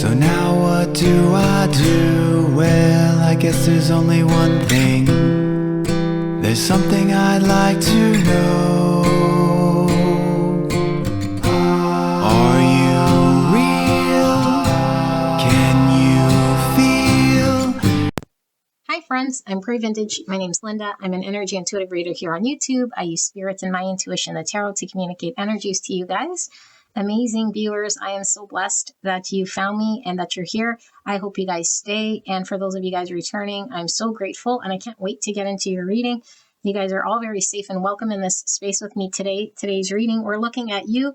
So now what do I do? Well, I guess there's only one thing. There's something I'd like to know. Are you real? Can you feel? Hi friends, I'm Pre-Vintage. My name's Linda. I'm an energy intuitive reader here on YouTube. I use spirits and my intuition, the tarot, to communicate energies to you guys. Amazing viewers, I am so blessed that you found me and that you're here. I hope you guys stay. And for those of you guys returning, I'm so grateful and I can't wait to get into your reading. You guys are all very safe and welcome in this space with me today. Today's reading, we're looking at you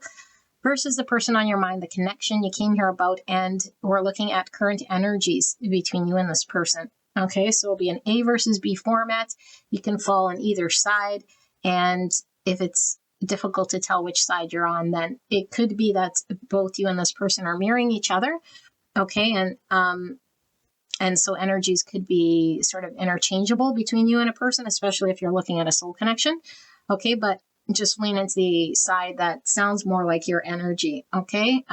versus the person on your mind, the connection you came here about, and we're looking at current energies between you and this person. Okay, so it'll be an A versus B format. You can fall on either side, and if it's difficult to tell which side you're on, then it could be that both you and this person are mirroring each other. Okay, and so energies could be sort of interchangeable between you and a person, especially if you're looking at a soul connection. Okay, but just lean into the side that sounds more like your energy. Okay,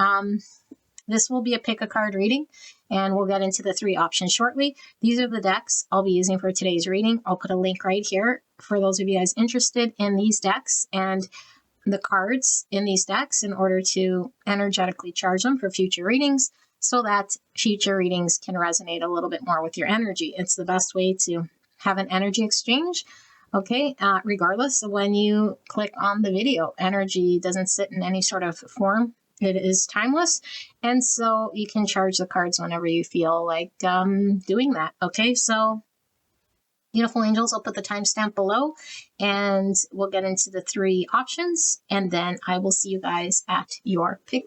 this will be a pick a card reading, and we'll get into the three options shortly. These are the decks I'll be using for today's reading. I'll put a link right here for those of you guys interested in these decks and the cards in these decks in order to energetically charge them for future readings so that future readings can resonate a little bit more with your energy. It's the best way to have an energy exchange. Okay, regardless of when you click on the video, energy doesn't sit in any sort of form. It is timeless, and so you can charge the cards whenever you feel like doing that. Okay, so beautiful angels, I'll put the timestamp below, and we'll get into the three options, and then I will see you guys at your pick.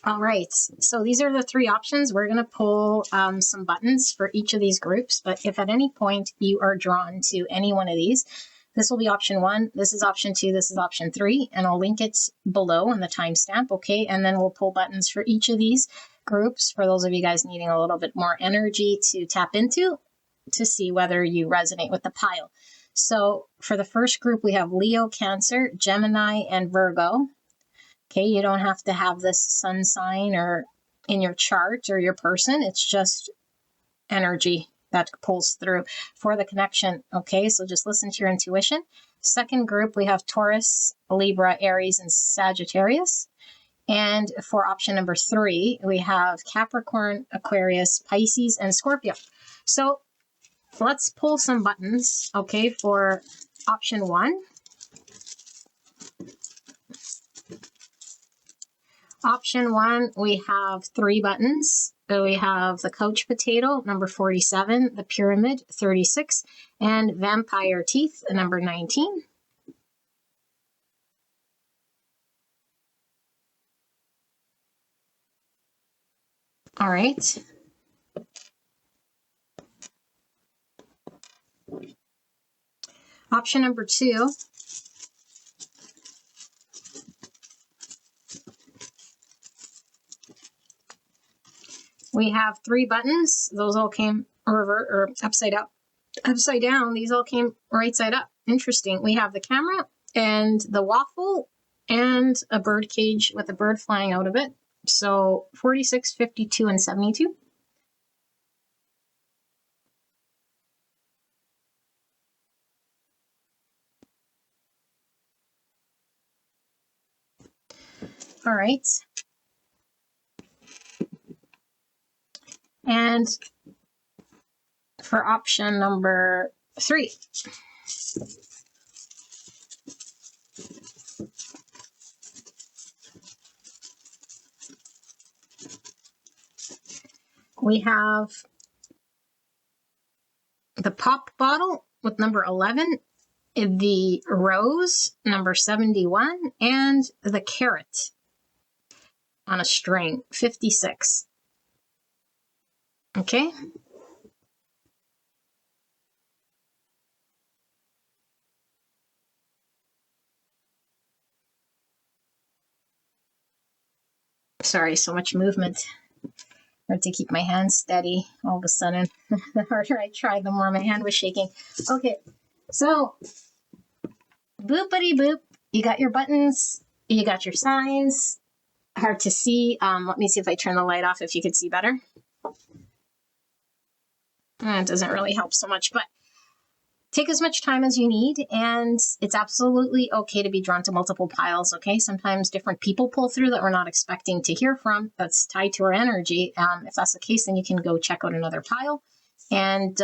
All right, so these are the three options. We're going to pull some buttons for each of these groups, but if at any point you are drawn to any one of these, this will be option 1, this is option 2, this is option 3, and I'll link it below in the timestamp, okay? And then we'll pull buttons for each of these groups for those of you guys needing a little bit more energy to tap into to see whether you resonate with the pile. So for the first group, we have Leo, Cancer, Gemini, and Virgo. Okay, you don't have to have this sun sign or in your chart or your person. It's just energy that pulls through for the connection. Okay, so just listen to your intuition. Second group, we have Taurus, Libra, Aries, and Sagittarius. And for option number 3, we have Capricorn, Aquarius, Pisces, and Scorpio. So let's pull some buttons, okay, for option 1. Option 1, we have 3 buttons. So we have the couch potato, number 47, the pyramid, 36, and vampire teeth, number 19. All right. Option number 2. We have 3 buttons. Those all came upside down. These all came right side up. Interesting. We have the camera and the waffle and a bird cage with a bird flying out of it. So 46, 52, and 72. All right. And for option number 3, we have the pop bottle with number 11, the rose, number 71, and the carrot on a string, 56. Okay. Sorry, so much movement. Hard to keep my hand steady all of a sudden. The harder I tried, the more my hand was shaking. Okay, so boopity boop. You got your buttons You got your signs. Hard to see. Let me see if I turn the light off if you could see better. It doesn't really help so much, but take as much time as you need, and it's absolutely okay to be drawn to multiple piles, okay? Sometimes different people pull through that we're not expecting to hear from. That's tied to our energy. If that's the case, then you can go check out another pile. And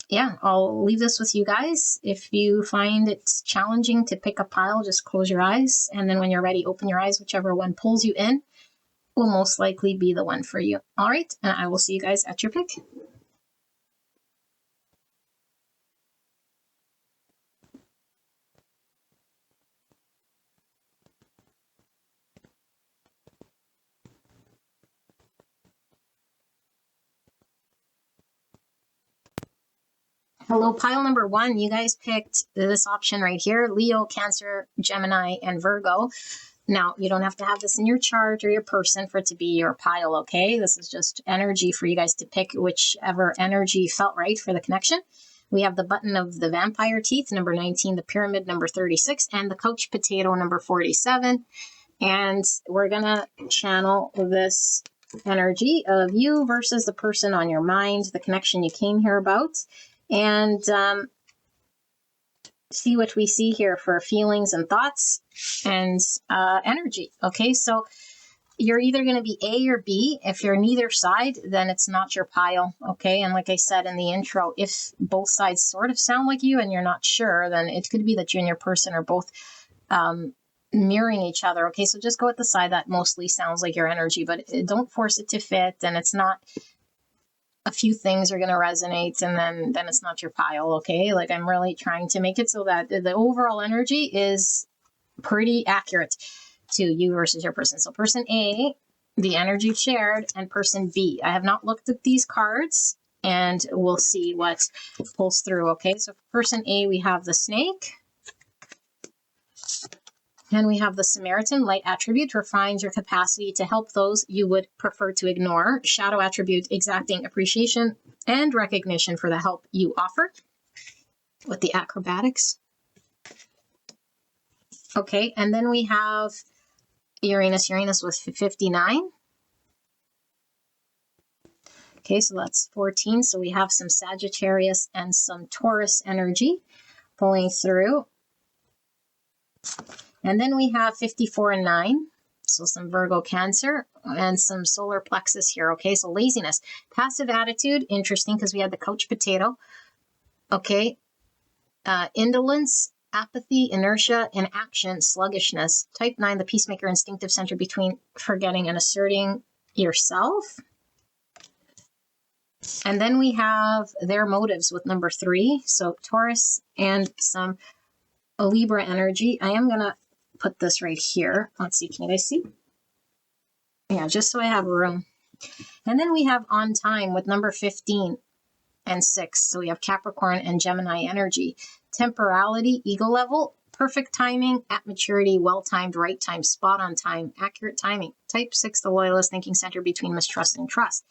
yeah, I'll leave this with you guys. If you find it's challenging to pick a pile, just close your eyes. And then when you're ready, open your eyes. Whichever one pulls you in will most likely be the one for you. All right, and I will see you guys at your pick. Hello, pile number 1. You guys picked this option right here: Leo, Cancer, Gemini, and Virgo. Now, you don't have to have this in your chart or your person for it to be your pile, okay? This is just energy for you guys to pick whichever energy felt right for the connection. We have the button of the vampire teeth, number 19, the pyramid, number 36, and the couch potato, number 47. And we're going to channel this energy of you versus the person on your mind, the connection you came here about. And see what we see here for feelings and thoughts and energy. Okay, so you're either going to be A or B. If you're neither side, then it's not your pile. Okay, and like I said in the intro, if both sides sort of sound like you and you're not sure, then it could be that you and your person are both mirroring each other. Okay, so just go with the side that mostly sounds like your energy, but don't force it to fit. And it's not a few things are going to resonate, and then it's not your pile. Okay, like I'm really trying to make it so that the overall energy is pretty accurate to you versus your person. So person A, the energy shared, and person B. I have not looked at these cards, and we'll see what pulls through. Okay, so for person A, we have the snake. And we have the Samaritan. Light attribute refines your capacity to help those you would prefer to ignore. Shadow attribute, exacting appreciation and recognition for the help you offer. With the acrobatics. Okay, and then we have Uranus with 59. Okay, so that's 14. So we have some Sagittarius and some Taurus energy pulling through. And then we have 54 and 9. So some Virgo, Cancer, and some solar plexus here. Okay, so laziness. Passive attitude, interesting because we had the couch potato. Okay, indolence, apathy, inertia, inaction, sluggishness. Type 9, the peacemaker, instinctive center between forgetting and asserting yourself. And then we have their motives with number 3. So Taurus and some Libra energy. I am going to put this right here. Let's see, can you guys see? Yeah, just so I have room. And then we have on time with number 15 and 6. So we have Capricorn and Gemini energy. Temporality, ego level, perfect timing, at maturity, well-timed, right time, spot on time, accurate timing. Type 6, the loyalist, thinking center between mistrust and trust.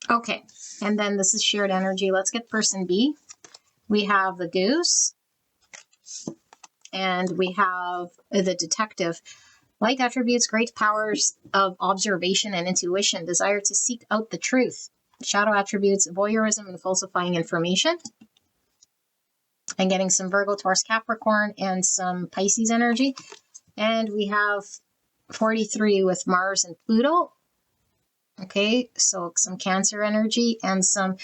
Okay, and then this is shared energy. Let's get person B. We have the goose. And we have the detective. Light attributes, great powers of observation and intuition, desire to seek out the truth. Shadow attributes, voyeurism and falsifying information. And getting some Virgo, Taurus, Capricorn, and some Pisces energy. And we have 43 with Mars and Pluto. Okay, so some Cancer energy and some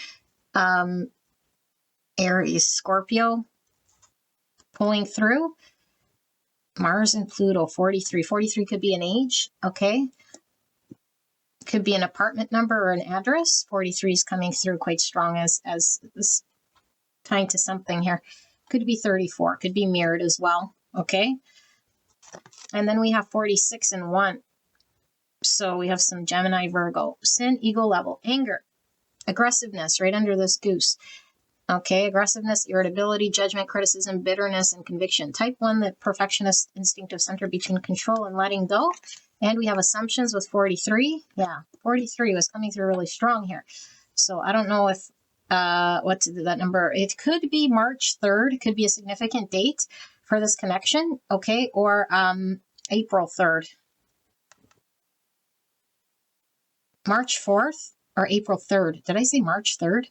Aries, Scorpio pulling through. Mars and Pluto, 43. 43 could be an age, okay? Could be an apartment number or an address. 43 is coming through quite strong as this tying to something here. Could be 34. Could be mirrored as well, okay? And then we have 46 and 1. So we have some Gemini, Virgo. Sin, ego level, anger, aggressiveness, right under this goose. Okay, aggressiveness, irritability, judgment, criticism, bitterness, and conviction. Type 1, the perfectionist, instinctive center between control and letting go. And we have assumptions with 43. Yeah, 43 was coming through really strong here. So I don't know if, what's that number? It could be March 3rd. It could be a significant date for this connection, okay, or April 3rd. March 4th or April 3rd. Did I say March 3rd?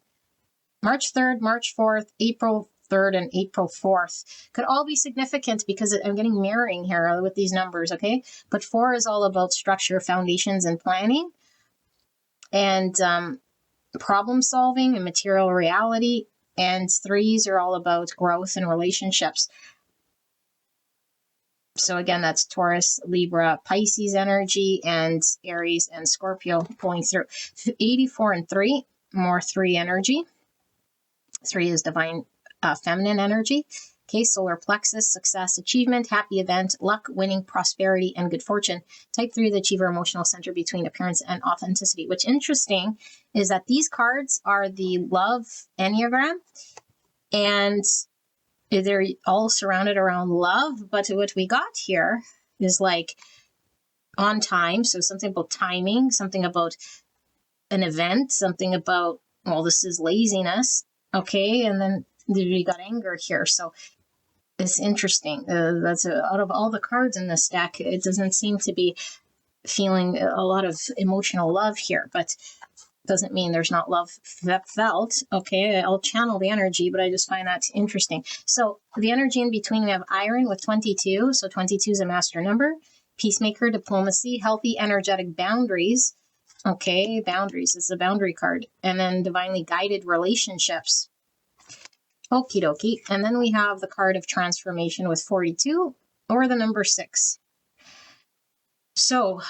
March 3rd, March 4th, April 3rd, and April 4th could all be significant because I'm getting mirroring here with these numbers, okay? But 4 is all about structure, foundations, and planning, and problem solving and material reality. And 3s are all about growth and relationships. So again, that's Taurus, Libra, Pisces energy, and Aries and Scorpio pulling through. 84 and 3, more 3 energy. 3 is divine feminine energy. Okay, solar plexus, success, achievement, happy event, luck, winning, prosperity, and good fortune. Type 3, the achiever, emotional center between appearance and authenticity. Which interesting is that these cards are the love Enneagram, and they're all surrounded around love. But what we got here is like on time. So something about timing, something about an event, something about, well, this is laziness. Okay, and then we got anger here. So it's interesting. That's out of all the cards in this deck, it doesn't seem to be feeling a lot of emotional love here, but doesn't mean there's not love felt. Okay, I'll channel the energy, but I just find that interesting. So the energy in between, we have iron with 22. So 22 is a master number. Peacemaker, diplomacy, healthy, energetic boundaries. Okay, boundaries is a boundary card. And then divinely guided relationships. Okie dokie. And then we have the card of transformation with 42 or the number 6. So,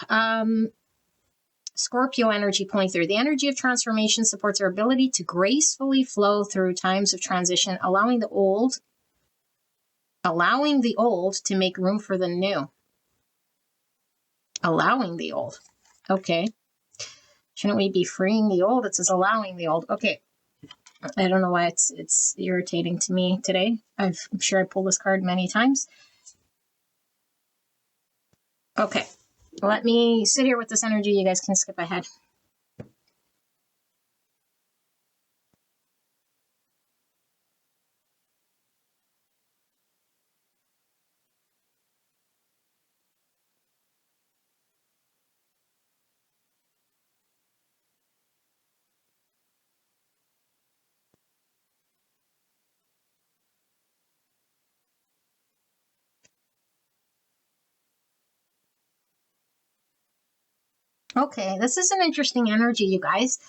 Scorpio energy pulling through. The energy of transformation supports our ability to gracefully flow through times of transition, allowing the old to make room for the new. Allowing the old. Okay. Shouldn't we be freeing the old? It says allowing the old. Okay. I don't know why it's irritating to me today. I'm sure I pulled this card many times. Okay. Let me sit here with this energy. You guys can skip ahead. Okay, this is an interesting energy, you guys.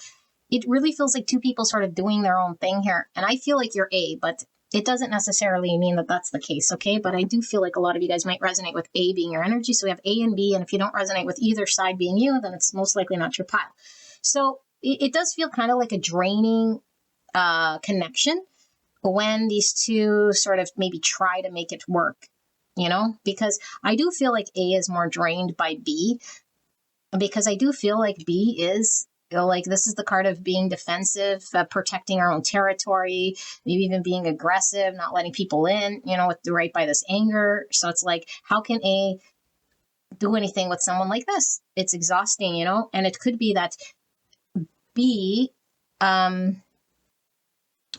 It really feels like two people sort of doing their own thing here. And I feel like you're A, but it doesn't necessarily mean that that's the case, okay? But I do feel like a lot of you guys might resonate with A being your energy. So we have A and B, and if you don't resonate with either side being you, then it's most likely not your pile. So it does feel kind of like a draining connection when these two sort of maybe try to make it work, you know? Because I do feel like A is more drained by B, because I do feel like B is, you know, like this is the card of being defensive, protecting our own territory, maybe even being aggressive, not letting people in, you know, with the right by this anger. So it's like, how can A do anything with someone like this? It's exhausting, you know, and it could be that B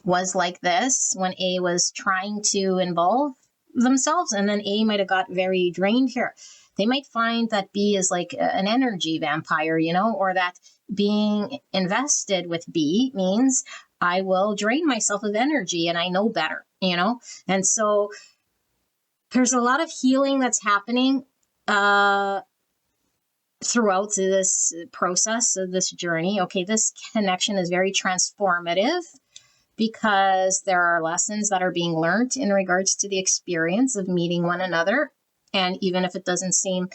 was like this when A was trying to involve themselves, and then A might have got very drained here. They might find that B is like an energy vampire, you know, or that being invested with B means I will drain myself of energy and I know better, you know? And so there's a lot of healing that's happening throughout this process of this journey. Okay, this connection is very transformative because there are lessons that are being learned in regards to the experience of meeting one another. And even if it doesn't seem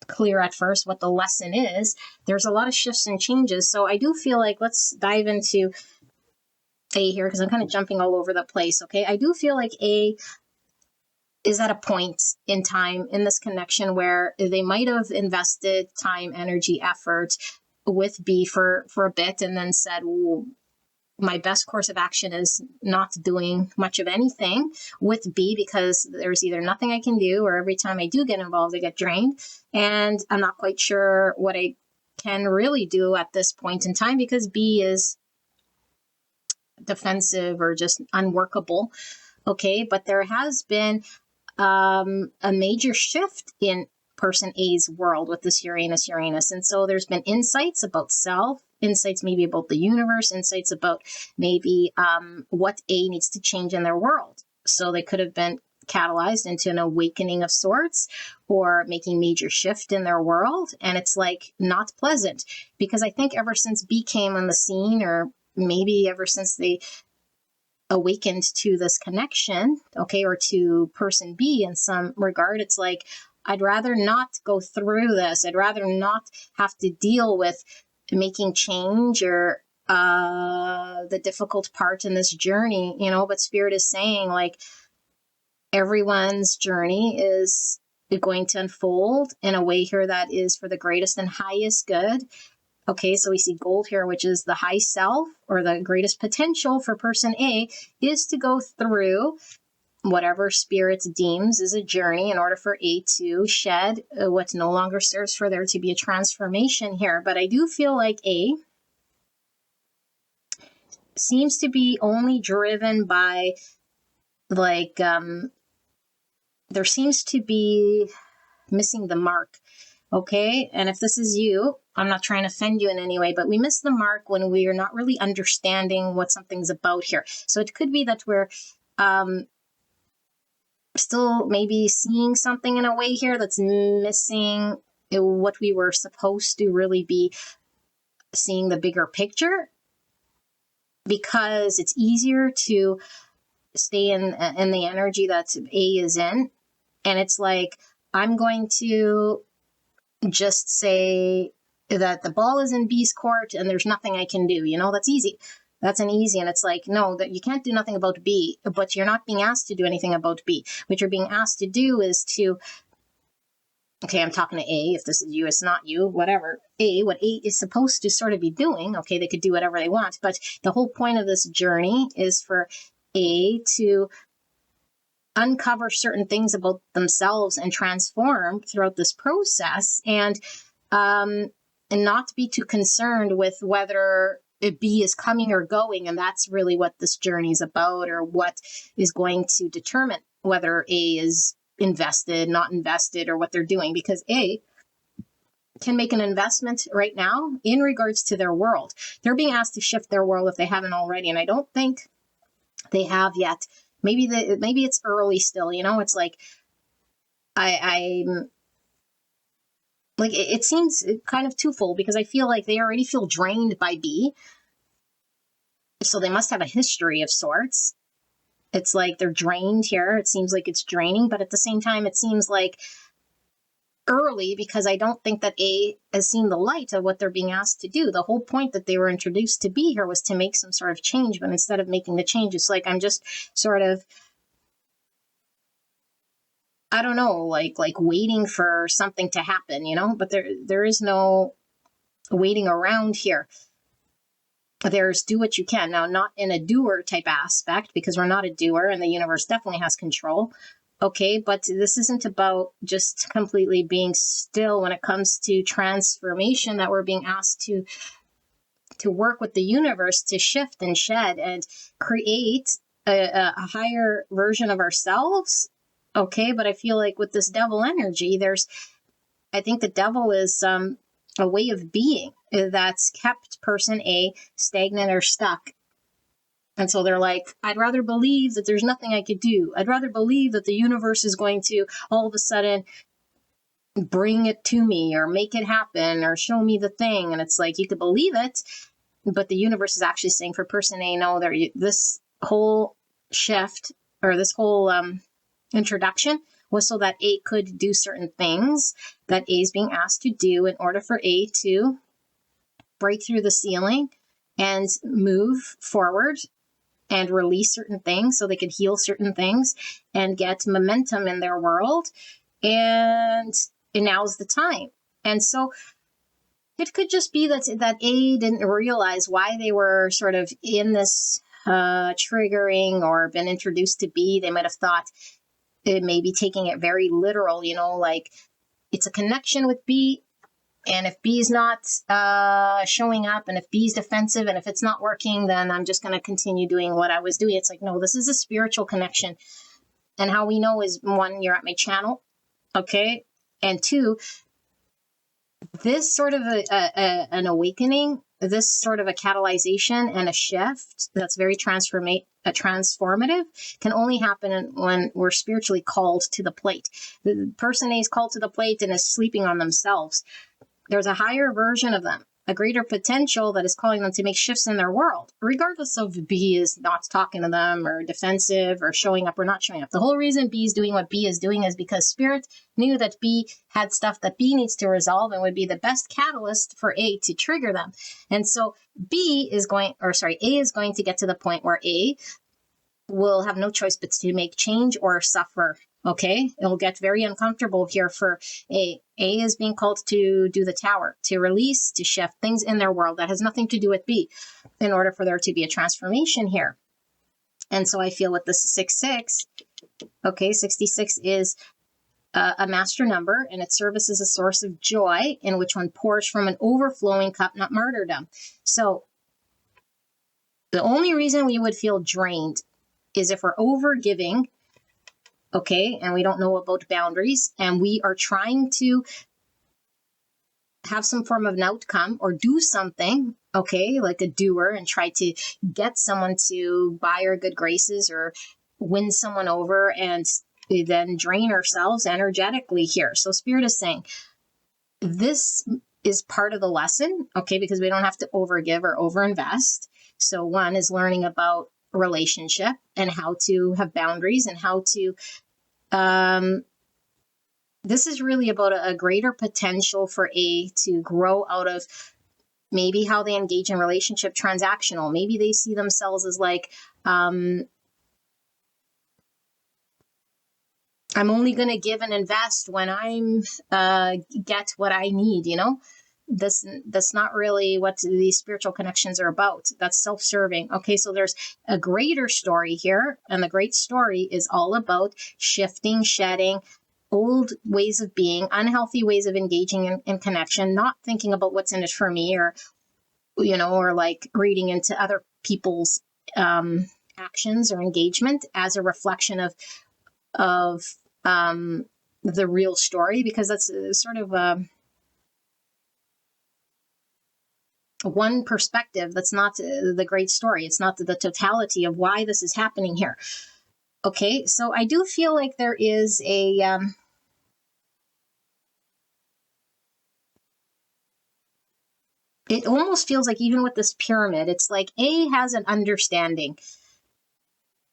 clear at first what the lesson is, there's a lot of shifts and changes. So I do feel like let's dive into A here because I'm kind of jumping all over the place. Okay, I do feel like A is at a point in time in this connection where they might have invested time, energy, effort with B for a bit and then said, well, my best course of action is not doing much of anything with B because there's either nothing I can do or every time I do get involved, I get drained. And I'm not quite sure what I can really do at this point in time because B is defensive or just unworkable. Okay, but there has been a major shift in person A's world with this Uranus. And so there's been insights about self, insights maybe about the universe, insights about maybe what A needs to change in their world. So they could have been catalyzed into an awakening of sorts or making major shift in their world. And it's like not pleasant, because I think ever since B came on the scene, or maybe ever since they awakened to this connection, okay, or to person B in some regard, it's like, I'd rather not go through this. I'd rather not have to deal with making change or the difficult part in this journey, but Spirit is saying, like, everyone's journey is going to unfold in a way here that is for the greatest and highest good. Okay, so we see gold here, which is the high self, or the greatest potential for person A is to go through whatever Spirit deems is a journey in order for A to shed what no longer serves, for there to be a transformation here. But I do feel like A seems to be only driven by, like, there seems to be missing the mark. Okay, and if this is you, I'm not trying to offend you in any way, but we miss the mark when we are not really understanding what something's about here. So it could be that we're still maybe seeing something in a way here that's missing what we were supposed to really be seeing, the bigger picture, because it's easier to stay in the energy that A is in. And it's like, I'm going to just say that the ball is in B's court and there's nothing I can do. That's easy. That's an easy. And it's like, no, that you can't do nothing about B, but you're not being asked to do anything about B. What you're being asked to do is to, okay, I'm talking to A. If this is you, it's not you, whatever. What A is supposed to sort of be doing, okay, they could do whatever they want. But the whole point of this journey is for A to uncover certain things about themselves and transform throughout this process, and not be too concerned with whether B is coming or going. And that's really what this journey is about, or what is going to determine whether A is invested, not invested, or what they're doing. Because A can make an investment right now in regards to their world. They're being asked to shift their world if they haven't already, and I don't think they have yet. Maybe it's early still, it's like, I'm like, it seems kind of twofold, because I feel like they already feel drained by B. So they must have a history of sorts. It's like they're drained here. It seems like it's draining, but at the same time, it seems like early, because I don't think that A has seen the light of what they're being asked to do. The whole point that they were introduced to B here was to make some sort of change, but instead of making the change, it's like, I'm just sort of, I don't know, like waiting for something to happen, but there is no waiting around here. There's do what you can. Now, not in a doer type aspect, because we're not a doer, and the universe definitely has control. Okay, but this isn't about just completely being still when it comes to transformation, that we're being asked to work with the universe to shift and shed and create a higher version of ourselves. Okay, but I feel like with this devil energy, I think the devil is a way of being that's kept person A stagnant or stuck. And so they're like, I'd rather believe that there's nothing I could do. I'd rather believe that the universe is going to all of a sudden bring it to me, or make it happen, or show me the thing. And it's like, you could believe it, but the universe is actually saying for person A, no, this whole shift, or this whole introduction was so that A could do certain things that A is being asked to do in order for A to break through the ceiling and move forward and release certain things, so they could heal certain things and get momentum in their world. And now's the time. And so it could just be that A didn't realize why they were sort of in this triggering, or been introduced to B. They might have thought it may be taking it very literal, like it's a connection with B. And if B is not showing up, and if B is defensive, and if it's not working, then I'm just going to continue doing what I was doing. It's like, no, this is a spiritual connection. And how we know is, one, you're at my channel, okay? And two, this sort of an awakening, this sort of a catalyzation and a shift that's very transformative can only happen when we're spiritually called to the plate. The person A is called to the plate and is sleeping on themselves. There's a higher version of them, a greater potential that is calling them to make shifts in their world, regardless of B is not talking to them or defensive or showing up or not showing up. The whole reason B is doing what B is doing is because Spirit knew that B had stuff that B needs to resolve and would be the best catalyst for A to trigger them. And so A is going to get to the point where A will have no choice but to make change or suffer. Okay, it'll get very uncomfortable here for A. A is being called to do the tower, to release, to shift things in their world that has nothing to do with B in order for there to be a transformation here. And so I feel with this 66, okay, 66 is a master number, and it serves as a source of joy in which one pours from an overflowing cup, not martyrdom. So the only reason we would feel drained is if we're overgiving, okay, and we don't know about boundaries, and we are trying to have some form of an outcome or do something, okay, like a doer, and try to get someone to buy our good graces or win someone over, and then drain ourselves energetically here. So Spirit is saying this is part of the lesson, okay, because we don't have to overgive or overinvest. So one is learning about relationship and how to have boundaries and how to this is really about a greater potential for A to grow out of maybe how they engage in relationship transactional. Maybe they see themselves as like, I'm only going to give and invest when I'm get what I need, you know? That's not really what these spiritual connections are about. That's self-serving. Okay, so there's a greater story here, and the great story is all about shifting, shedding old ways of being, unhealthy ways of engaging in connection, not thinking about what's in it for me, or, you know, or like reading into other people's actions or engagement as a reflection of the real story, because that's sort of one perspective. That's not the great story. It's not the totality of why this is happening here. Okay, so I do feel like there is a it almost feels like, even with this pyramid, it's like A has an understanding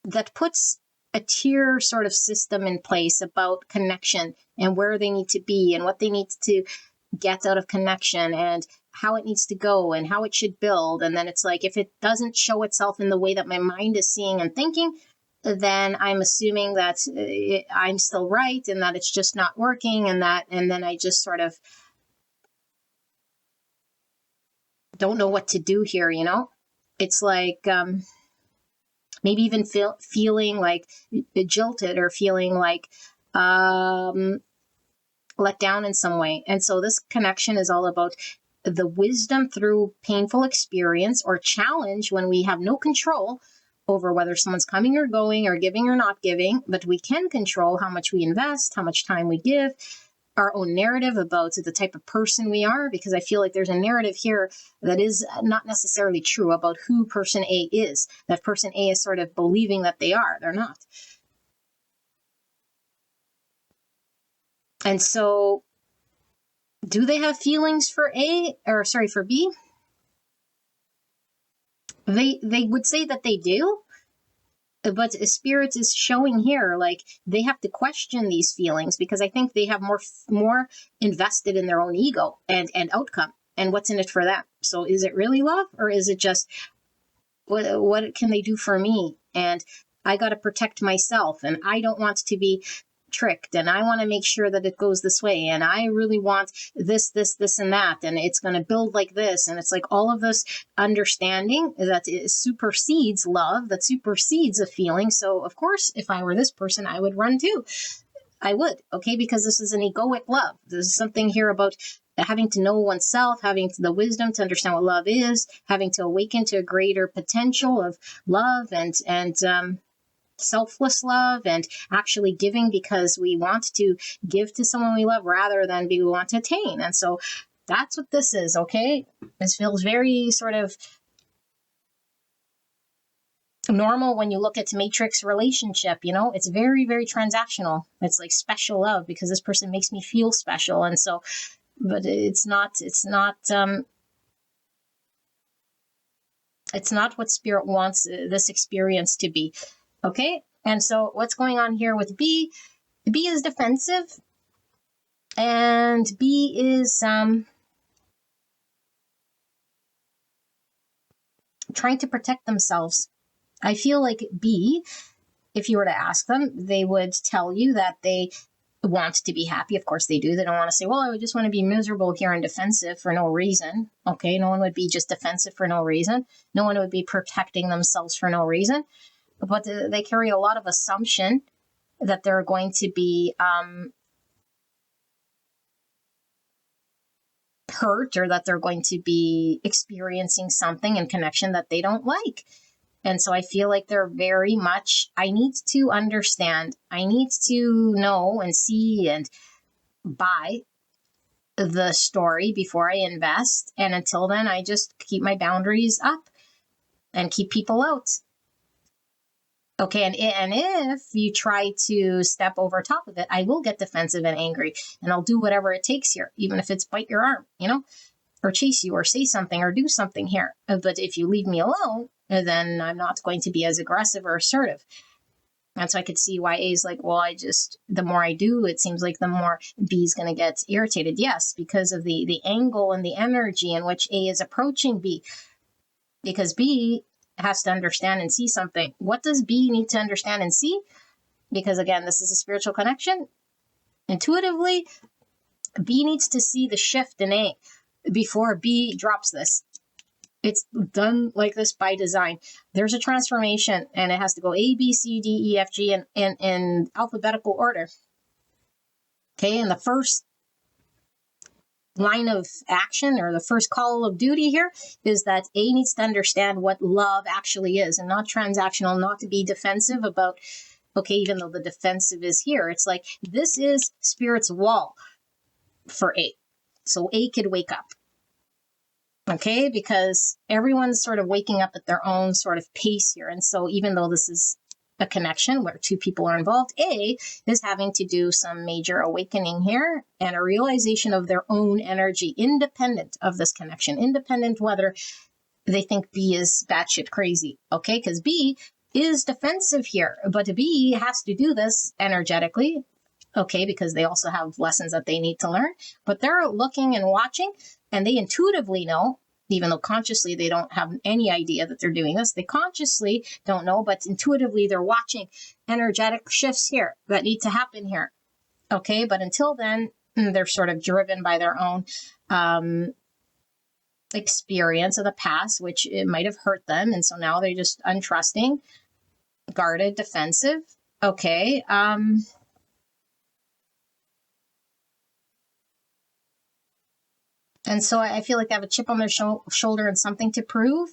that puts a tier sort of system in place about connection and where they need to be and what they need to get out of connection and how it needs to go and how it should build. And then it's like, if it doesn't show itself in the way that my mind is seeing and thinking, then I'm assuming that I'm still right and that it's just not working, and then I just sort of don't know what to do here, you know? It's like maybe even feeling like jilted or feeling like let down in some way. And so this connection is all about the wisdom through painful experience or challenge when we have no control over whether someone's coming or going or giving or not giving, but we can control how much we invest, how much time we give, our own narrative about the type of person we are, because I feel like there's a narrative here that is not necessarily true about who person A is. That person A is sort of believing that they are. They're not. And so do they have feelings for for B? They would say that they do, but Spirit is showing here like they have to question these feelings, because I think they have more invested in their own ego and outcome and what's in it for them. So is it really love, or is it just what can they do for me? And I got to protect myself, and I don't want to be tricked, and I want to make sure that it goes this way, and I really want this and that, and it's going to build like this. And it's like all of this understanding that it supersedes love, that supersedes a feeling. So of course, if I were this person, I would run too. I would, okay, because this is an egoic love. There's something here about having to know oneself, having the wisdom to understand what love is, having to awaken to a greater potential of love, and selfless love and actually giving because we want to give to someone we love rather than we want to attain. And so that's what this is, okay? This feels very sort of normal when you look at matrix relationship, it's very, very transactional. It's like special love because this person makes me feel special. And so, but it's not what spirit wants this experience to be. Okay. And so what's going on here with B is defensive, and B is trying to protect themselves. I feel like B, if you were to ask them, they would tell you that they want to be happy. Of course they do. They don't want to say, well, I just want to be miserable here and defensive for no reason. Okay, no one would be just defensive for no reason. No one would be protecting themselves for no reason. But they carry a lot of assumption that they're going to be hurt, or that they're going to be experiencing something in connection that they don't like. And so I feel like they're very much, I need to understand, I need to know and see and buy the story before I invest. And until then, I just keep my boundaries up and keep people out. Okay, and if you try to step over top of it, I will get defensive and angry, and I'll do whatever it takes here, even if it's bite your arm, or chase you or say something or do something here. But if you leave me alone, then I'm not going to be as aggressive or assertive. And so I could see why A is like, well, the more I do, it seems like the more B is going to get irritated. Yes, because of the angle and the energy in which A is approaching B. Because B has to understand and see something. What does B need to understand and see? Because again, this is a spiritual connection. Intuitively, B needs to see the shift in A before B drops this. It's done like this by design. There's a transformation, and it has to go A, B, C, D, E, F, G in alphabetical order. Okay, and the first line of action, or the first call of duty here, is that A needs to understand what love actually is, and not transactional, not to be defensive about, okay, even though the defensive is here, it's like this is spirit's wall for A. So A could wake up. Okay, because everyone's sort of waking up at their own sort of pace here. And so even though this is a connection where two people are involved, A is having to do some major awakening here and a realization of their own energy, independent of this connection, independent whether they think B is batshit crazy. Okay, because B is defensive here, but B has to do this energetically. Okay, because they also have lessons that they need to learn, but they're looking and watching, and they intuitively know, even though consciously they don't have any idea that they're doing this. They consciously don't know, but intuitively they're watching energetic shifts here that need to happen here. Okay, but until then, they're sort of driven by their own experience of the past, which it might have hurt them. And so now they're just untrusting, guarded, defensive. Okay. And so I feel like they have a chip on their shoulder and something to prove.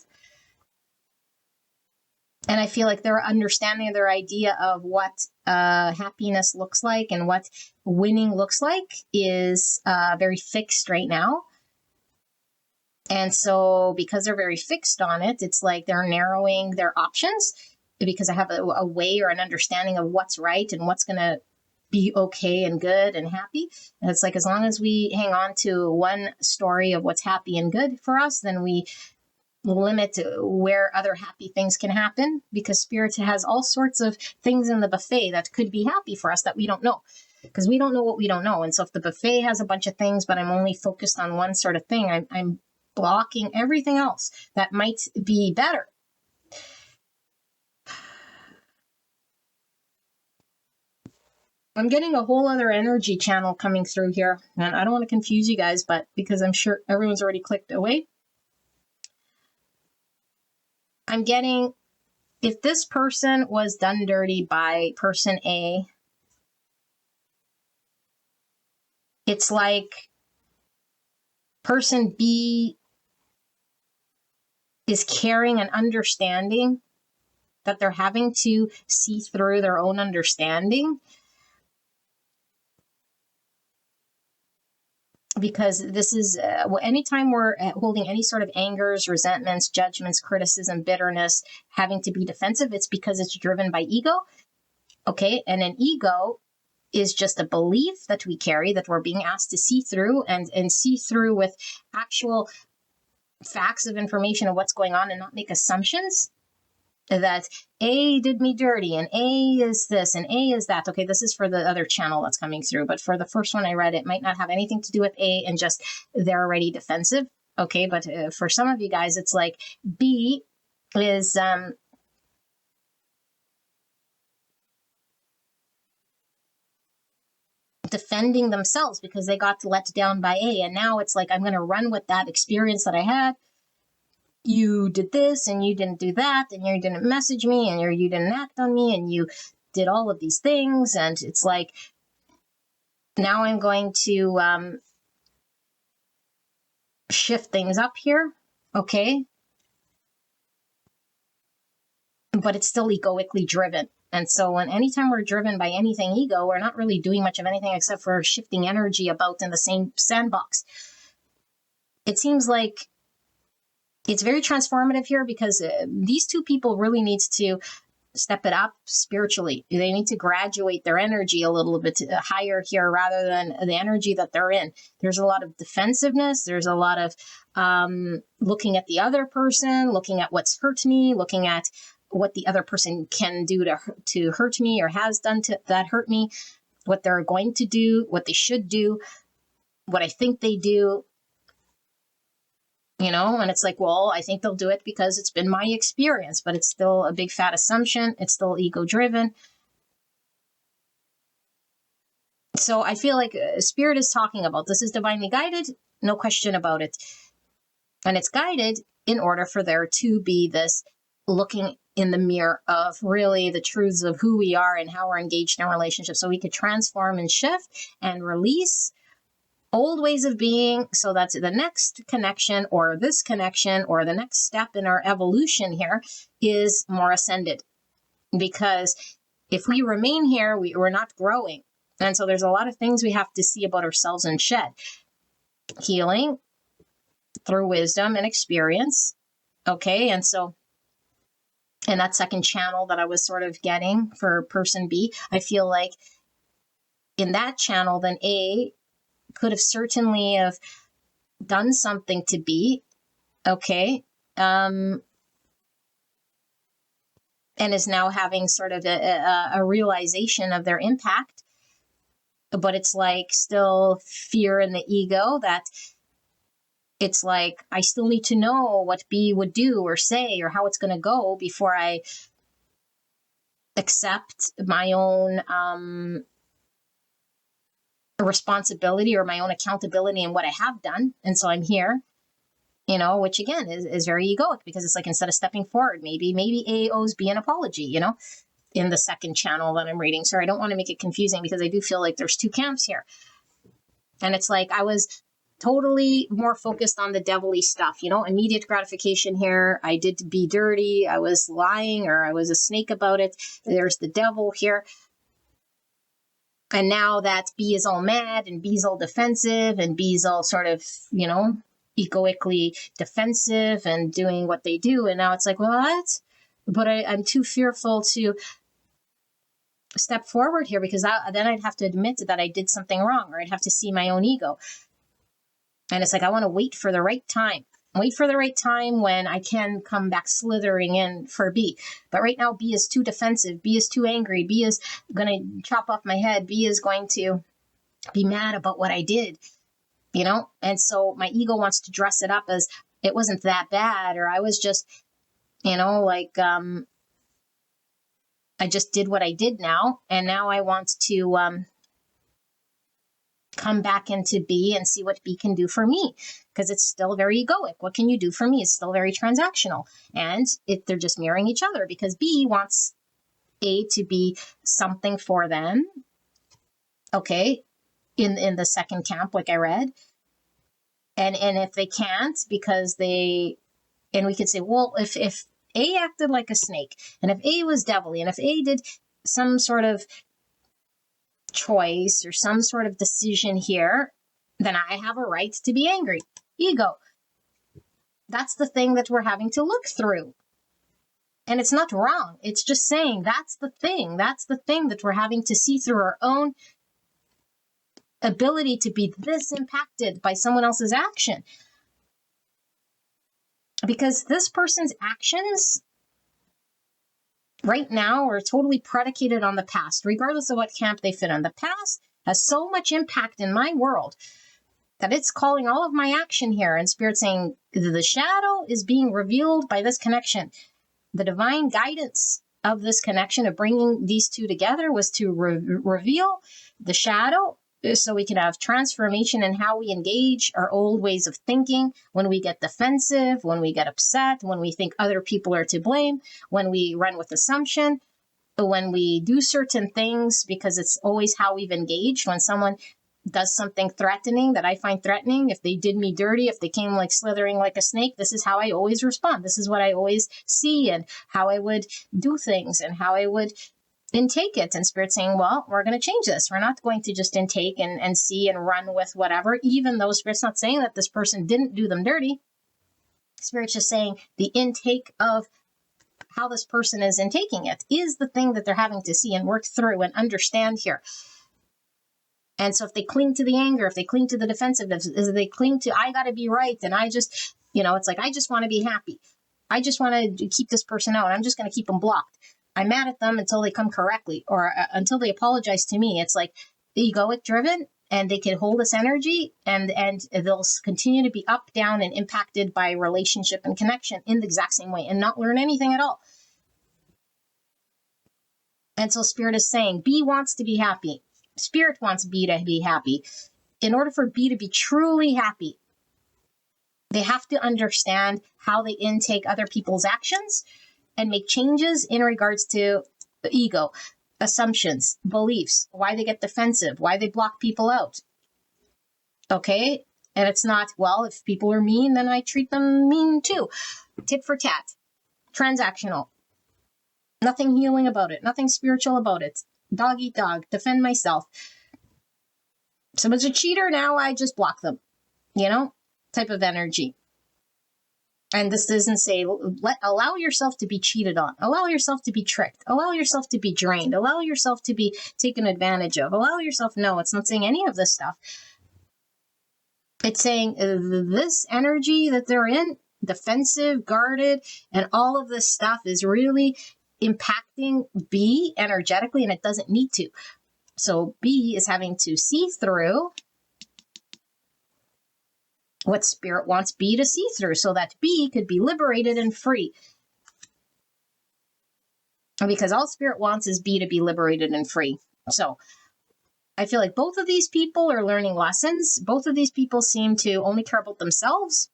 And I feel like their understanding of their idea of what happiness looks like and what winning looks like is very fixed right now. And so because they're very fixed on it, it's like they're narrowing their options because I have a way or an understanding of what's right and what's going to be okay and good and happy. And it's like, as long as we hang on to one story of what's happy and good for us, then we limit where other happy things can happen, because spirit has all sorts of things in the buffet that could be happy for us that we don't know, because we don't know what we don't know. And so if the buffet has a bunch of things, but I'm only focused on one sort of thing, I'm blocking everything else that might be better. I'm getting a whole other energy channel coming through here, and I don't want to confuse you guys, but because I'm sure everyone's already clicked away, I'm getting, if this person was done dirty by person A, it's like person B is carrying an understanding that they're having to see through their own understanding. Because this is anytime we're holding any sort of angers, resentments, judgments, criticism, bitterness, having to be defensive, it's because it's driven by ego. Okay. And an ego is just a belief that we carry that we're being asked to see through and see through with actual facts of information of what's going on and not make assumptions that A did me dirty and A is this and A is that. Okay, this is for the other channel that's coming through. But for the first one I read, it might not have anything to do with A and just they're already defensive. Okay, but for some of you guys, it's like B is defending themselves because they got let down by A. And now it's like, I'm going to run with that experience that I had. You did this and you didn't do that and you didn't message me and you didn't act on me and you did all of these things. And it's like, now I'm going to shift things up here. Okay. But it's still egoically driven. And so anytime we're driven by anything ego, we're not really doing much of anything except for shifting energy about in the same sandbox. It seems like it's very transformative here because these two people really need to step it up spiritually. They need to graduate their energy a little bit higher here rather than the energy that they're in. There's a lot of defensiveness. There's a lot of looking at the other person, looking at what's hurt me, looking at what the other person can do to hurt me or has done that hurt me, what they're going to do, what they should do, what I think they do. And it's like, well, I think they'll do it because it's been my experience, but it's still a big fat assumption. It's still ego driven. So I feel like Spirit is talking about this is divinely guided, no question about it. And it's guided in order for there to be this looking in the mirror of really the truths of who we are and how we're engaged in relationships. So we could transform and shift and release old ways of being so that the next connection or this connection or the next step in our evolution here is more ascended. Because if we remain here, we're not growing. And so there's a lot of things we have to see about ourselves and shed. Healing through wisdom and experience. Okay, and so in that second channel that I was sort of getting for person B, I feel like in that channel, then A could have certainly have done something to B, okay, and is now having sort of a realization of their impact, but it's like still fear in the ego that it's like, I still need to know what B would do or say or how it's going to go before I accept my own responsibility or my own accountability in what I have done. And so I'm here, which again is very egoic because it's like, instead of stepping forward, maybe A owes B an apology, in the second channel that I'm reading. So I don't want to make it confusing because I do feel like there's two camps here. And it's like, I was totally more focused on the devilly stuff, immediate gratification here. I did be dirty. I was lying or I was a snake about it. There's the devil here. And now that B is all mad and B's all defensive and B's all sort of, egoically defensive and doing what they do. And now it's like, what? But I'm too fearful to step forward here because then I'd have to admit that I did something wrong or I'd have to see my own ego. And it's like, I want to wait for the right time. Wait for the right time when I can come back slithering in for B. But right now, B is too defensive. B is too angry. B is going to chop off my head. B is going to be mad about what I did, And so my ego wants to dress it up as it wasn't that bad, or I was just, I just did what I did now. And now I want to come back into B and see what B can do for me, because it's still very egoic. What can you do for me? It's still very transactional, and they're just mirroring each other because B wants A to be something for them. Okay. In the second camp, like I read, and if they can't, because and we could say, well, if A acted like a snake, and if A was devilly, and if A did some sort of choice or some sort of decision here, then I have a right to be angry. Ego. That's the thing that we're having to look through. And it's not wrong. It's just saying that's the thing. That's the thing that we're having to see through our own ability to be this impacted by someone else's action. Because this person's actions right now are totally predicated on the past, regardless of what camp they fit in. The past has so much impact in my world that it's calling all of my action here. And Spirit saying the shadow is being revealed by this connection. The divine guidance of this connection of bringing these two together was to reveal the shadow so we can have transformation in how we engage our old ways of thinking, when we get defensive, when we get upset, when we think other people are to blame, when we run with assumption, when we do certain things, because it's always how we've engaged. When someone does something threatening that I find threatening, if they did me dirty, if they came like slithering like a snake, this is how I always respond. This is what I always see and how I would do things and how I would intake it. And Spirit saying, well, we're going to change this. We're not going to just intake and see and run with whatever, even though Spirit's not saying that this person didn't do them dirty. Spirit's just saying the intake of how this person is intaking it is the thing that they're having to see and work through and understand here. And so if they cling to the anger, if they cling to the defensiveness, if they cling to, I got to be right, and I just, it's like, I just want to be happy. I just want to keep this person out. I'm just going to keep them blocked. I'm mad at them until they come correctly or until they apologize to me. It's like egoic driven, and they can hold this energy and they'll continue to be up, down, and impacted by relationship and connection in the exact same way and not learn anything at all. And so Spirit is saying B wants to be happy. Spirit wants B to be happy. In order for B to be truly happy, they have to understand how they intake other people's actions and make changes in regards to the ego, assumptions, beliefs, why they get defensive, why they block people out. Okay? And it's not, well, if people are mean, then I treat them mean too. Tit for tat. Transactional. Nothing healing about it. Nothing spiritual about it. Dog eat dog. Defend myself. Someone's a cheater, now I just block them. Type of energy. And this doesn't say, allow yourself to be cheated on. Allow yourself to be tricked. Allow yourself to be drained. Allow yourself to be taken advantage of. Allow yourself, no, it's not saying any of this stuff. It's saying this energy that they're in, defensive, guarded, and all of this stuff is really impacting B energetically, and it doesn't need to. So B is having to see through what Spirit wants B to see through so that B could be liberated and free. Because all Spirit wants is B to be liberated and free. So I feel like both of these people are learning lessons. Both of these people seem to only care about themselves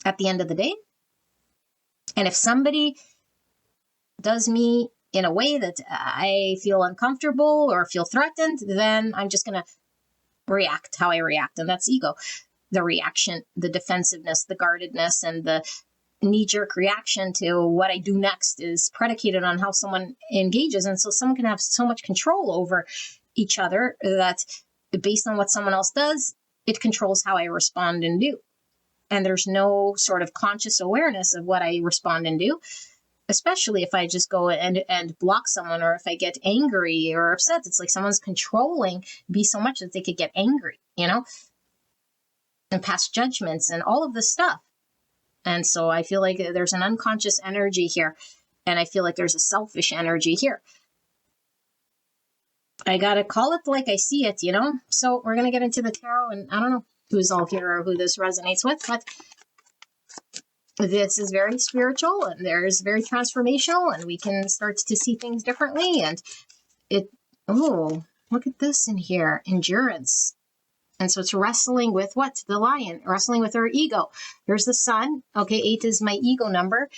at the end of the day. And if somebody does me in a way that I feel uncomfortable or feel threatened, then I'm just going to react how I react. And that's ego. The reaction, the defensiveness, the guardedness, and the knee-jerk reaction to what I do next is predicated on how someone engages. And so someone can have so much control over each other that based on what someone else does, it controls how I respond and do. And there's no sort of conscious awareness of what I respond and do, especially if I just go and block someone, or if I get angry or upset. It's like someone's controlling me so much that they could get angry, and pass judgments and all of this stuff. And so I feel like there's an unconscious energy here, and I feel like there's a selfish energy here. I gotta call it like I see it, So we're gonna get into the tarot, and I don't know who's all here or who this resonates with, but this is very spiritual, and there's very transformational, and we can start to see things differently. And look at this in here, endurance. And so it's wrestling with what? The lion, wrestling with our ego. There's the sun. Okay, 8 is my ego number.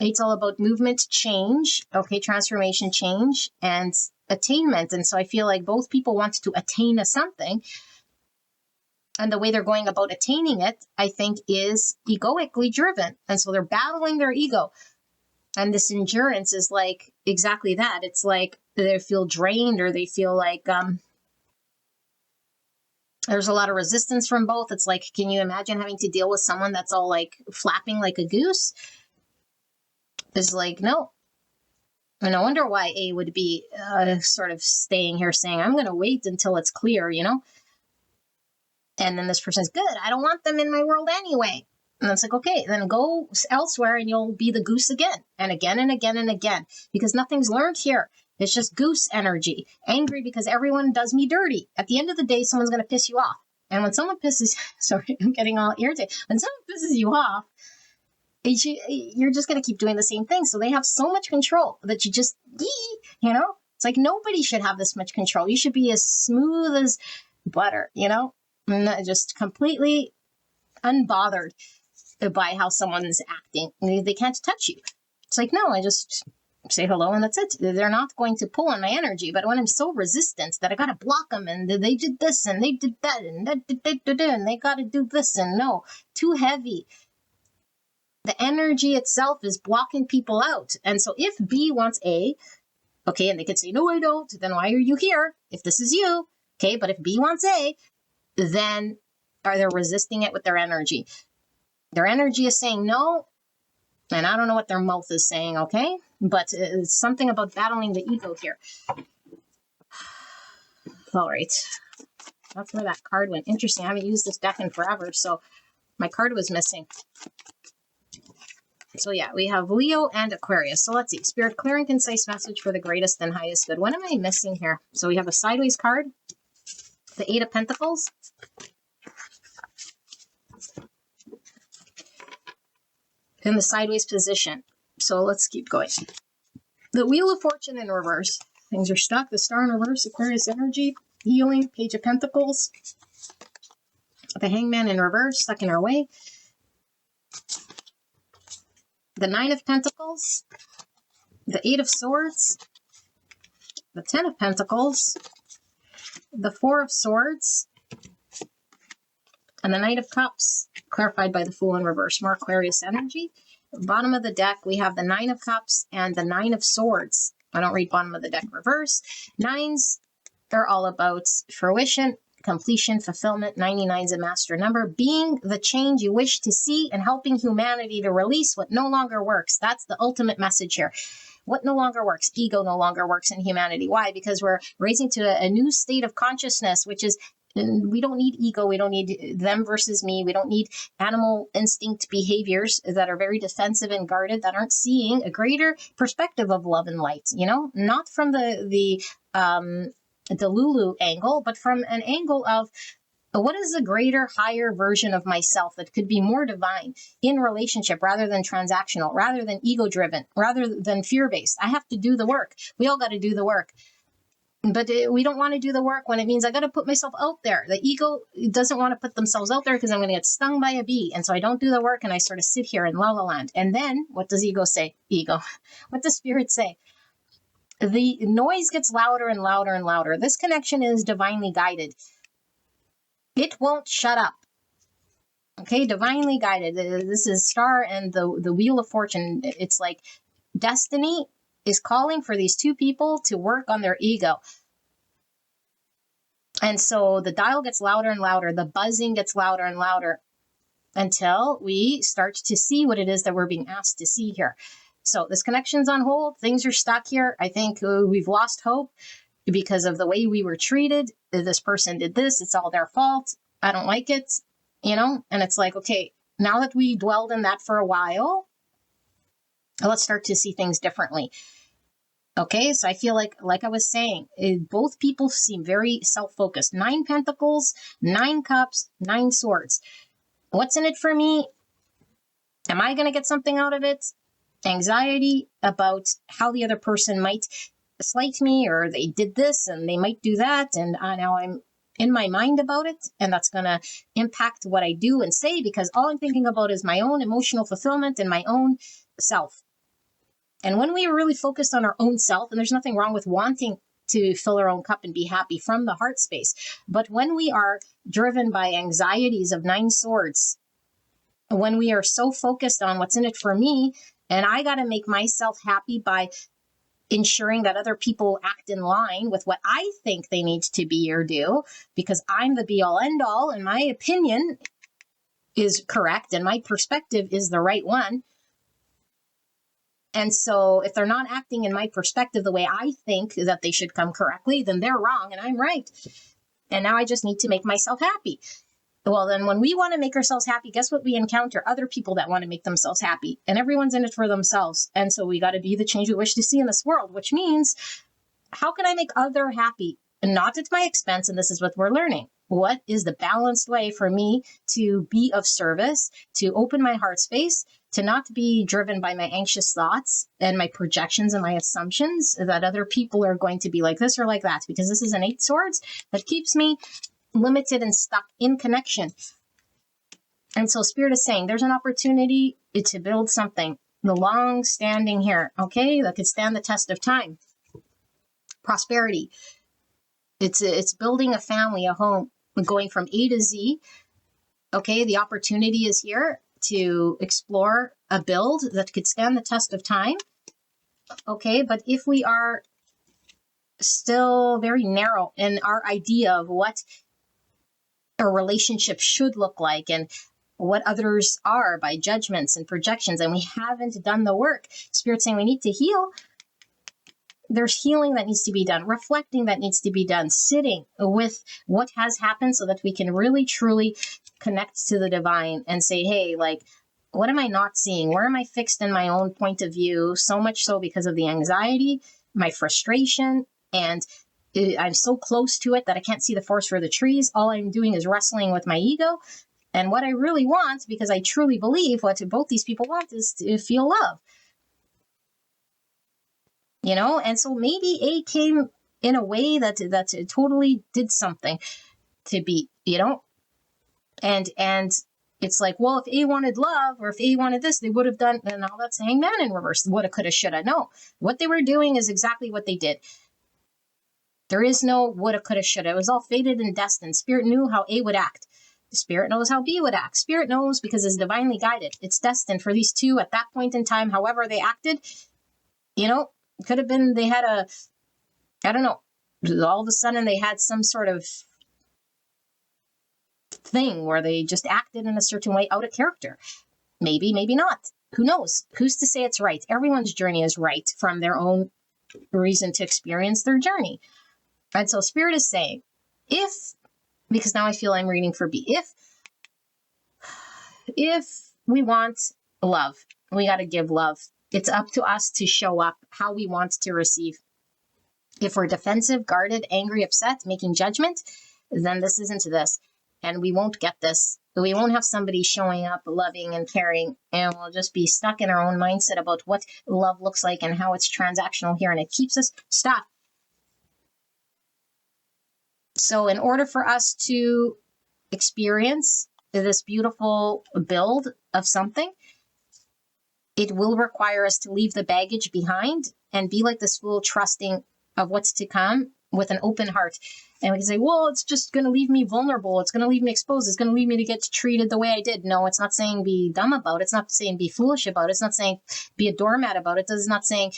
8's all about movement, change. Okay, transformation, change, and attainment. And so I feel like both people want to attain to something. And the way they're going about attaining it, I think, is egoically driven. And so they're battling their ego. And this endurance is like exactly that. It's like they feel drained, or they feel like there's a lot of resistance from both. It's like, can you imagine having to deal with someone that's all like flapping like a goose? It's like, no. And no wonder why A would be sort of staying here saying, I'm going to wait until it's clear, you know? And then this person's good. I don't want them in my world anyway. And it's like, okay, then go elsewhere and you'll be the goose again and again and again and again, because nothing's learned here. It's just goose energy, angry because everyone does me dirty. At the end of the day, someone's going to piss you off. And when someone pisses, sorry, I'm getting all irritated. When someone pisses you off, you're just going to keep doing the same thing. So they have so much control that you just, you know, it's like nobody should have this much control. You should be as smooth as butter, you know, and just completely unbothered by how someone's acting. They can't touch you. It's like, no, I just say hello and that's it. They're not going to pull on my energy. But when I'm so resistant that I got to block them, and they did this and they did that and and they got to do this, and no, too heavy. The energy itself is blocking people out. And so if B wants A, okay, and they could say, no, I don't, then why are you here if this is you? Okay, but if B wants A, then are they resisting it with their energy? Their energy is saying no, and I don't know what their mouth is saying, okay? But it's something about battling the ego here. All right. That's where that card went. Interesting. I haven't used this deck in forever, so my card was missing. So yeah, we have Leo and Aquarius. So let's see. Spirit, clear and concise message for the greatest and highest good. What am I missing here? So we have a sideways card, the Eight of Pentacles, in the sideways position. So let's keep going. The Wheel of Fortune in reverse. Things are stuck. The Star in reverse, Aquarius energy, healing, Page of Pentacles. The Hangman in reverse, stuck in our way. The Nine of Pentacles, the Eight of Swords, the Ten of Pentacles, the Four of Swords, and the Knight of Cups, clarified by the Fool in reverse. More Aquarius energy. Bottom of the deck, we have the Nine of Cups and the Nine of Swords. I don't read bottom of the deck reverse. Nines are all about fruition, completion, fulfillment. 99 is a master number. Being the change you wish to see and helping humanity to release what no longer works. That's the ultimate message here. What no longer works? Ego no longer works in humanity. Why? Because we're raising to a new state of consciousness, which is we don't need ego. We don't need them versus me. We don't need animal instinct behaviors that are very defensive and guarded, that aren't seeing a greater perspective of love and light, you know, not from the Lulu angle, but from an angle of what is the greater, higher version of myself that could be more divine in relationship rather than transactional, rather than ego-driven, rather than fear-based. I have to do the work. We all got to do the work. But we don't want to do the work when it means I got to put myself out there. The ego doesn't want to put themselves out there because I'm going to get stung by a bee. And so I don't do the work and I sort of sit here in la la land. And then what does ego say? Ego. What does spirit say? The noise gets louder and louder and louder. This connection is divinely guided. It won't shut up. Okay, divinely guided. This is Star and the Wheel of Fortune. It's like destiny is calling for these two people to work on their ego. And so the dial gets louder and louder. The buzzing gets louder and louder until we start to see what it is that we're being asked to see here. So this connection's on hold. Things are stuck here. I think we've lost hope because of the way we were treated. This person did this. It's all their fault. I don't like it, you know? And it's like, okay, now that we dwelled in that for a while, let's start to see things differently. Okay, so I feel like I was saying, both people seem very self-focused. 9 Pentacles, 9 Cups, 9 Swords. What's in it for me? Am I going to get something out of it? Anxiety about how the other person might slight me, or they did this and they might do that, and now I'm in my mind about it, and that's going to impact what I do and say, because all I'm thinking about is my own emotional fulfillment and my own self. And when we are really focused on our own self, and there's nothing wrong with wanting to fill our own cup and be happy from the heart space. But when we are driven by anxieties of 9 swords, when we are so focused on what's in it for me, and I got to make myself happy by ensuring that other people act in line with what I think they need to be or do, because I'm the be all end all and my opinion is correct and my perspective is the right one. And so if they're not acting in my perspective the way I think that they should come correctly, then they're wrong and I'm right. And now I just need to make myself happy. Well, then when we want to make ourselves happy, guess what? We encounter other people that want to make themselves happy, and everyone's in it for themselves. And so we got to be the change we wish to see in this world, which means how can I make other happy? Not at my expense. And this is what we're learning. What is the balanced way for me to be of service, to open my heart space, to not be driven by my anxious thoughts and my projections and my assumptions that other people are going to be like this or like that, because this is an 8 swords that keeps me limited and stuck in connection. And so Spirit is saying there's an opportunity to build something, the long standing here, okay, that could stand the test of time. Prosperity. It's building a family, a home, going from A to Z. Okay, the opportunity is here to explore a build that could stand the test of time. Okay, but if we are still very narrow in our idea of what a relationship should look like and what others are by judgments and projections, and we haven't done the work, Spirit's saying we need to heal. There's healing that needs to be done, reflecting that needs to be done, sitting with what has happened so that we can really truly connect to the divine and say, hey, like, what am I not seeing? Where am I fixed in my own point of view? So much so because of the anxiety, my frustration, and I'm so close to it that I can't see the forest for the trees. All I'm doing is wrestling with my ego. And what I really want, because I truly believe what both these people want, is to feel love. You know, and so maybe A came in a way that it totally did something to B, you know? And it's like, well, if A wanted love or if A wanted this, they would have done, and now that's Hangman in reverse. Woulda, coulda, shoulda. No, what they were doing is exactly what they did. There is no woulda, coulda, shoulda. It was all fated and destined. Spirit knew how A would act. Spirit knows how B would act. Spirit knows because it's divinely guided. It's destined for these two at that point in time, however they acted. You know, it could have been they had I don't know, all of a sudden they had some sort of thing where they just acted in a certain way out of character. Maybe, maybe not. Who knows? Who's to say it's right? Everyone's journey is right from their own reason to experience their journey. And so Spirit is saying, because now I feel I'm reading for B, if we want love, we got to give love. It's up to us to show up how we want to receive. If we're defensive, guarded, angry, upset, making judgment, then this isn't this. And we won't get this. We won't have somebody showing up, loving and caring, and we'll just be stuck in our own mindset about what love looks like and how it's transactional here, and it keeps us stuck. So in order for us to experience this beautiful build of something, it will require us to leave the baggage behind and be like this fool, trusting of what's to come with an open heart. And we can say, well, it's just going to leave me vulnerable. It's going to leave me exposed. It's going to leave me to get treated the way I did. No, it's not saying be dumb about it. It's not saying be foolish about it. It's not saying be a doormat about it. It's not saying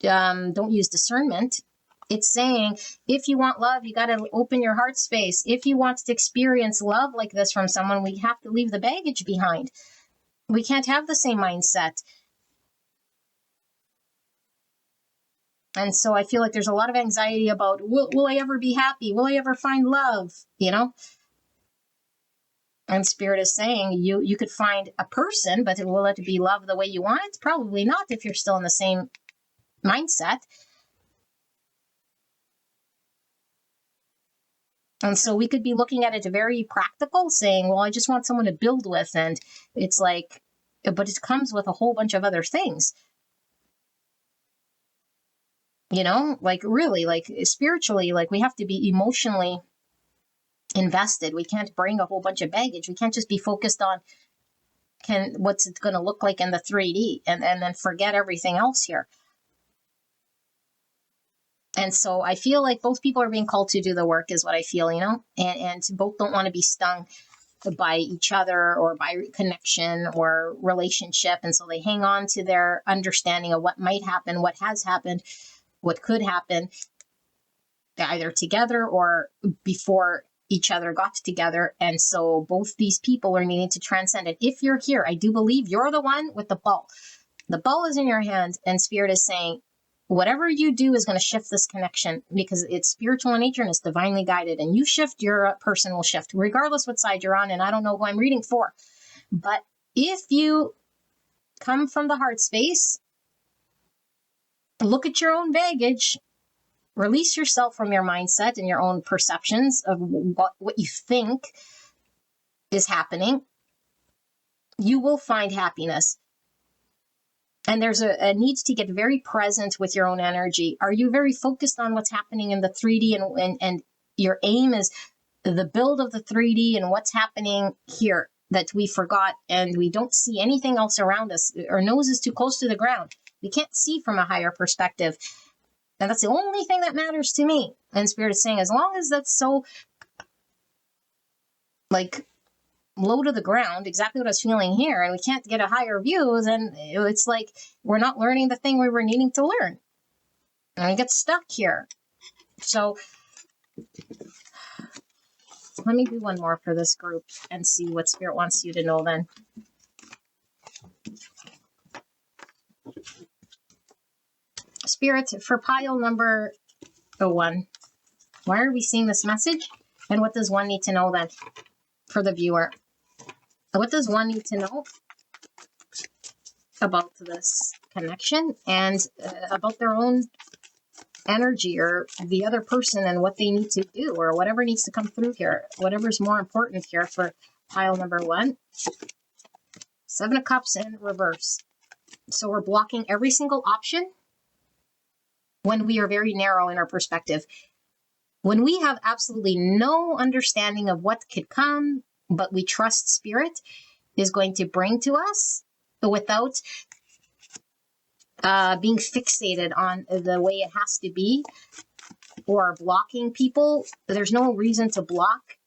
don't use discernment. It's saying if you want love, you got to open your heart space. If you want to experience love like this from someone, we have to leave the baggage behind. We can't have the same mindset. And so I feel like there's a lot of anxiety about, will I ever be happy? Will I ever find love? You know? And Spirit is saying you could find a person, but will it be love the way you want it? Probably not if you're still in the same mindset. And so we could be looking at it very practical, saying, well, I just want someone to build with. And it's like, but it comes with a whole bunch of other things. You know, like really, like spiritually, like we have to be emotionally invested. We can't bring a whole bunch of baggage. We can't just be focused on what's it going to look like in the 3D and then forget everything else here. And so I feel like both people are being called to do the work is what I feel, and both don't want to be stung by each other or by connection or relationship. And so they hang on to their understanding of what might happen, what has happened, what could happen, either together or before each other got together. And so both these people are needing to transcend it. If you're here, I do believe you're the one with the ball. The ball is in your hand, and Spirit is saying, whatever you do is going to shift this connection because it's spiritual in nature and it's divinely guided. And you shift, your person will shift, regardless what side you're on. And I don't know who I'm reading for. But if you come from the heart space, look at your own baggage, release yourself from your mindset and your own perceptions of what you think is happening, you will find happiness. And there's a need to get very present with your own energy. Are you very focused on what's happening in the 3D and your aim is the build of the 3D and what's happening here that we forgot and we don't see anything else around us? Our nose is too close to the ground. We can't see from a higher perspective. And that's the only thing that matters to me. And Spirit is saying, as long as that's so like low to the ground, exactly what I was feeling here, and we can't get a higher view, then it's like we're not learning the thing we were needing to learn. And we get stuck here. So let me do one more for this group and see what Spirit wants you to know then. Spirit, for pile number 1, why are we seeing this message? And what does 1 need to know then for the viewer? What does 1 need to know about this connection and about their own energy or the other person and what they need to do or whatever needs to come through here? Whatever's more important here for pile number 1. 7 of Cups in reverse. So we're blocking every single option when we are very narrow in our perspective. When we have absolutely no understanding of what could come, but we trust Spirit is going to bring to us without being fixated on the way it has to be or blocking people. There's no reason to block,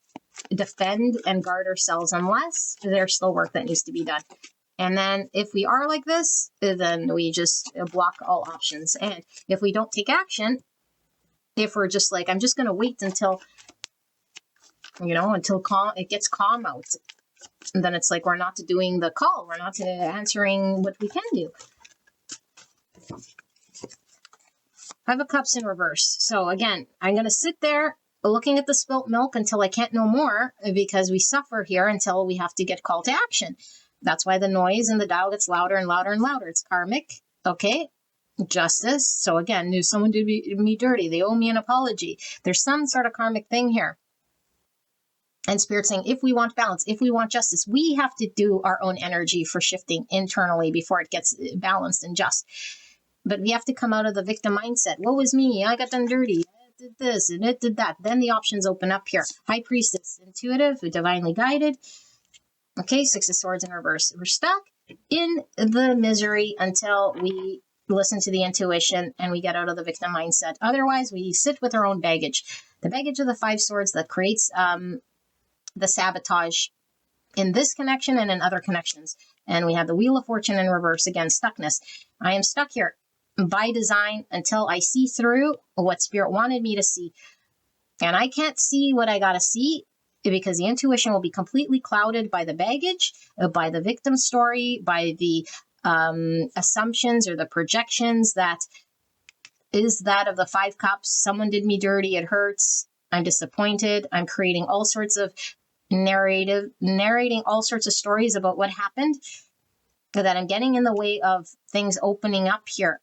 defend, and guard ourselves unless there's still work that needs to be done. And then if we are like this, then we just block all options. And if we don't take action, if we're just like, I'm just going to wait until it gets calm out. And then it's like we're not doing the call. We're not answering what we can do. 5 of Cups in reverse. So again, I'm going to sit there looking at the spilt milk until I can't no more because we suffer here until we have to get called to action. That's why the noise and the dial gets louder and louder and louder. It's karmic. Okay. Justice. So again, someone did me dirty. They owe me an apology. There's some sort of karmic thing here. And Spirit saying, if we want balance, if we want justice, we have to do our own energy for shifting internally before it gets balanced and just. But we have to come out of the victim mindset. Woe is me. I got done dirty. I did this and it did that. Then the options open up here. High Priestess, intuitive, divinely guided. Okay, 6 of Swords in reverse. We're stuck in the misery until we listen to the intuition and we get out of the victim mindset. Otherwise, we sit with our own baggage. The baggage of the 5 swords that creates the sabotage in this connection and in other connections. And we have the Wheel of Fortune in reverse. Again, stuckness. I am stuck here by design until I see through what Spirit wanted me to see. And I can't see what I got to see because the intuition will be completely clouded by the baggage, by the victim story, by the assumptions or the projections that is that of the 5 cups. Someone did me dirty. It hurts. I'm disappointed. I'm creating all sorts of narrating all sorts of stories about what happened that I'm getting in the way of things opening up here.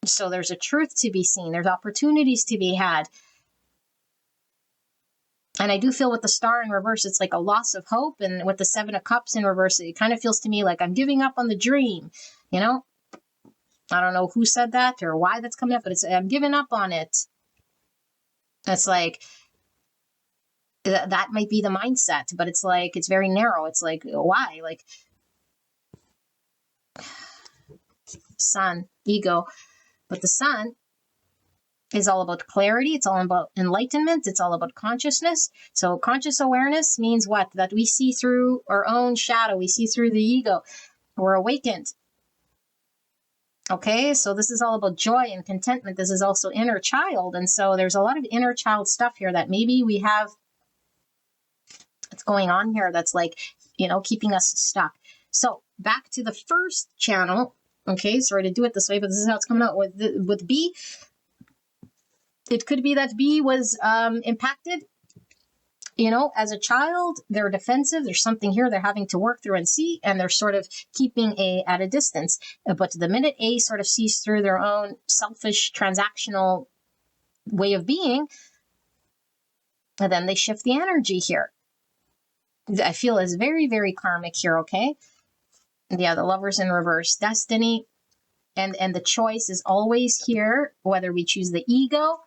So there's a truth to be seen. There's opportunities to be had. And I do feel with the Star in reverse, it's like a loss of hope. And with the 7 of Cups in reverse, it kind of feels to me like I'm giving up on the dream. I don't know who said that or why that's coming up, but I'm giving up on it. It's like, that might be the mindset, but it's like, it's very narrow. It's like, why? Like, Sun, ego. But the Sun is all about clarity. It's all about enlightenment. It's all about consciousness. So conscious awareness means what? That we see through our own shadow. We see through the ego. We're awakened. Okay, so this is all about joy and contentment. This is also inner child. And so there's a lot of inner child stuff here that maybe we have that's going on here that's like, keeping us stuck. So back to the first channel. Okay, sorry to do it this way, but this is how it's coming out with B. It could be that B was impacted. As a child, they're defensive. There's something here they're having to work through and see, and they're sort of keeping A at a distance. But the minute A sort of sees through their own selfish, transactional way of being, and then they shift the energy here. I feel is very, very karmic here, okay? Yeah, the Lover's in reverse. Destiny, and the choice is always here, whether we choose the ego,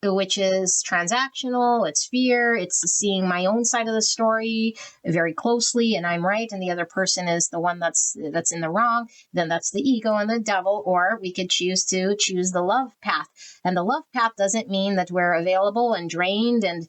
which is transactional, it's fear, it's seeing my own side of the story very closely, and I'm right, and the other person is the one that's in the wrong, then that's the ego and the devil. Or we could choose the love path. And the love path doesn't mean that we're available and drained and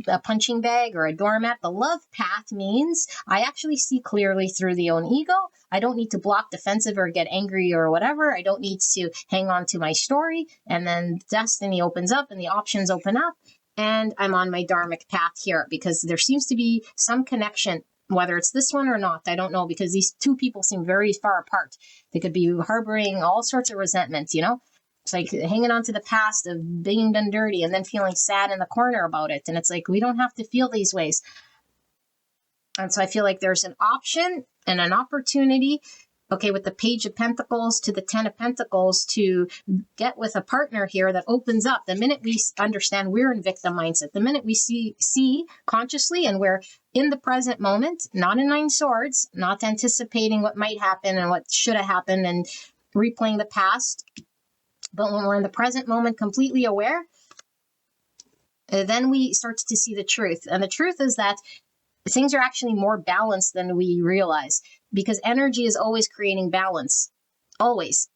a punching bag or a doormat. The love path means I actually see clearly through the own ego. I don't need to block defensive or get angry or whatever. I don't need to hang on to my story. And then destiny opens up and the options open up. And I'm on my dharmic path here because there seems to be some connection, whether it's this one or not. I don't know, because these two people seem very far apart. They could be harboring all sorts of resentment, It's like hanging on to the past of being done dirty and then feeling sad in the corner about it. And it's like, we don't have to feel these ways. And so I feel like there's an option and an opportunity, okay, with the Page of Pentacles to the Ten of Pentacles, to get with a partner here that opens up. The minute we understand we're in victim mindset, the minute we see consciously and we're in the present moment, not in Nine Swords, not anticipating what might happen and what should have happened and replaying the past, but when we're in the present moment, completely aware, then we start to see the truth. And the truth is that things are actually more balanced than we realize, because energy is always creating balance, always.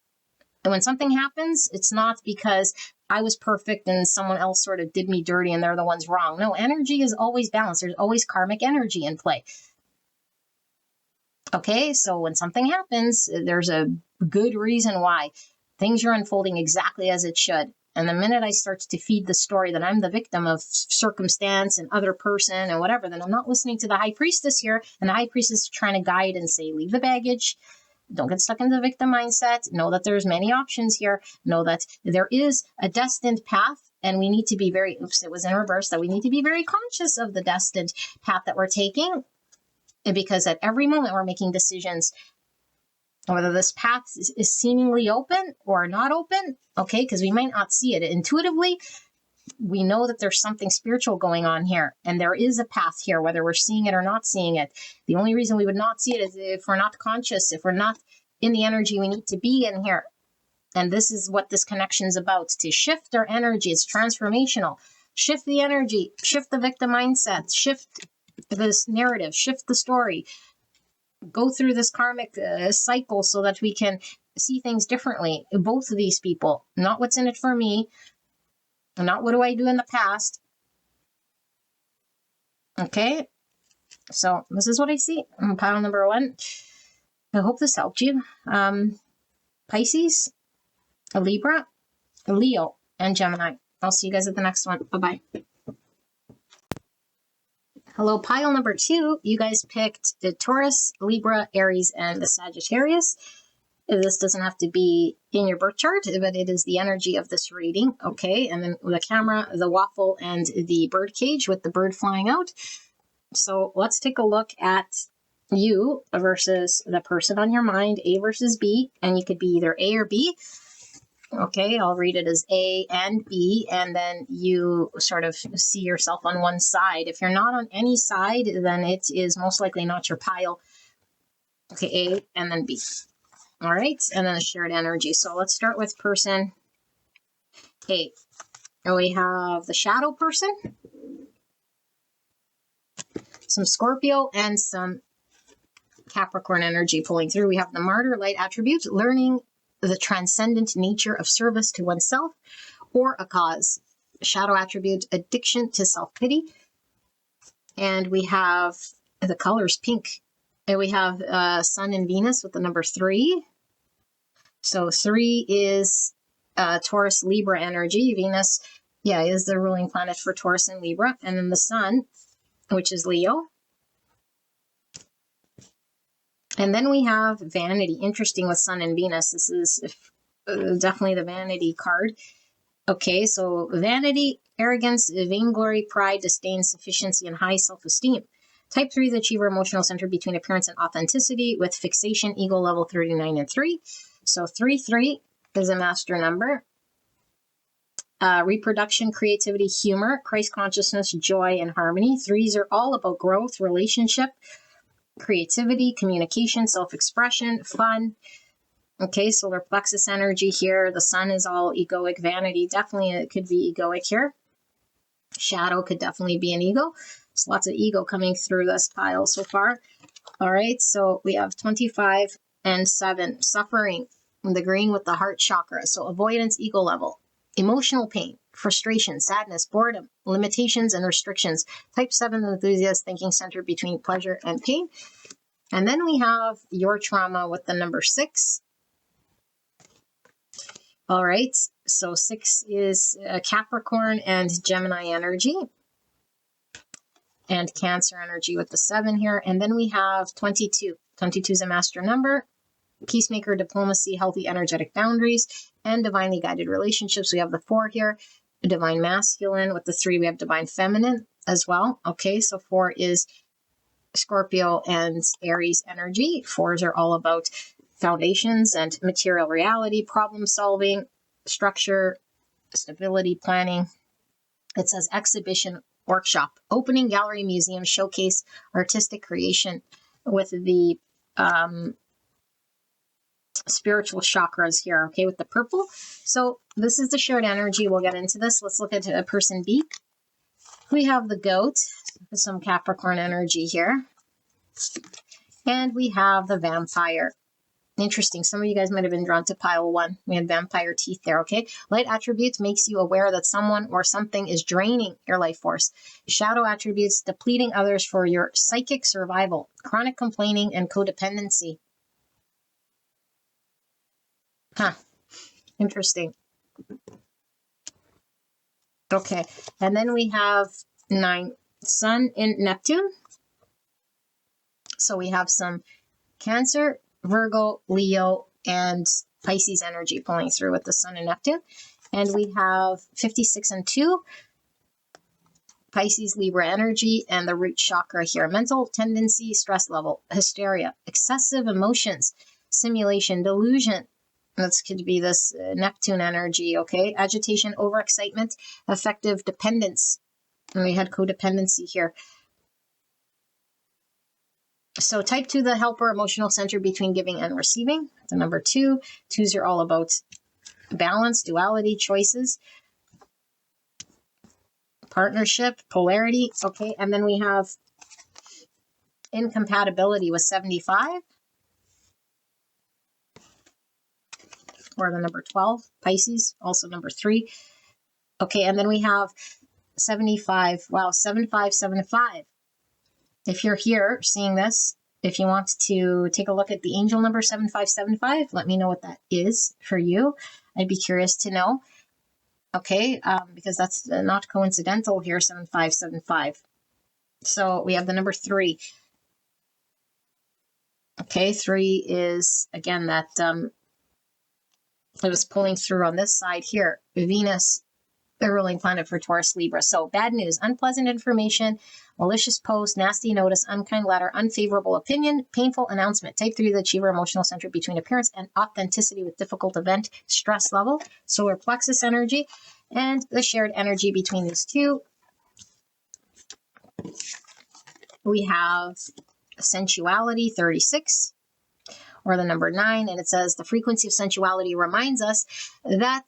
And when something happens, it's not because I was perfect and someone else sort of did me dirty and they're the ones wrong. No, energy is always balanced. There's always karmic energy in play. Okay, so when something happens, there's a good reason why. Things are unfolding exactly as it should. And the minute I start to feed the story that I'm the victim of circumstance and other person and whatever, then I'm not listening to the High Priestess here. And the High Priestess is trying to guide and say, leave the baggage. Don't get stuck in the victim mindset. Know that there's many options here. Know that there is a destined path. And we need to be very, it was in reverse, that we need to be very conscious of the destined path that we're taking. Because at every moment we're making decisions, whether this path is seemingly open or not open, okay, because we might not see it intuitively. We know that there's something spiritual going on here, and there is a path here, whether we're seeing it or not seeing it. The only reason we would not see it is if we're not conscious, if we're not in the energy we need to be in here. And this is what this connection is about, to shift our energy. It's transformational. Shift the energy, shift the victim mindset, shift this narrative, shift the story. Go through this karmic cycle so that we can see things differently. Both of these people, not what's in it for me, not what do I do in the past. Okay, so this is what I see. Pile number 1. I hope this helped you. Pisces, a Libra, a Leo, and Gemini. I'll see you guys at the next one. Bye-bye. Hello, pile number 2. You guys picked the Taurus, Libra, Aries, and the Sagittarius. This doesn't have to be in your birth chart, but it is the energy of this reading. Okay, and then the camera, the waffle, and the bird cage with the bird flying out. So let's take a look at you versus the person on your mind, A versus B, and you could be either A or B. Okay, I'll read it as A and B, and then you sort of see yourself on one side. If you're not on any side, then it is most likely not your pile. Okay, A and then B. All right, and then the shared energy. So let's start with person A. And we have the shadow person, some Scorpio, and some Capricorn energy pulling through. We have the martyr, light attribute, learning the transcendent nature of service to oneself or a cause. Shadow attribute, addiction to self-pity. And we have the colors pink. And we have Sun and Venus with the number 3. So 3 is Taurus Libra energy. Venus, is the ruling planet for Taurus and Libra. And then the Sun, which is Leo. And then we have vanity. Interesting with Sun and Venus. This is definitely the vanity card. Okay, so vanity, arrogance, vainglory, pride, disdain, sufficiency, and high self-esteem. Type 3, the achiever, emotional center between appearance and authenticity with fixation, ego level 39 and 3. So 3 is a master number. Reproduction, creativity, humor, Christ consciousness, joy, and harmony. 3s are all about growth, relationship, creativity, communication, self-expression, fun. Okay, solar plexus energy here. The Sun is all egoic vanity. Definitely it could be egoic here. Shadow could definitely be an ego. There's lots of ego coming through this pile so far. All right, so we have 25 and 7. Suffering, the green with the heart chakra. So avoidance, ego level. Emotional pain, frustration, sadness, boredom, limitations, and restrictions. Type 7 enthusiast, thinking center between pleasure and pain. And then we have your trauma with the number 6. All right, so 6 is Capricorn and Gemini energy. And Cancer energy with the 7 here. And then we have 22. 22 is a master number. Peacemaker, diplomacy, healthy energetic boundaries, and divinely guided relationships. We have the 4 here. Divine masculine. With the 3, we have divine feminine as well. Okay, so 4 is Scorpio and Aries energy. 4s are all about foundations and material reality, problem solving, structure, stability, planning. It says exhibition, workshop, opening, gallery, museum, showcase, artistic creation with the spiritual chakras here, okay, with the purple. So this is the shared energy. We'll get into this. Let's look at person B. We have the goat, some Capricorn energy here. And we have the vampire. Interesting. Some of you guys might have been drawn to pile 1. We had vampire teeth there, okay? Light attributes makes you aware that someone or something is draining your life force. Shadow attributes, depleting others for your psychic survival. Chronic complaining and codependency. Huh. Interesting. Okay. And then we have 9. Sun in Neptune. So we have some Cancer, Virgo, Leo, and Pisces energy pulling through with the Sun and Neptune. And we have 56 and 2, Pisces, Libra energy, and the root chakra here. Mental tendency, stress level, hysteria, excessive emotions, simulation, delusion. This could be this Neptune energy, okay? Agitation, overexcitement, affective dependence. And we had codependency here. So type 2, the helper, emotional center between giving and receiving. The number 2. 2s are all about balance, duality, choices, partnership, polarity. Okay, and then we have incompatibility with 75. Or the number 12, Pisces, also number 3. Okay, and then we have 75. Wow, 7575. If you're here seeing this, if you want to take a look at the angel number 7575, let me know what that is for you. I'd be curious to know. Okay, because that's not coincidental here, 7575. So we have the number 3. Okay, 3 is, again, that it was pulling through on this side here. Venus, the ruling planet for Taurus Libra. So bad news, unpleasant information, malicious post, nasty notice, unkind letter, unfavorable opinion, painful announcement. Type 3, the achiever, emotional center between appearance and authenticity with difficult event, stress level, solar plexus energy, and the shared energy between these 2. We have sensuality, 36. Or the number 9, and it says the frequency of sensuality reminds us that,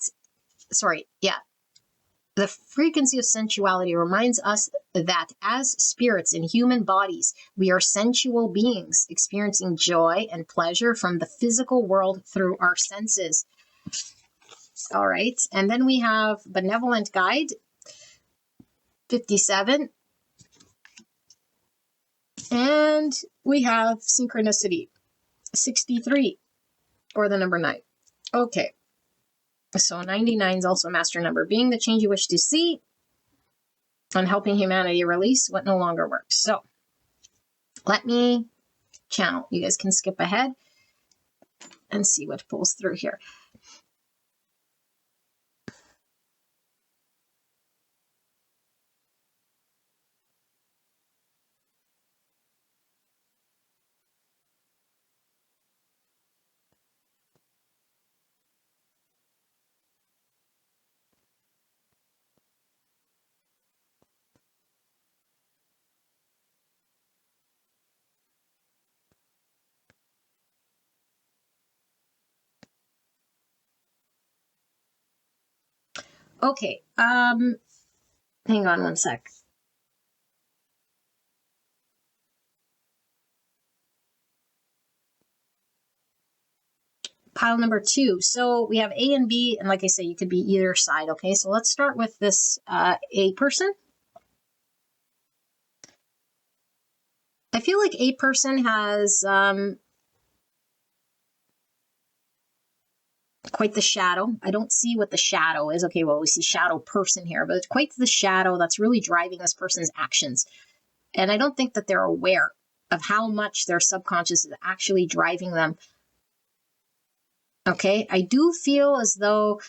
The frequency of sensuality reminds us that as spirits in human bodies, we are sensual beings experiencing joy and pleasure from the physical world through our senses. All right. And then we have Benevolent Guide 57. And we have Synchronicity 63, or the number 9. Okay. So 99 is also a master number. Being the change you wish to see and helping humanity release what no longer works. So let me channel. You guys can skip ahead and see what pulls through here. Okay, hang on one sec. Pile number 2. So we have A and B, and like I say, you could be either side. Okay, so let's start with this A person. I feel like A person has quite the shadow. I don't see what the shadow is. Okay, well, we see shadow person here, but it's quite the shadow that's really driving this person's actions. And I don't think that they're aware of how much their subconscious is actually driving them. Okay, I do feel as though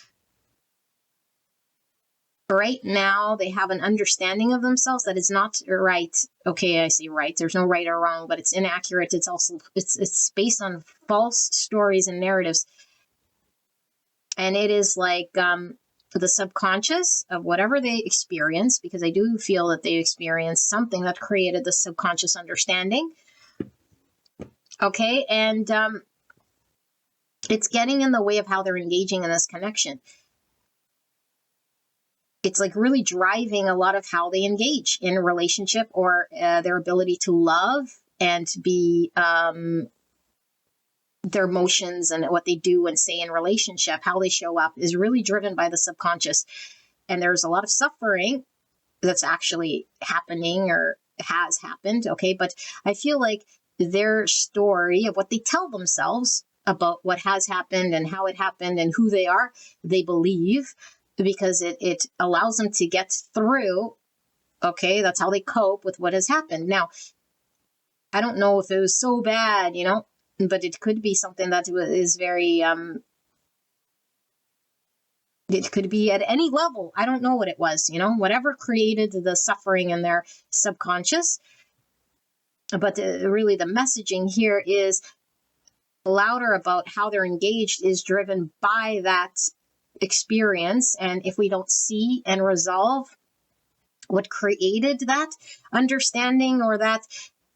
right now they have an understanding of themselves that is not right. Okay, I say right. There's no right or wrong, but it's inaccurate. It's also it's based on false stories and narratives. And it is like the subconscious of whatever they experience, because I do feel that they experienced something that created the subconscious understanding. Okay, and it's getting in the way of how they're engaging in this connection. It's like really driving a lot of how they engage in a relationship, or their ability to love and be their emotions and what they do and say in relationship, how they show up is really driven by the subconscious. And there's a lot of suffering that's actually happening or has happened. Okay. But I feel like their story of what they tell themselves about what has happened and how it happened and who they are, they believe, because it allows them to get through. Okay. That's how they cope with what has happened. Now, I don't know if it was so bad, but it could be something that is very, it could be at any level. I don't know what it was, whatever created the suffering in their subconscious. But really the messaging here is louder about how they're engaged is driven by that experience. And if we don't see and resolve what created that understanding or that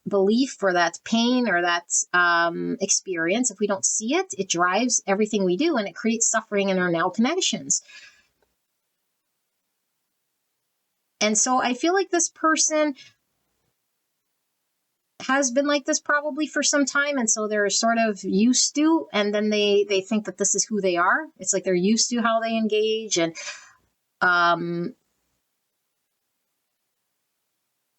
belief or that pain or that experience, if we don't see it, it drives everything we do and it creates suffering in our now connections. And so I feel like this person has been like this probably for some time, and so they're sort of used to, and then they think that this is who they are. It's like they're used to how they engage, and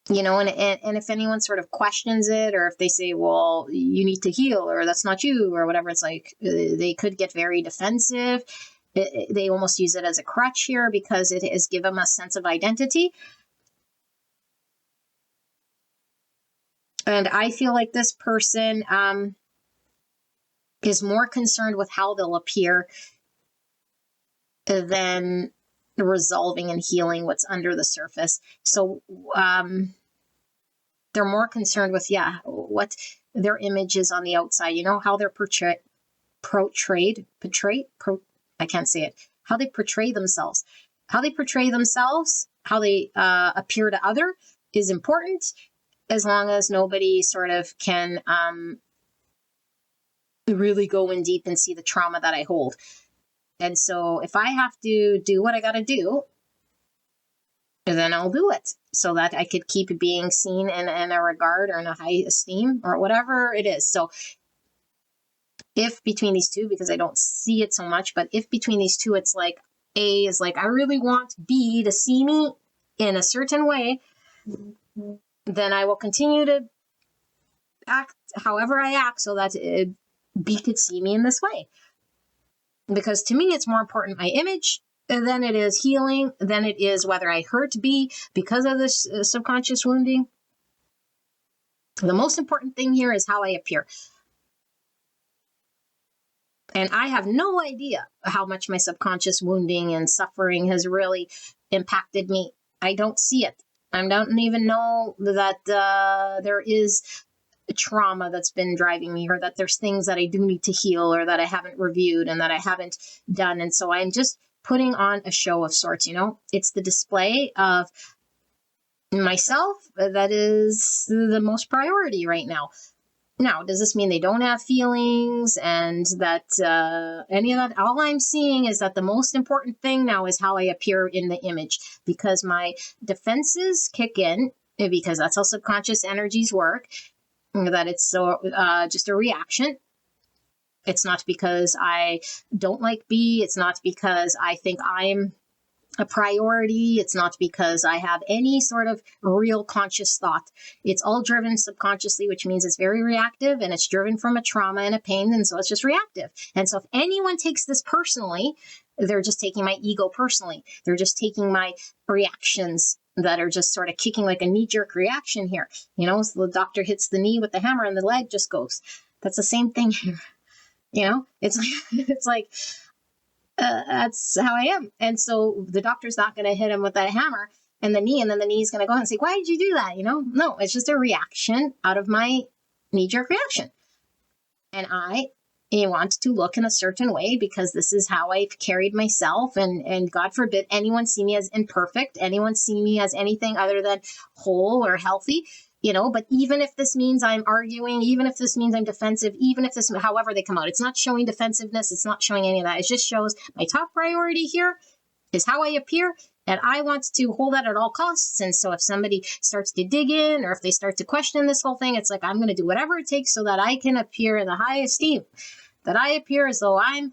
and if anyone sort of questions it, or if they say, well, you need to heal, or that's not you, or whatever, it's like they could get very defensive. They almost use it as a crutch here because it has given them a sense of identity. And I feel like this person is more concerned with how they'll appear than resolving and healing what's under the surface. So they're more concerned with, what their image is on the outside, how they're I can't say it, how they portray themselves. How they portray themselves, how they appear to other is important, as long as nobody sort of can really go in deep and see the trauma that I hold. And so if I have to do what I got to do then I'll do it so that I could keep being seen in a regard or in a high esteem or whatever it is. So if between these two, because I don't see it so much, but if between these two, it's like A is like, I really want B to see me in a certain way, then I will continue to act however I act so that B could see me in this way. Because to me, it's more important my image than it is healing, than it is whether I hurt B because of this subconscious wounding. The most important thing here is how I appear. And I have no idea how much my subconscious wounding and suffering has really impacted me. I don't see it. I don't even know that there is trauma that's been driving me, or that there's things that I do need to heal, or that I haven't reviewed and that I haven't done. And so I'm just putting on a show of sorts, you know? It's the display of myself that is the most priority right now. Now, does this mean they don't have feelings and that any of that? All I'm seeing is that the most important thing now is how I appear in the image, because my defenses kick in, because that's how subconscious energies work, that it's so just a reaction. It's not because I don't like B. It's not because I think I'm a priority. It's not because I have any sort of real conscious thought. It's all driven subconsciously, which means it's very reactive, and it's driven from a trauma and a pain. And so it's just reactive. And so if anyone takes this personally, they're just taking my ego personally. They're just taking my reactions that are just sort of kicking like a knee-jerk reaction here. You know, so the doctor hits the knee with the hammer and the leg just goes. That's the same thing here. You know, it's like that's how I am. And so the doctor's not going to hit him with that hammer and the knee, and then the knee's going to go and say, why did you do that? You know, no, it's just a reaction out of my knee-jerk reaction. And I want to look in a certain way because this is how I've carried myself. And God forbid anyone see me as imperfect, anyone see me as anything other than whole or healthy. You know, but even if this means I'm arguing, even if this means I'm defensive, even if this, however they come out, it's not showing defensiveness. It's not showing any of that. It just shows my top priority here is how I appear. And I want to hold that at all costs. And so if somebody starts to dig in, or if they start to question this whole thing, it's like, I'm going to do whatever it takes so that I can appear in the high esteem, that I appear as though I'm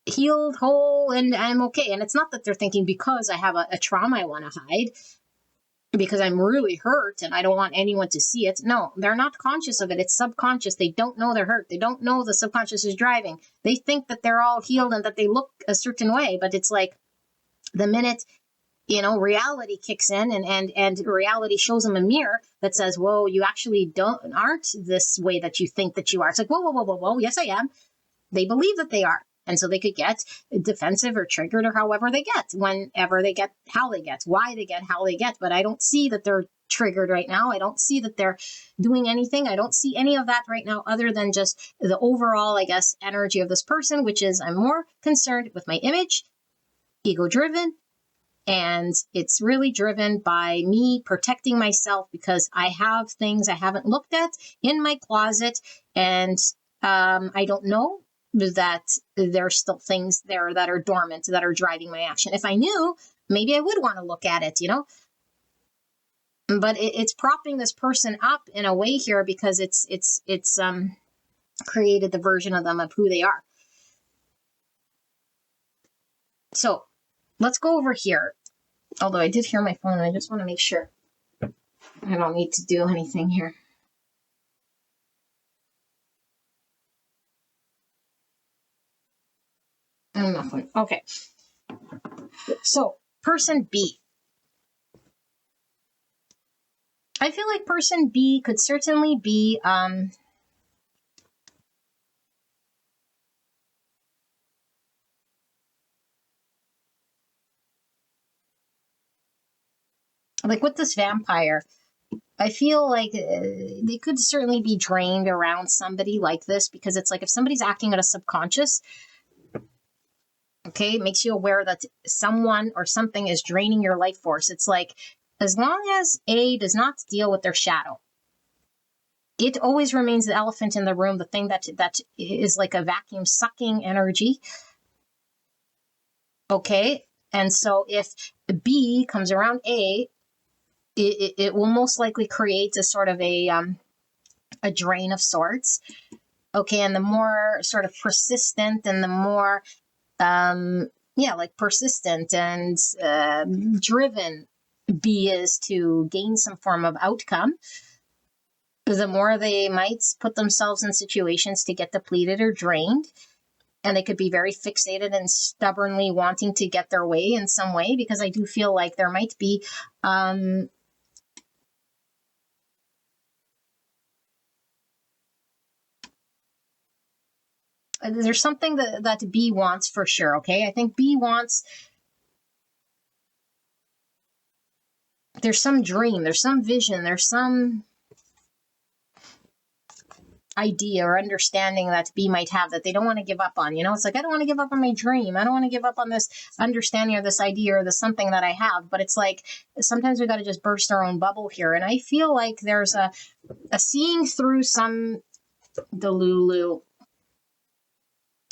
healed, whole, and I'm okay. And it's not that they're thinking because I have a trauma I want to hide, because I'm really hurt and I don't want anyone to see it. No, they're not conscious of it. It's subconscious. They don't know they're hurt. They don't know the subconscious is driving. They think that they're all healed and that they look a certain way. But it's like the minute, you know, reality kicks in and reality shows them a mirror that says, whoa, you actually aren't this way that you think that you are. It's like, whoa, whoa, whoa, whoa, whoa. Yes, I am. They believe that they are. And so they could get defensive or triggered or however they get, whenever they get, how they get, why they get, how they get. But I don't see that they're triggered right now. I don't see that they're doing anything. I don't see any of that right now other than just the overall, I guess, energy of this person, which is I'm more concerned with my image, ego driven. And it's really driven by me protecting myself because I have things I haven't looked at in my closet. And I don't know that there's still things there that are dormant, that are driving my action. If I knew, maybe I would want to look at it, you know? But it's propping this person up in a way here because it's created the version of them of who they are. So let's go over here. Although I did hear my phone, and I just want to make sure I don't need to do anything here. Nothing. Okay. So person B. I feel like person B could certainly be like with this vampire. I feel like they could certainly be drained around somebody like this, because it's like if somebody's acting out of subconscious, okay, it makes you aware that someone or something is draining your life force. It's like, as long as A does not deal with their shadow, it always remains the elephant in the room, the thing that is like a vacuum sucking energy. Okay, And so if B comes around A, it will most likely create a sort of a drain of sorts. Okay, and the more sort of persistent and the more, persistent and driven B is to gain some form of outcome, the more they might put themselves in situations to get depleted or drained. And they could be very fixated and stubbornly wanting to get their way in some way, because I do feel like there might be there's something that B wants for sure, okay? I think B wants, there's some dream, there's some vision, there's some idea or understanding that B might have that they don't want to give up on. It's like, I don't want to give up on my dream. I don't want to give up on this understanding or this idea or this something that I have. But it's like, sometimes we got to just burst our own bubble here. And I feel like there's a seeing through some delulu.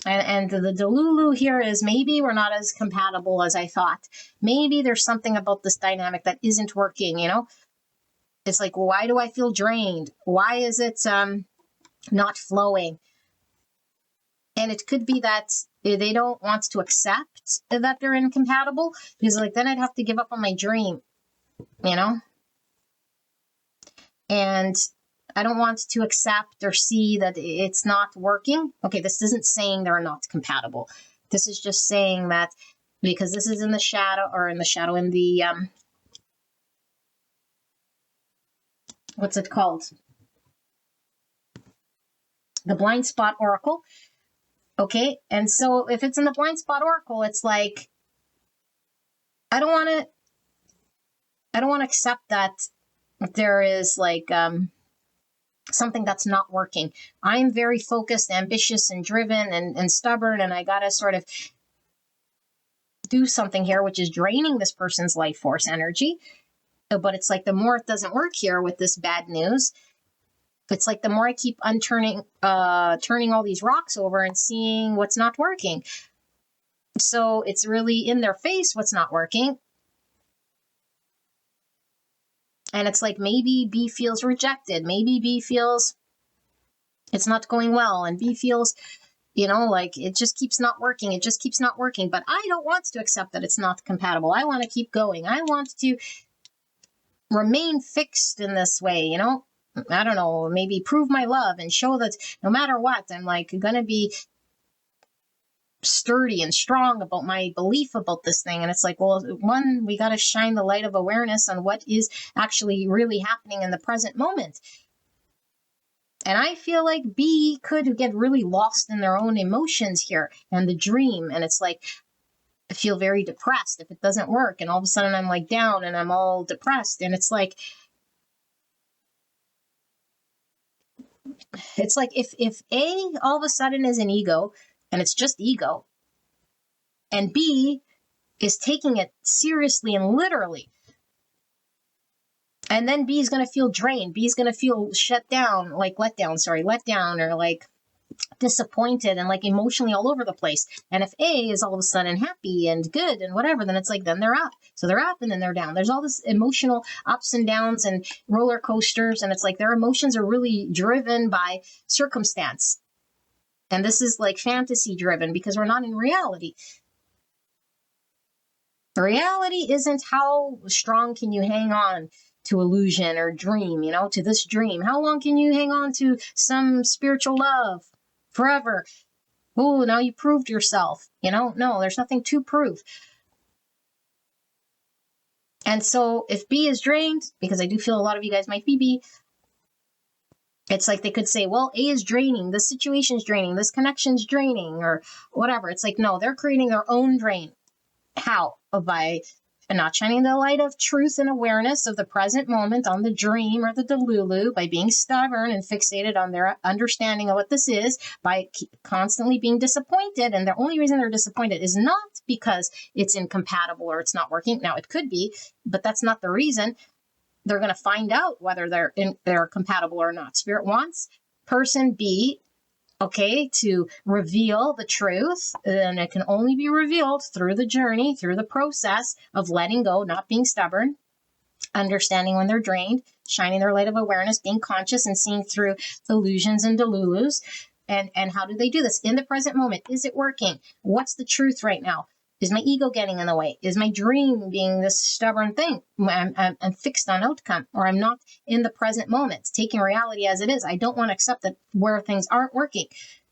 And the delulu here is maybe we're not as compatible as I thought. Maybe there's something about this dynamic that isn't working, It's like, why do I feel drained? Why is it not flowing? And it could be that they don't want to accept that they're incompatible, because like, then I'd have to give up on my dream, and I don't want to accept or see that it's not working. Okay, this isn't saying they're not compatible. This is just saying that because this is in the shadow, in the, what's it called? The blind spot oracle. Okay, and so if it's in the blind spot oracle, it's like, I don't want to accept that there is like something that's not working. I'm very focused, ambitious, and driven and stubborn, and I gotta sort of do something here, which is draining this person's life force energy. But it's like, the more it doesn't work here with this bad news, it's like the more I keep turning all these rocks over and seeing what's not working. So it's really in their face what's not working. And it's like, maybe B feels rejected. Maybe B feels it's not going well. And B feels, like it just keeps not working. It just keeps not working. But I don't want to accept that it's not compatible. I want to keep going. I want to remain fixed in this way, I don't know, maybe prove my love and show that no matter what, I'm like going to be sturdy and strong about my belief about this thing. And it's like, well, one, we got to shine the light of awareness on what is actually really happening in the present moment. And I feel like B could get really lost in their own emotions here and the dream. And it's like, I feel very depressed if it doesn't work. And all of a sudden I'm like down and I'm all depressed. And it's like if A all of a sudden is an ego and it's just ego, and B is taking it seriously and literally, and then B is going to feel drained. B is going to feel let down, or like disappointed and like emotionally all over the place. And if A is all of a sudden happy and good and whatever, then it's like, then they're up. So they're up and then they're down. There's all this emotional ups and downs and roller coasters. And it's like their emotions are really driven by circumstance. And this is like fantasy driven because we're not in reality. Reality isn't how strong can you hang on to illusion or dream, to this dream. How long can you hang on to some spiritual love? Forever. Oh, now you proved yourself. No, there's nothing to prove. And so if B is drained, because I do feel a lot of you guys might be B, it's like they could say, well, A is draining, this situation's draining, this connection's draining, or whatever. It's like, no, they're creating their own drain. How? By not shining the light of truth and awareness of the present moment on the dream or the delulu, by being stubborn and fixated on their understanding of what this is, by constantly being disappointed. And the only reason they're disappointed is not because it's incompatible or it's not working. Now, it could be, but that's not the reason. They're going to find out whether they're compatible or not. Spirit wants person B okay, to reveal the truth. And it can only be revealed through the journey, through the process of letting go, not being stubborn, understanding when they're drained, shining their light of awareness, being conscious and seeing through illusions and delulus. And how do they do this? In the present moment. Is it working? What's the truth right now? Is my ego getting in the way? Is my dream being this stubborn thing? I'm fixed on outcome, or I'm not in the present moment, taking reality as it is. I don't want to accept that where things aren't working.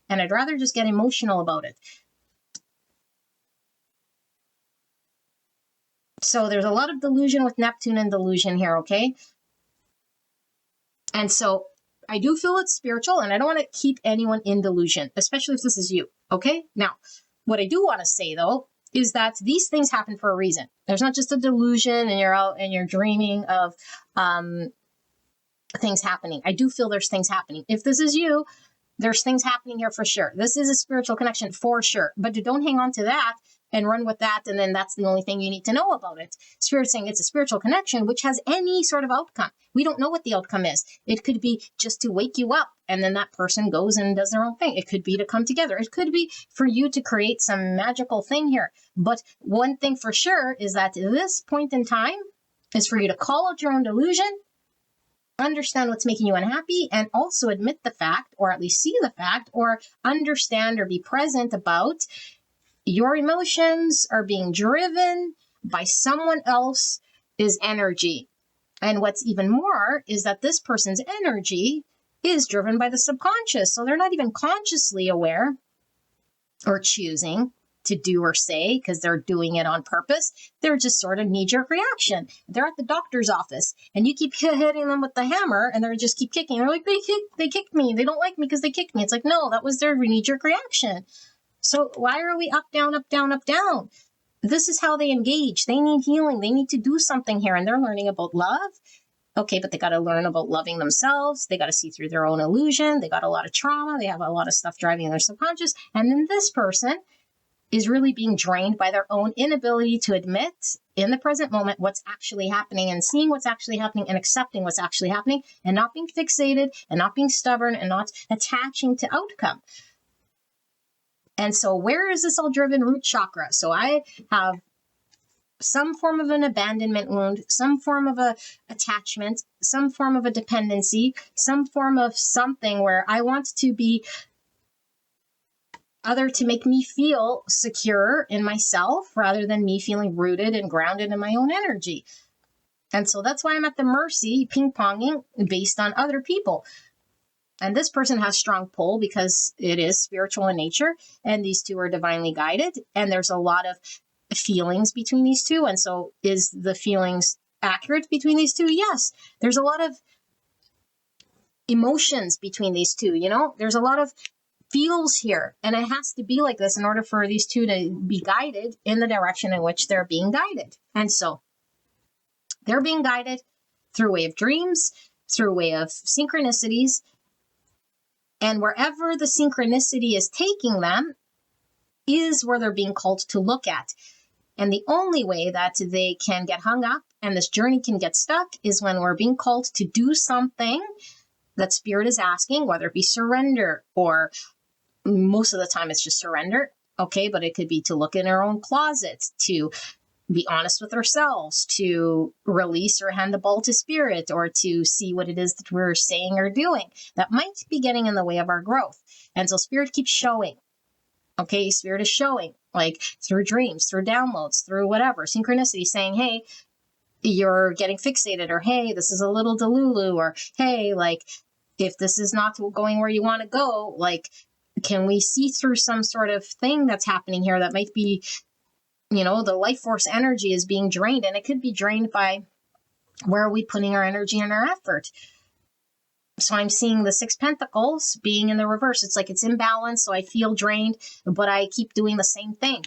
And I'd rather just get emotional about it. So there's a lot of delusion with Neptune and delusion here, okay? And so I do feel it's spiritual, and I don't want to keep anyone in delusion, especially if this is you, okay? Now, what I do want to say, though, is that these things happen for a reason. There's not just a delusion and you're out and you're dreaming of things happening. I do feel there's things happening. If this is you, there's things happening here for sure. This is a spiritual connection for sure. But don't hang on to that and run with that, and then that's the only thing you need to know about it. Spirit's saying it's a spiritual connection, which has any sort of outcome. We don't know what the outcome is. It could be just to wake you up, and then that person goes and does their own thing. It could be to come together. It could be for you to create some magical thing here. But one thing for sure is that this point in time is for you to call out your own delusion, understand what's making you unhappy, and also admit the fact, or at least see the fact, or understand or be present about your emotions are being driven by someone else's energy. And what's even more is that this person's energy is driven by the subconscious. So they're not even consciously aware or choosing to do or say because they're doing it on purpose. They're just sort of knee-jerk reaction. They're at the doctor's office and you keep hitting them with the hammer and they just keep kicking. They're like, they kicked me. They don't like me because they kicked me. It's like, no, that was their knee-jerk reaction. So why are we up, down, up, down, up, down? This is how they engage. They need healing. They need to do something here. And they're learning about love. Okay, but they got to learn about loving themselves. They got to see through their own illusion. They got a lot of trauma. They have a lot of stuff driving their subconscious. And then this person is really being drained by their own inability to admit in the present moment what's actually happening and seeing what's actually happening and accepting what's actually happening and not being fixated and not being stubborn and not attaching to outcome. And so where is this all driven? Root chakra. So I have some form of an abandonment wound, some form of a attachment, some form of a dependency, some form of something where I want to be other to make me feel secure in myself rather than me feeling rooted and grounded in my own energy. And so that's why I'm at the mercy, ping-ponging based on other people. And this person has strong pull because it is spiritual in nature, and these two are divinely guided, and there's a lot of feelings between these two. And so is the feelings accurate between these two? Yes. There's a lot of emotions between these two, you know? There's a lot of feels here, and it has to be like this in order for these two to be guided in the direction in which they're being guided. And so they're being guided through way of dreams, through way of synchronicities, and wherever the synchronicity is taking them is where they're being called to look at. And the only way that they can get hung up and this journey can get stuck is when we're being called to do something that spirit is asking, whether it be surrender, or most of the time it's just surrender. Okay, but it could be to look in our own closets, to be honest with ourselves, to release or hand the ball to spirit, or to see what it is that we're saying or doing that might be getting in the way of our growth. And so spirit keeps showing. Okay, spirit is showing, like through dreams, through downloads, through whatever, synchronicity, saying, hey, you're getting fixated, or hey, this is a little delulu, or hey, like, if this is not going where you want to go, like, can we see through some sort of thing that's happening here that might be, you know, the life force energy is being drained, and it could be drained by where are we putting our energy and our effort. So I'm seeing the 6 Pentacles being in the reverse. It's like it's imbalanced, so I feel drained, but I keep doing the same thing,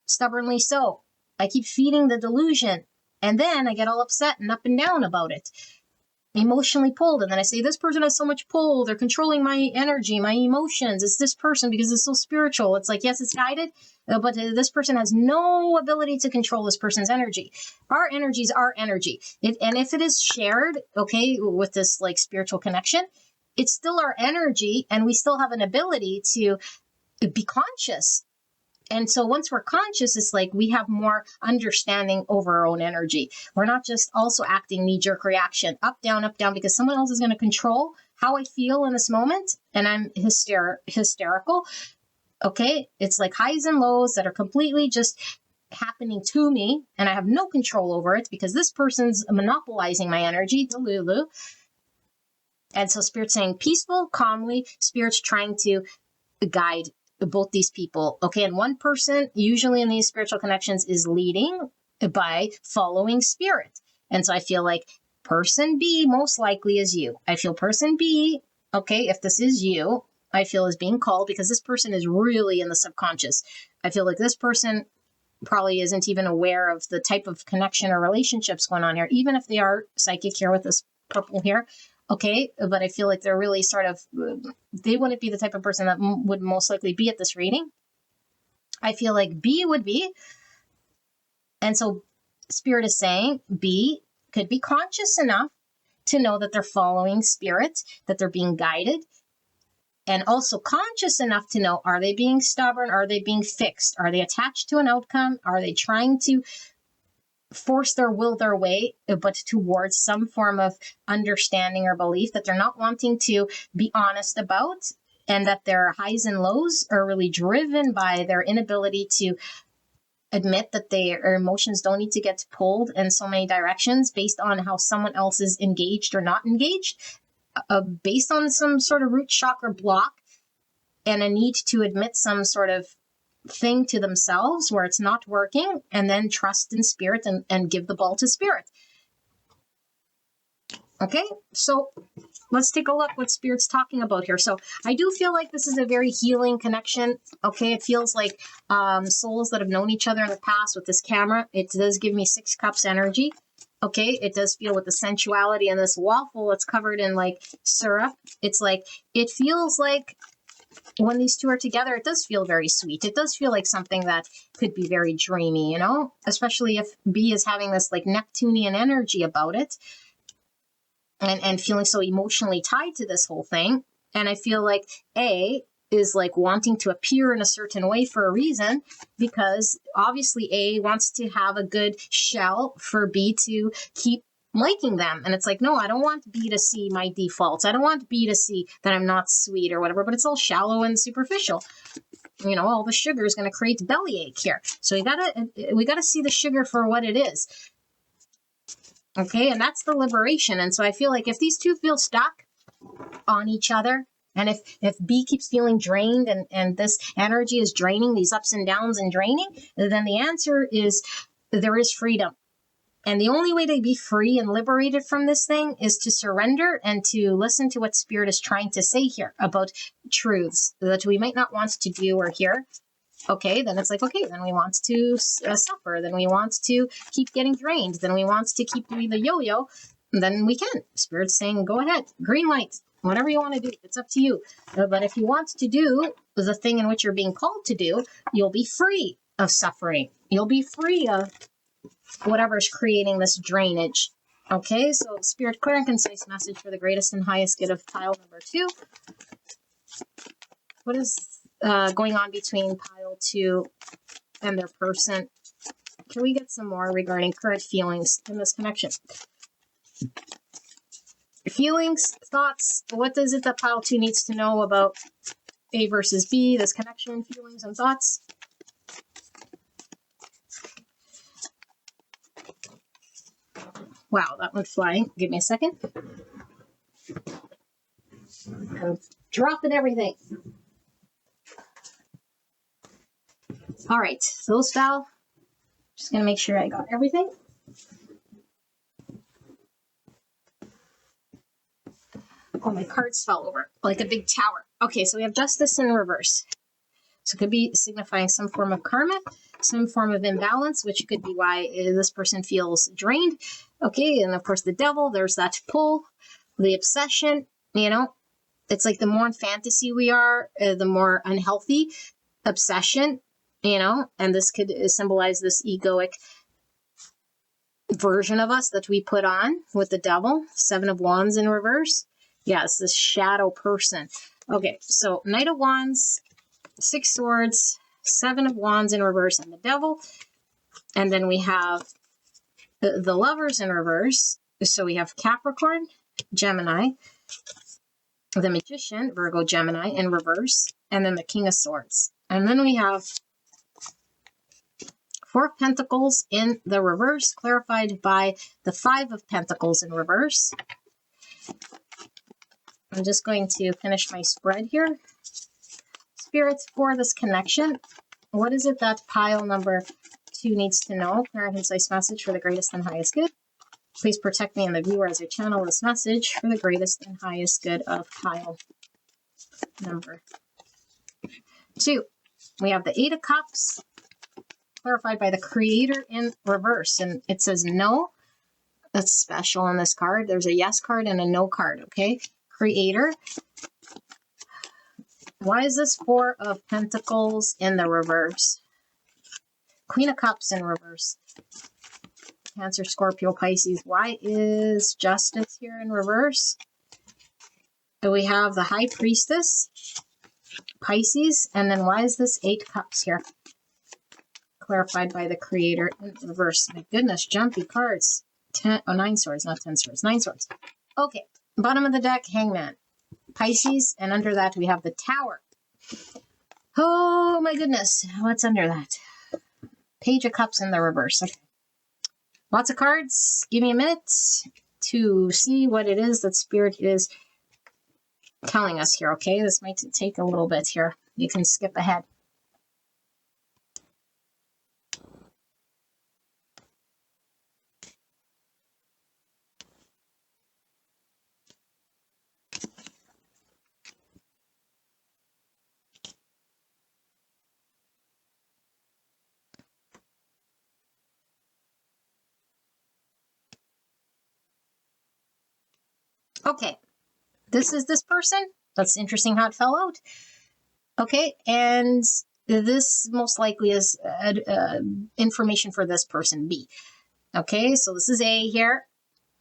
stubbornly so. I keep feeding the delusion, and then I get all upset and up and down about it, emotionally pulled. And then I say, this person has so much pull. They're controlling my energy, my emotions. It's this person because it's so spiritual. It's like, yes, it's guided, but this person has no ability to control this person's energy. Our energies are energy. And if it is shared, okay, with this like spiritual connection, it's still our energy, and we still have an ability to be conscious. And so once we're conscious, it's like we have more understanding over our own energy. We're not just also acting knee-jerk reaction, up, down, because someone else is going to control how I feel in this moment, and I'm hysterical. Okay, it's like highs and lows that are completely just happening to me, and I have no control over it because this person's monopolizing my energy. Delulu. And so Spirit's saying peaceful, calmly. Spirit's trying to guide both these people. Okay, and one person usually in these spiritual connections is leading by following Spirit. And so I feel like person B most likely is you. I feel person B, okay, if this is you, I feel is being called because this person is really in the subconscious. I feel like this person probably isn't even aware of the type of connection or relationships going on here, even if they are psychic here with this purple here. Okay, but I feel like they're really sort of, they wouldn't be the type of person that would most likely be at this reading. I feel like B would be. And so Spirit is saying B could be conscious enough to know that they're following Spirit, that they're being guided, and also conscious enough to know, are they being stubborn? Are they being fixed? Are they attached to an outcome? Are they trying to force their will their way, but towards some form of understanding or belief that they're not wanting to be honest about, and that their highs and lows are really driven by their inability to admit that their emotions don't need to get pulled in so many directions based on how someone else is engaged or not engaged, based on some sort of root chakra block and a need to admit some sort of thing to themselves where it's not working, and then trust in Spirit and give the ball to Spirit. Okay, so let's take a look what Spirit's talking about here. So I do feel like this is a very healing connection. Okay, it feels like souls that have known each other in the past with this camera. It does give me 6 cups energy. Okay, it does feel with the sensuality and this waffle. It's covered in like syrup. It's like, it feels like when these two are together, it does feel very sweet. It does feel like something that could be very dreamy, you know, especially if B is having this like Neptunian energy about it and feeling so emotionally tied to this whole thing. And I feel like A is like wanting to appear in a certain way for a reason, because obviously A wants to have a good shell for B to keep liking them. And it's like, no, I don't want B to see my defaults. I don't want B to see that I'm not sweet or whatever, but it's all shallow and superficial. You know, all the sugar is going to create bellyache here. So we gotta see the sugar for what it is. Okay, and that's the liberation. And so I feel like if these two feel stuck on each other, and if B keeps feeling drained and this energy is draining, these ups and downs and draining, then the answer is there is freedom. And the only way to be free and liberated from this thing is to surrender and to listen to what Spirit is trying to say here about truths that we might not want to do or hear. Okay, then it's like, okay, then we want to suffer. Then we want to keep getting drained. Then we want to keep doing the yo-yo. Then we can. Spirit's saying, go ahead, green light, whatever you want to do. It's up to you. But if you want to do the thing in which you're being called to do, you'll be free of suffering. You'll be free of whatever's creating this drainage. Okay, so Spirit, clear and concise message for the greatest and highest good of pile number 2. What is going on between pile 2 and their person? Can we get some more regarding current feelings in this connection? Feelings, thoughts, what is it that pile 2 needs to know about A versus B, this connection, feelings, and thoughts? Wow, that went flying. Give me a second. I'm dropping everything. All right, those fell. Just going to make sure I got everything. Oh, my cards fell over like a big tower. Okay, so we have Justice in reverse. So it could be signifying some form of karma, some form of imbalance, which could be why this person feels drained. Okay, and of course the Devil, there's that pull, the obsession, you know. It's like the more in fantasy we are, the more unhealthy obsession, you know, and this could symbolize this egoic version of us that we put on with the Devil, 7 of Wands in reverse. Yeah, it's this shadow person. Okay, so Knight of Wands, 6 Swords, 7 of Wands in reverse, and the Devil. And then we have the Lovers in reverse. So we have Capricorn, Gemini, the Magician, Virgo, Gemini in reverse, and then the King of Swords. And then we have 4 of Pentacles in the reverse, clarified by the 5 of Pentacles in reverse. I'm just going to finish my spread here. Spirits, for this connection, what is it that pile number 2 needs to know? Clear and concise message for the greatest and highest good. Please protect me and the viewer as I channel this message for the greatest and highest good of pile number 2. We have the 8 of Cups, clarified by the Creator in reverse. And it says no. That's special on this card. There's a yes card and a no card, okay? Creator. Why is this 4 of Pentacles in the reverse? Queen of Cups in reverse. Cancer, Scorpio, Pisces. Why is Justice here in reverse? So we have the High Priestess, Pisces. And then why is this 8 Cups here? Clarified by the Creator in reverse. My goodness, jumpy cards. 9 swords, not 10 swords. 9 swords. Okay, bottom of the deck, Hangman, Pisces, and under that we have the Tower. Oh my goodness, what's under that? Page of Cups in the reverse. Okay. Lots of cards. Give me a minute to see what it is that Spirit is telling us here, okay? This might take a little bit here. You can skip ahead. Okay, this is this person. That's interesting how it fell out. Okay, and this most likely is information for this person, B. Okay, so this is A here.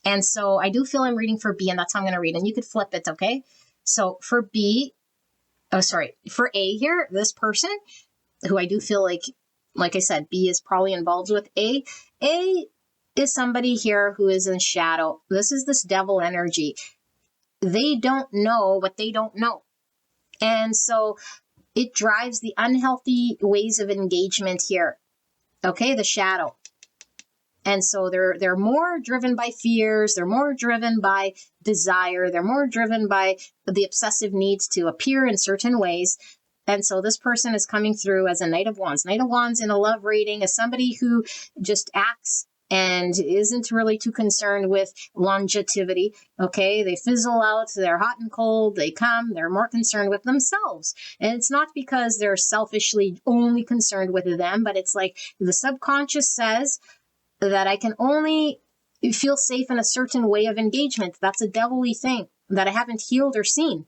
And so I do feel I'm reading for B, and that's how I'm going to read. And you could flip it, okay? So for B, for A here, this person, who I do feel like I said, B is probably involved with A. A is somebody here who is in shadow. This is this devil energy. They don't know what they don't know. And so it drives the unhealthy ways of engagement here. Okay, the shadow. And so they're more driven by fears. They're more driven by desire. They're more driven by the obsessive needs to appear in certain ways. And so this person is coming through as a Knight of Wands. Knight of Wands in a love reading is somebody who just acts and isn't really too concerned with longevity, okay? They fizzle out, they're hot and cold, they come, they're more concerned with themselves. And it's not because they're selfishly only concerned with them, but it's like the subconscious says that I can only feel safe in a certain way of engagement. That's a devilly thing that I haven't healed or seen.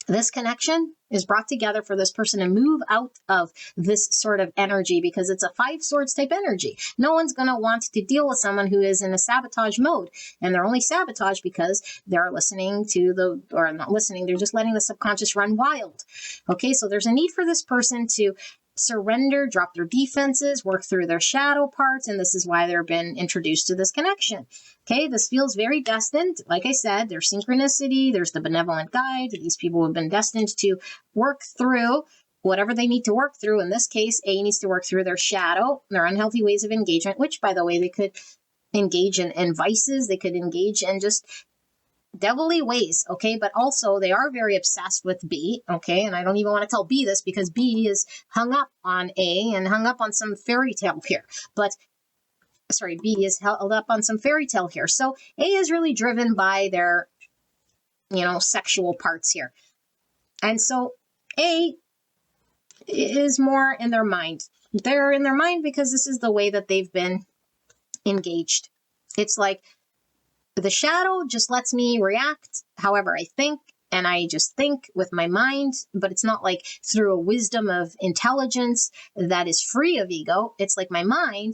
This connection is brought together for this person to move out of this sort of energy because it's a 5 swords type energy. No one's going to want to deal with someone who is in a sabotage mode. And they're only sabotage because they're listening to or not listening, they're just letting the subconscious run wild. Okay, so there's a need for this person to surrender, drop their defenses, work through their shadow parts, and this is why they've been introduced to this connection. Okay, this feels very destined. Like I said, there's synchronicity, there's the benevolent guide. These people have been destined to work through whatever they need to work through. In this case, A needs to work through their shadow, their unhealthy ways of engagement, which, by the way, they could engage in vices, they could engage in just devilly ways, okay? But also they are very obsessed with B, okay? And I don't even want to tell B this because B is hung up on A and hung up on some fairy tale here. B is held up on some fairy tale here. So A is really driven by their, sexual parts here. And so A is more in their mind. They're in their mind because this is the way that they've been engaged. It's like, the shadow just lets me react however I think, and I just think with my mind, but it's not like through a wisdom of intelligence that is free of ego. It's like my mind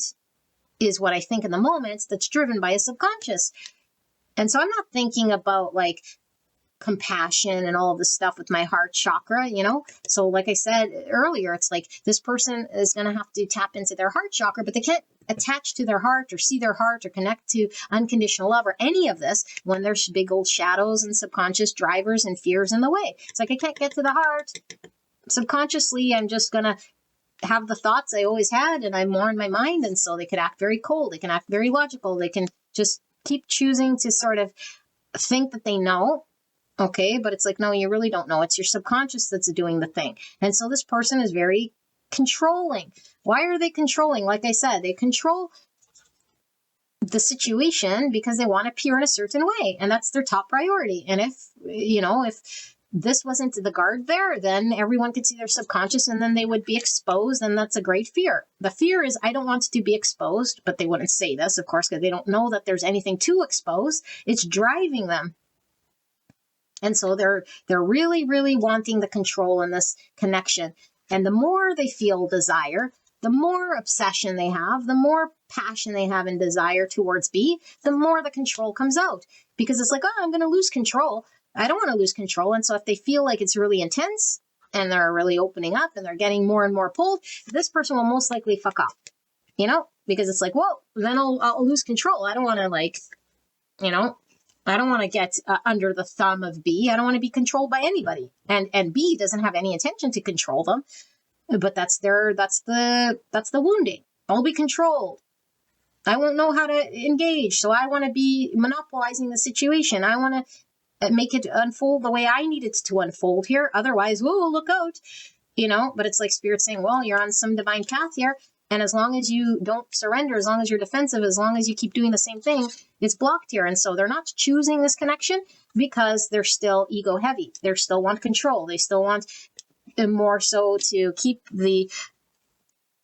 is what I think in the moment that's driven by a subconscious. And so I'm not thinking about like compassion and all of this stuff with my heart chakra, you know? So like I said earlier, it's like this person is going to have to tap into their heart chakra, but they can't attach to their heart or see their heart or connect to unconditional love or any of this when there's big old shadows and subconscious drivers and fears in the way. It's like, I can't get to the heart. Subconsciously, I'm just going to have the thoughts I always had, and I'm more in my mind. And so they could act very cold. They can act very logical. They can just keep choosing to sort of think that they know. Okay. But it's like, no, you really don't know. It's your subconscious that's doing the thing. And so this person is very controlling. Why are they controlling? Like I said, they control the situation because they want to appear in a certain way. And that's their top priority. And if this wasn't the guard there, then everyone could see their subconscious and then they would be exposed. And that's a great fear. The fear is, I don't want to be exposed, but they wouldn't say this, of course, because they don't know that there's anything to expose. It's driving them. And so they're really, really wanting the control in this connection. And the more they feel desire, the more obsession they have, the more passion they have and desire towards B, the more the control comes out. Because it's like, oh, I'm going to lose control. I don't want to lose control. And so if they feel like it's really intense and they're really opening up and they're getting more and more pulled, this person will most likely fuck up, because it's like, well, then I'll lose control. I don't want to I don't want to get under the thumb of B. I don't want to be controlled by anybody. And B doesn't have any intention to control them, but that's the wounding. I'll be controlled. I won't know how to engage. So I want to be monopolizing the situation. I want to make it unfold the way I need it to unfold here. Otherwise, whoa, look out, but it's like Spirit saying, well, you're on some divine path here. And as long as you don't surrender, as long as you're defensive, as long as you keep doing the same thing, it's blocked here. And so they're not choosing this connection because they're still ego heavy. They still want control. They still want more so to keep the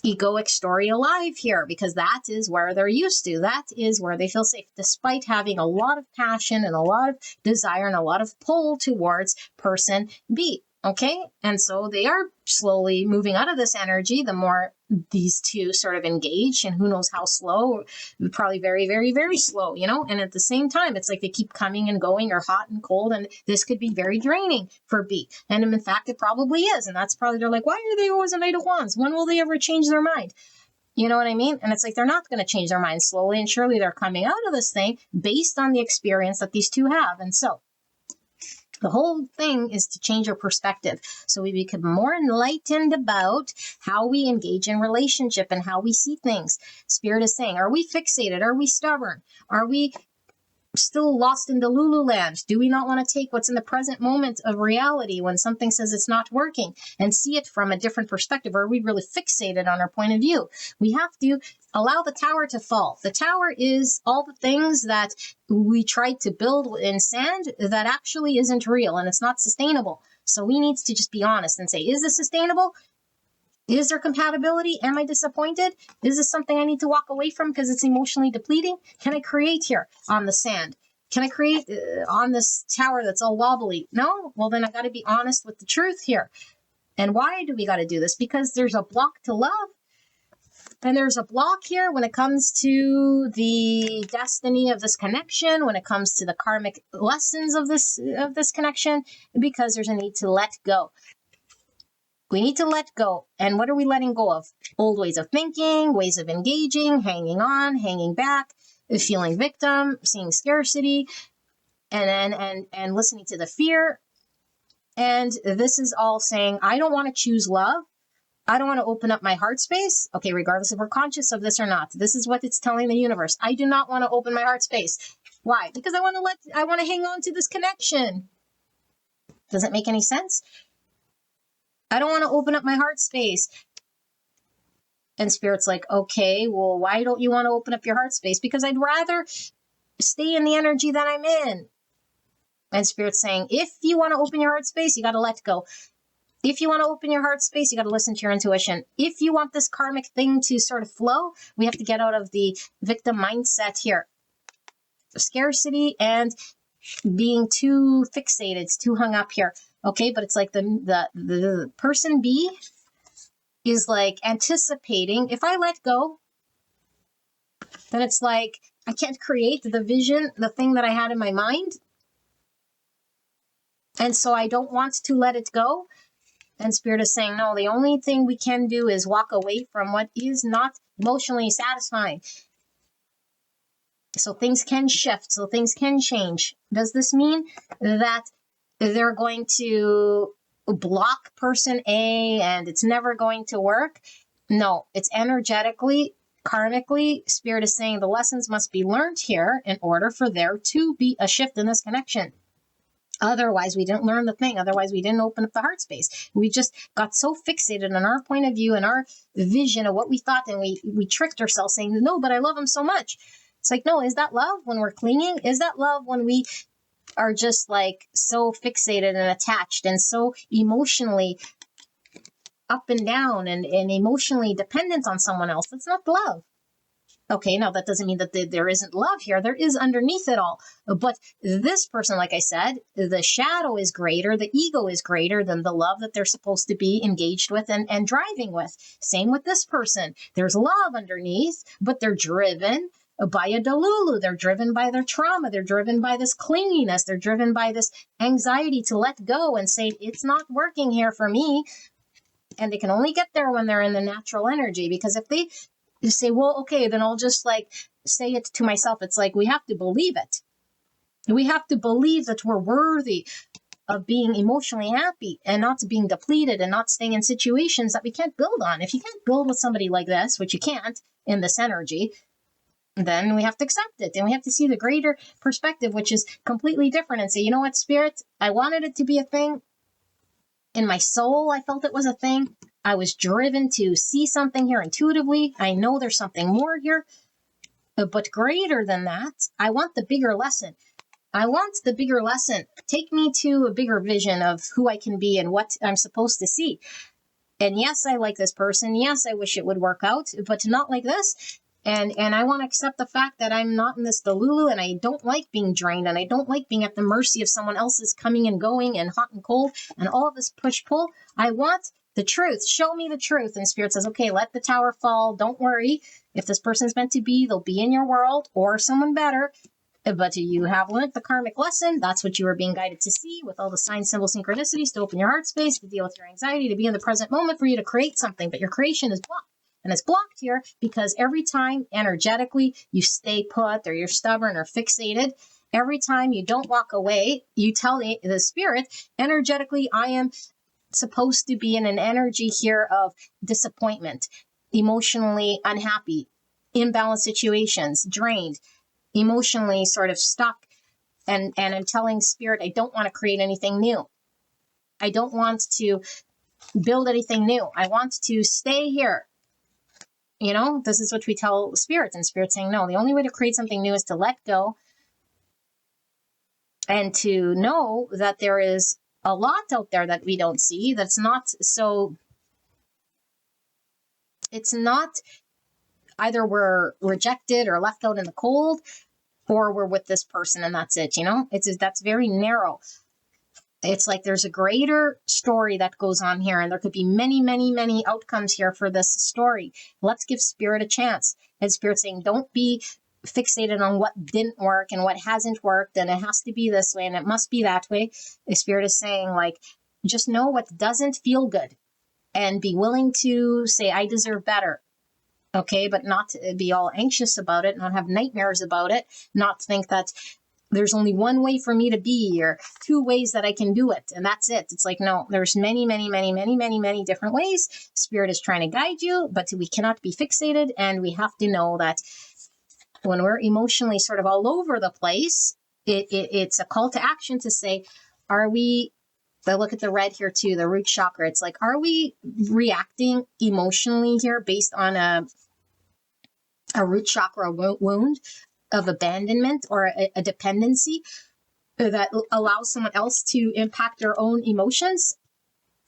egoic story alive here, because that is where they're used to. That is where they feel safe, despite having a lot of passion and a lot of desire and a lot of pull towards person B. Okay. And so they are slowly moving out of this energy the more these two sort of engage, and who knows how slow, probably very, very, very slow, and at the same time, it's like they keep coming and going, or hot and cold. And this could be very draining for B. And in fact, it probably is. And that's probably, they're like, why are they always a Knight of Wands? When will they ever change their mind? You know what I mean? And it's like, they're not going to change their mind. Slowly and surely they're coming out of this thing based on the experience that these two have. And so the whole thing is to change our perspective so we become more enlightened about how we engage in relationship and how we see things. Spirit is saying, are we fixated? Are we stubborn? Are we still lost in the Lululand? Do we not want to take what's in the present moment of reality when something says it's not working and see it from a different perspective? Or are we really fixated on our point of view? We have to allow the tower to fall. The tower is all the things that we tried to build in sand that actually isn't real and it's not sustainable. So we need to just be honest and say, is this sustainable? Is there compatibility? Am I disappointed? Is this something I need to walk away from because it's emotionally depleting? Can I create here on the sand? Can I create on this tower that's all wobbly? No? Well, then I got to be honest with the truth here. And why do we got to do this? Because there's a block to love. And there's a block here when it comes to the destiny of this connection, when it comes to the karmic lessons of this connection, because there's a need to let go. We need to let go. And what are we letting go of? Old ways of thinking, ways of engaging, hanging on, hanging back, feeling victim, seeing scarcity, and listening to the fear. And this is all saying, I don't want to choose love. I don't want to open up my heart space. Okay, regardless if we're conscious of this or not. This is what it's telling the universe. I do not want to open my heart space. Why? Because I want to hang on to this connection. Does it make any sense? I don't want to open up my heart space. And Spirit's like, okay, well, why don't you want to open up your heart space? Because I'd rather stay in the energy that I'm in. And Spirit's saying, if you want to open your heart space, you got to let go. If you want to open your heart space, you got to listen to your intuition. If you want this karmic thing to sort of flow, we have to get out of the victim mindset here. Scarcity and being too fixated, too hung up here. Okay, but it's like the person B is like anticipating, if I let go, then it's like I can't create the vision, the thing that I had in my mind. And so I don't want to let it go. And Spirit is saying, no, the only thing we can do is walk away from what is not emotionally satisfying. So things can shift, so things can change. Does this mean that they're going to block person A and it's never going to work? No, it's energetically, karmically, Spirit is saying the lessons must be learned here in order for there to be a shift in this connection. Otherwise, we didn't learn the thing. Otherwise, we didn't open up the heart space. We just got so fixated on our point of view and our vision of what we thought, and we tricked ourselves saying, no, but I love him so much. It's like, no, is that love when we're clinging? Is that love when we are just like so fixated and attached and so emotionally up and down and emotionally dependent on someone else? That's not love. Okay, now that doesn't mean that there isn't love here. There is underneath it all. But this person, like I said, the shadow is greater, the ego is greater than the love that they're supposed to be engaged with and driving with. Same with this person. There's love underneath, but they're driven by a delulu. They're driven by their trauma. They're driven by this clinginess. They're driven by this anxiety to let go and say, it's not working here for me. And they can only get there when they're in the natural energy, because if they say, well, okay, then I'll just like say it to myself. It's like, we have to believe it. We have to believe that we're worthy of being emotionally happy and not being depleted and not staying in situations that we can't build on. If you can't build with somebody like this, which you can't in this energy, then we have to accept it. And we have to see the greater perspective, which is completely different, and say, you know what, Spirit, I wanted it to be a thing. In my soul, I felt it was a thing. I was driven to see something here intuitively. I know there's something more here. But greater than that, I want the bigger lesson. I want the bigger lesson. Take me to a bigger vision of who I can be and what I'm supposed to see. And yes, I like this person. Yes, I wish it would work out, but not like this. And I want to accept the fact that I'm not in this delulu, and I don't like being drained, and I don't like being at the mercy of someone else's coming and going and hot and cold and all of this push-pull. I want the truth. Show me the truth. And Spirit says, okay, let the tower fall. Don't worry. If this person's meant to be, they'll be in your world or someone better. But you have learned the karmic lesson. That's what you are being guided to see, with all the signs, symbols, synchronicities, to open your heart space, to deal with your anxiety, to be in the present moment, for you to create something. But your creation is blocked. And it's blocked here because every time energetically you stay put, or you're stubborn or fixated, every time you don't walk away, you tell the Spirit, energetically, I am supposed to be in an energy here of disappointment, emotionally unhappy, imbalanced situations, drained, emotionally sort of stuck. And I'm telling Spirit, I don't want to create anything new. I don't want to build anything new. I want to stay here. You know, this is what we tell Spirit, and Spirit saying, no, the only way to create something new is to let go and to know that there is a lot out there that we don't see, that's not so, it's not either we're rejected or left out in the cold, or we're with this person and that's it, you know? That's very narrow. It's like there's a greater story that goes on here, and there could be many, many, many outcomes here for this story. Let's give Spirit a chance. And Spirit saying, don't be fixated on what didn't work and what hasn't worked, and it has to be this way and it must be that way. The Spirit is saying, like, just know what doesn't feel good and be willing to say, I deserve better. Okay, but not be all anxious about it, not have nightmares about it, not think that there's only one way for me to be, or two ways that I can do it, and that's it. It's like, no, there's many, many, many, many, many, many different ways. Spirit is trying to guide you, but we cannot be fixated, and we have to know that when we're emotionally sort of all over the place, it's a call to action to say, are we, I look at the red here too, the root chakra. It's like, are we reacting emotionally here based on a root chakra wound of abandonment or a dependency that allows someone else to impact their own emotions?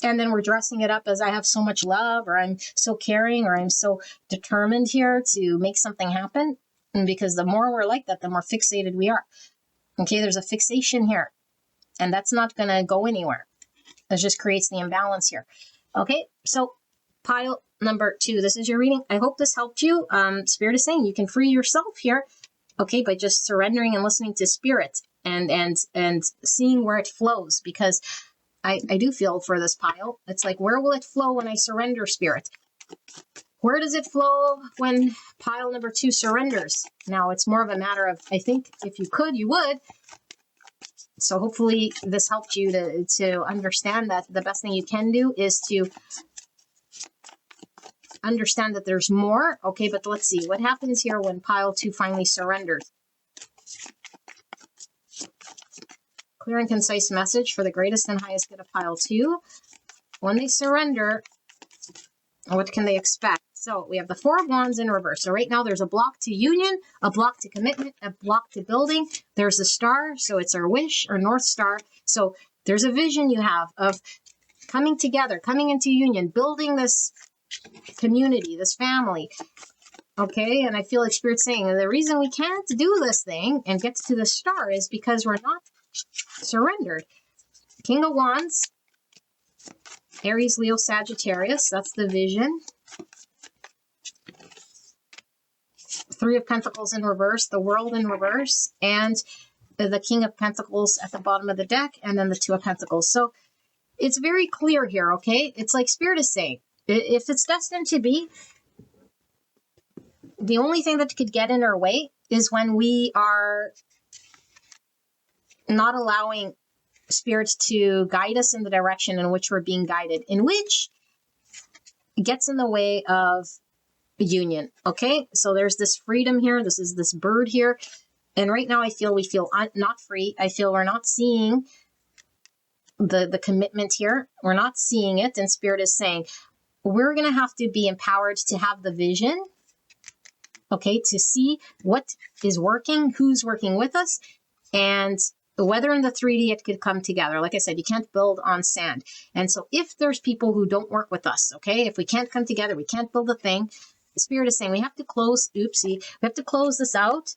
And then we're dressing it up as, I have so much love, or I'm so caring, or I'm so determined here to make something happen. And because the more we're like that, the more fixated we are. Okay, there's a fixation here, and that's not going to go anywhere. It just creates the imbalance here. Okay, so pile number 2. This is your reading. I hope this helped you. Spirit is saying you can free yourself here, okay, by just surrendering and listening to Spirit. and seeing where it flows, because I do feel for this pile. It's like, where will it flow when I surrender, Spirit? Where does it flow when pile number 2 surrenders? Now, it's more of a matter of, I think if you could, you would. So hopefully this helped you to understand that the best thing you can do is to understand that there's more. Okay, but let's see. What happens here when pile 2 finally surrenders? Clear and concise message for the greatest and highest good of pile 2. When they surrender, what can they expect? So we have the 4 of Wands in reverse. So right now there's a block to union, a block to commitment, a block to building. There's a star, so it's our wish or North Star. So there's a vision you have of coming together, coming into union, building this community, this family. Okay, and I feel like Spirit's saying the reason we can't do this thing and get to the star is because we're not surrendered. King of Wands, Aries, Leo, Sagittarius, that's the vision. 3 of Pentacles in reverse, the World in reverse, and the King of Pentacles at the bottom of the deck, and then the 2 of Pentacles. So it's very clear here, okay? It's like Spirit is saying, if it's destined to be, the only thing that could get in our way is when we are not allowing Spirit to guide us in the direction in which we're being guided, in which gets in the way of union. Okay, so there's this freedom here. This is this bird here, and right now we feel not free. I feel we're not seeing the commitment here. We're not seeing it, and Spirit is saying we're gonna have to be empowered to have the vision. Okay, to see what is working, who's working with us, and whether in the 3D it could come together. Like I said, you can't build on sand. And so if there's people who don't work with us, okay, if we can't come together, we can't build a thing, the Spirit is saying we have to close, we have to close this out.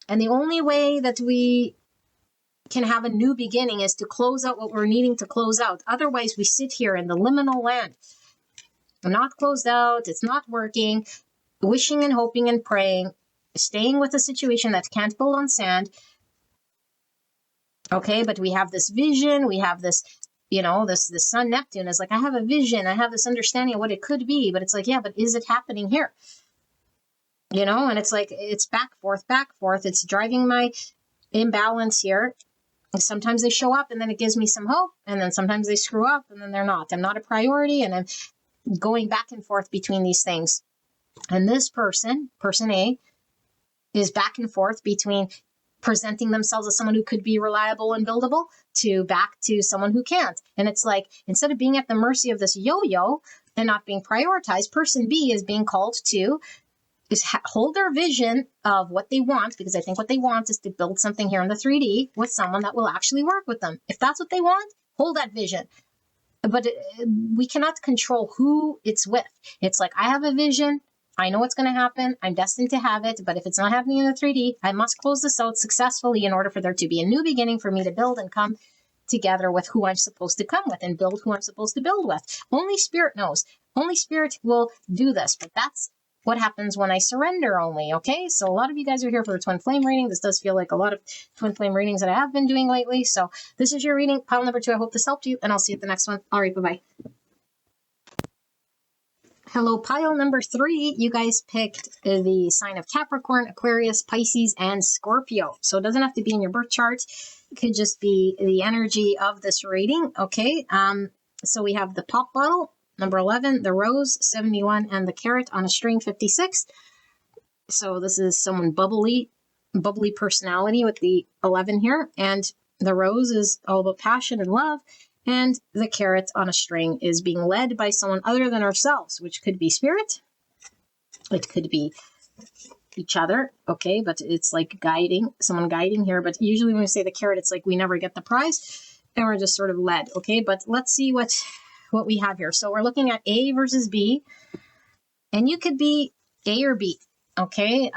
And the only way that we can have a new beginning is to close out what we're needing to close out. Otherwise, we sit here in the liminal land. I'm not closed out. It's not working. Wishing and hoping and praying. Staying with a situation that can't build on sand. Okay, but we have this vision. We have this, this Sun Neptune is like, I have a vision. I have this understanding of what it could be. But it's like, yeah, but is it happening here? And it's like, it's back, forth. It's driving my imbalance here. Sometimes they show up and then it gives me some hope. And then sometimes they screw up and then they're not. I'm not a priority. And I'm going back and forth between these things. And this person A, is back and forth between presenting themselves as someone who could be reliable and buildable to back to someone who can't. And it's like, instead of being at the mercy of this yo-yo and not being prioritized, person B is being called to hold their vision of what they want, because I think what they want is to build something here in the 3D with someone that will actually work with them. If that's what they want, hold that vision. But we cannot control who it's with. It's like, I have a vision. I know what's going to happen. I'm destined to have it. But if it's not happening in the 3D, I must close this out successfully in order for there to be a new beginning for me to build and come together with who I'm supposed to come with and build who I'm supposed to build with. Only Spirit knows. Only Spirit will do this. But that's what happens when I surrender only, okay? So a lot of you guys are here for a twin flame reading. This does feel like a lot of twin flame readings that I have been doing lately. So this is your reading, pile number 2. I hope this helped you, and I'll see you at the next one. All right, bye-bye. Hello, pile number 3. You guys picked the sign of Capricorn, Aquarius, Pisces, and Scorpio. So it doesn't have to be in your birth chart. It could just be the energy of this reading, okay? So we have the pop bottle, number 11, the rose, 71, and the carrot on a string, 56. So this is someone bubbly personality with the 11 here. And the rose is all about passion and love. And the carrot on a string is being led by someone other than ourselves, which could be Spirit. It could be each other, okay? But it's like someone guiding here. But usually when we say the carrot, it's like we never get the prize and we're just sort of led, okay? But let's see what we have here. So we're looking at A versus B, and you could be A or B, okay?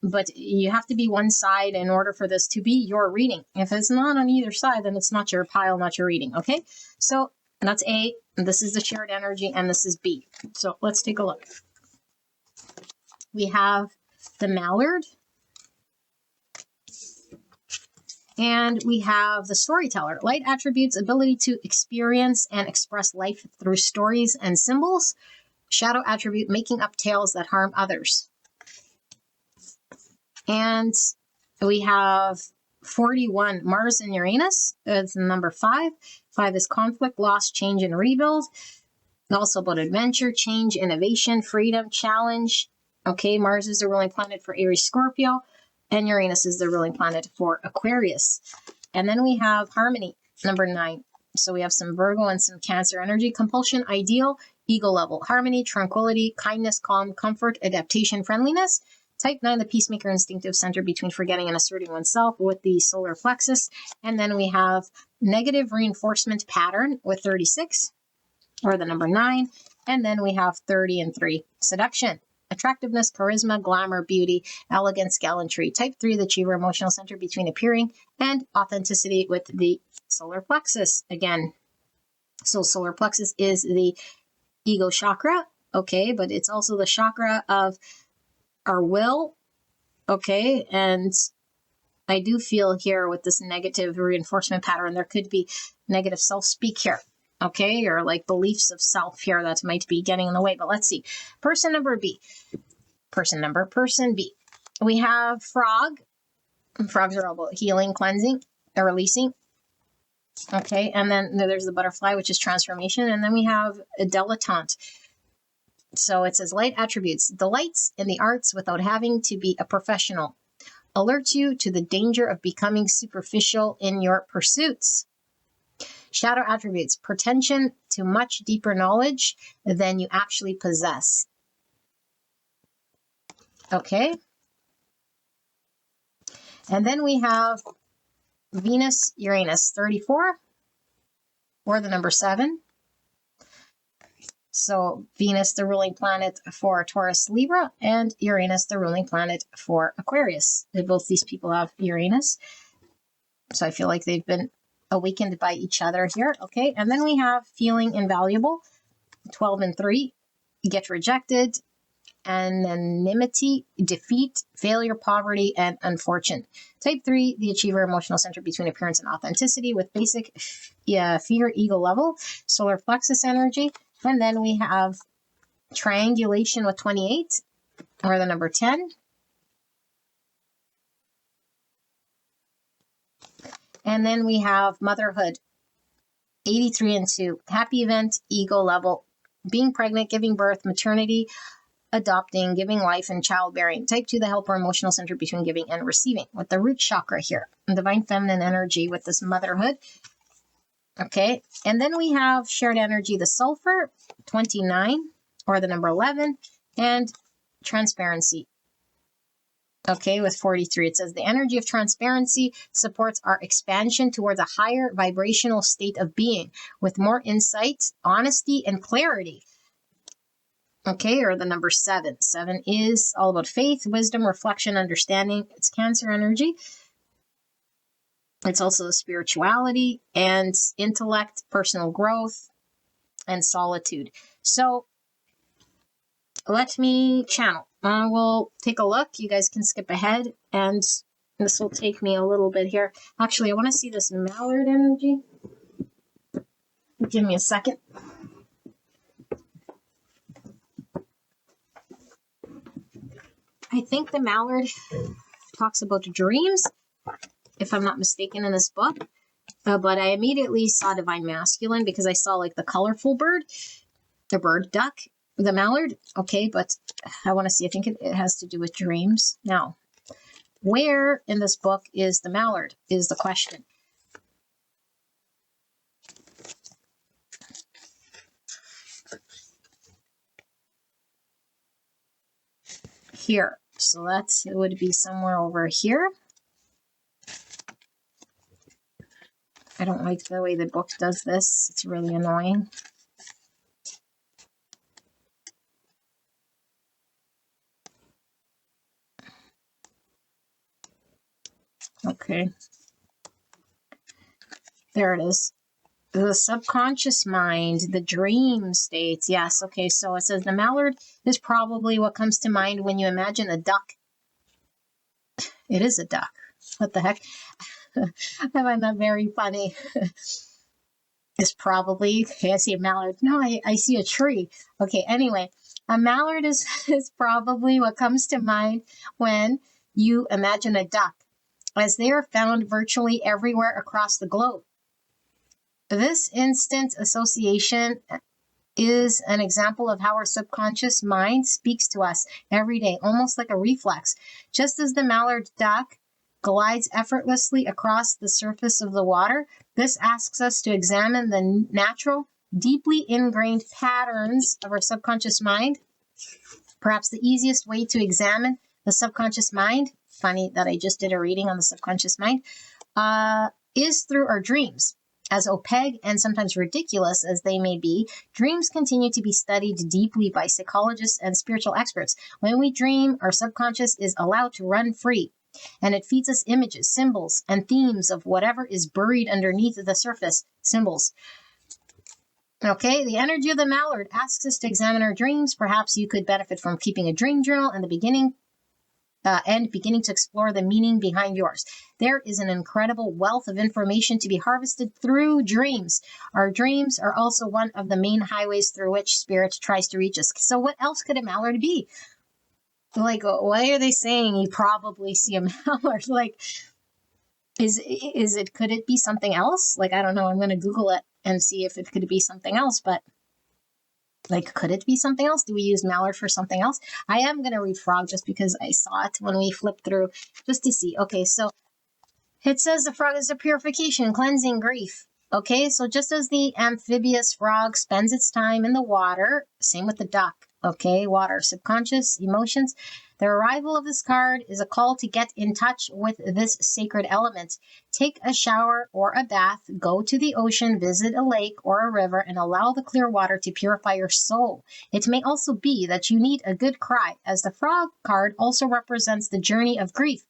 But you have to be one side in order for this to be your reading. If it's not on either side, then it's not your pile, not your reading, okay? So that's A, and this is the shared energy, and this is B. So let's take a look. We have the mallard, And we have the storyteller. Light attributes, ability to experience and express life through stories and symbols. Shadow attribute, making up tales that harm others. And we have 41, Mars and Uranus. That's number 5. 5 is conflict, loss, change, and rebuild. Also about adventure, change, innovation, freedom, challenge. Okay, Mars is the ruling planet for Aries, Scorpio, and Uranus is the ruling planet for Aquarius. And then we have harmony, number 9. So we have some Virgo and some Cancer energy. Compulsion, ideal, ego level. Harmony, tranquility, kindness, calm, comfort, adaptation, friendliness. Type 9, the peacemaker, instinctive center between forgetting and asserting oneself with the solar plexus. And then we have negative reinforcement pattern with 36, or the number 9. And then we have 30 and 3, seduction. Attractiveness, charisma, glamour, beauty, elegance, gallantry. Type 3, the achiever, emotional center between appearing and authenticity with the solar plexus again. So solar plexus is the ego chakra, okay, but it's also the chakra of our will, okay, and I do feel here with this negative reinforcement pattern, there could be negative self-speak here, okay, or like beliefs of self here that might be getting in the way. But let's see. Person B. We have frog. Frogs are all about healing, cleansing, or releasing. Okay, and then there's the butterfly, which is transformation. And then we have a dilettante. So it says light attributes, delights in the arts without having to be a professional. Alert you to the danger of becoming superficial in your pursuits. Shadow attributes, pretension to much deeper knowledge than you actually possess. Okay. And then we have Venus, Uranus, 34, or the number 7. So Venus, the ruling planet for Taurus, Libra, and Uranus, the ruling planet for Aquarius. Both these people have Uranus. So I feel like they've been awakened by each other here. Okay. And then we have feeling invaluable, 12 and 3, get rejected, anonymity, defeat, failure, poverty, and unfortunate. Type 3, the achiever, emotional center between appearance and authenticity with basic fear, ego level, solar plexus energy. And then we have triangulation with 28, or the number 10. And then we have motherhood, 83 and 2, happy event, ego level, being pregnant, giving birth, maternity, adopting, giving life, and childbearing. Type 2, the helper, emotional center between giving and receiving, with the root chakra here, divine feminine energy with this motherhood. Okay, and then we have shared energy, the sulfur, 29, or the number 11, and transparency. Okay, with 43, it says the energy of transparency supports our expansion towards a higher vibrational state of being with more insight, honesty, and clarity. Okay, or the number 7. 7 is all about faith, wisdom, reflection, understanding. It's Cancer energy. It's also spirituality and intellect, personal growth, and solitude. So let me channel. We'll take a look. You guys can skip ahead, and this will take me a little bit here. Actually, I want to see this mallard energy. Give me a second. I think the mallard talks about dreams, if I'm not mistaken, in this book. But I immediately saw divine masculine because I saw like the colorful bird, the bird duck, the mallard. Okay, but I want to see. I think it has to do with dreams. Now, where in this book is the mallard is the question. Here. So it would be somewhere over here. I don't like the way the book does this. It's really annoying. Okay. There it is. The subconscious mind, the dream states. Yes. Okay. So it says the mallard is probably what comes to mind when you imagine a duck. It is a duck. What the heck? I find that very funny. It's probably, okay, I see a mallard. No, I see a tree. Okay, anyway, a mallard is probably what comes to mind when you imagine a duck, as they are found virtually everywhere across the globe. This instant association is an example of how our subconscious mind speaks to us every day, almost like a reflex. Just as the mallard duck glides effortlessly across the surface of the water, this asks us to examine the natural, deeply ingrained patterns of our subconscious mind. Perhaps the easiest way to examine the subconscious mind, funny that I just did a reading on the subconscious mind, is through our dreams. As opaque and sometimes ridiculous as they may be, dreams continue to be studied deeply by psychologists and spiritual experts. When we dream, our subconscious is allowed to run free, and it feeds us images, symbols, and themes of whatever is buried underneath the surface. Symbols. Okay, the energy of the mallard asks us to examine our dreams. Perhaps you could benefit from keeping a dream journal in the beginning and beginning to explore the meaning behind yours. There is an incredible wealth of information to be harvested through dreams. Our dreams are also one of the main highways through which spirit tries to reach us. So what else could a mallard be? Like, why are they saying you probably see a mallard? Like, could it be something else? Like, I don't know. I'm going to Google it and see if it could be something else, but like, could it be something else? Do we use mallard for something else? I am going to read frog just because I saw it when we flipped through just to see. Okay, so it says the frog is a purification, cleansing, grief. Okay, so just as the amphibious frog spends its time in the water, same with the duck. Okay, water, subconscious, emotions. The arrival of this card is a call to get in touch with this sacred element. Take a shower or a bath, go to the ocean, visit a lake or a river, and allow the clear water to purify your soul. It may also be that you need a good cry, as the frog card also represents the journey of grief.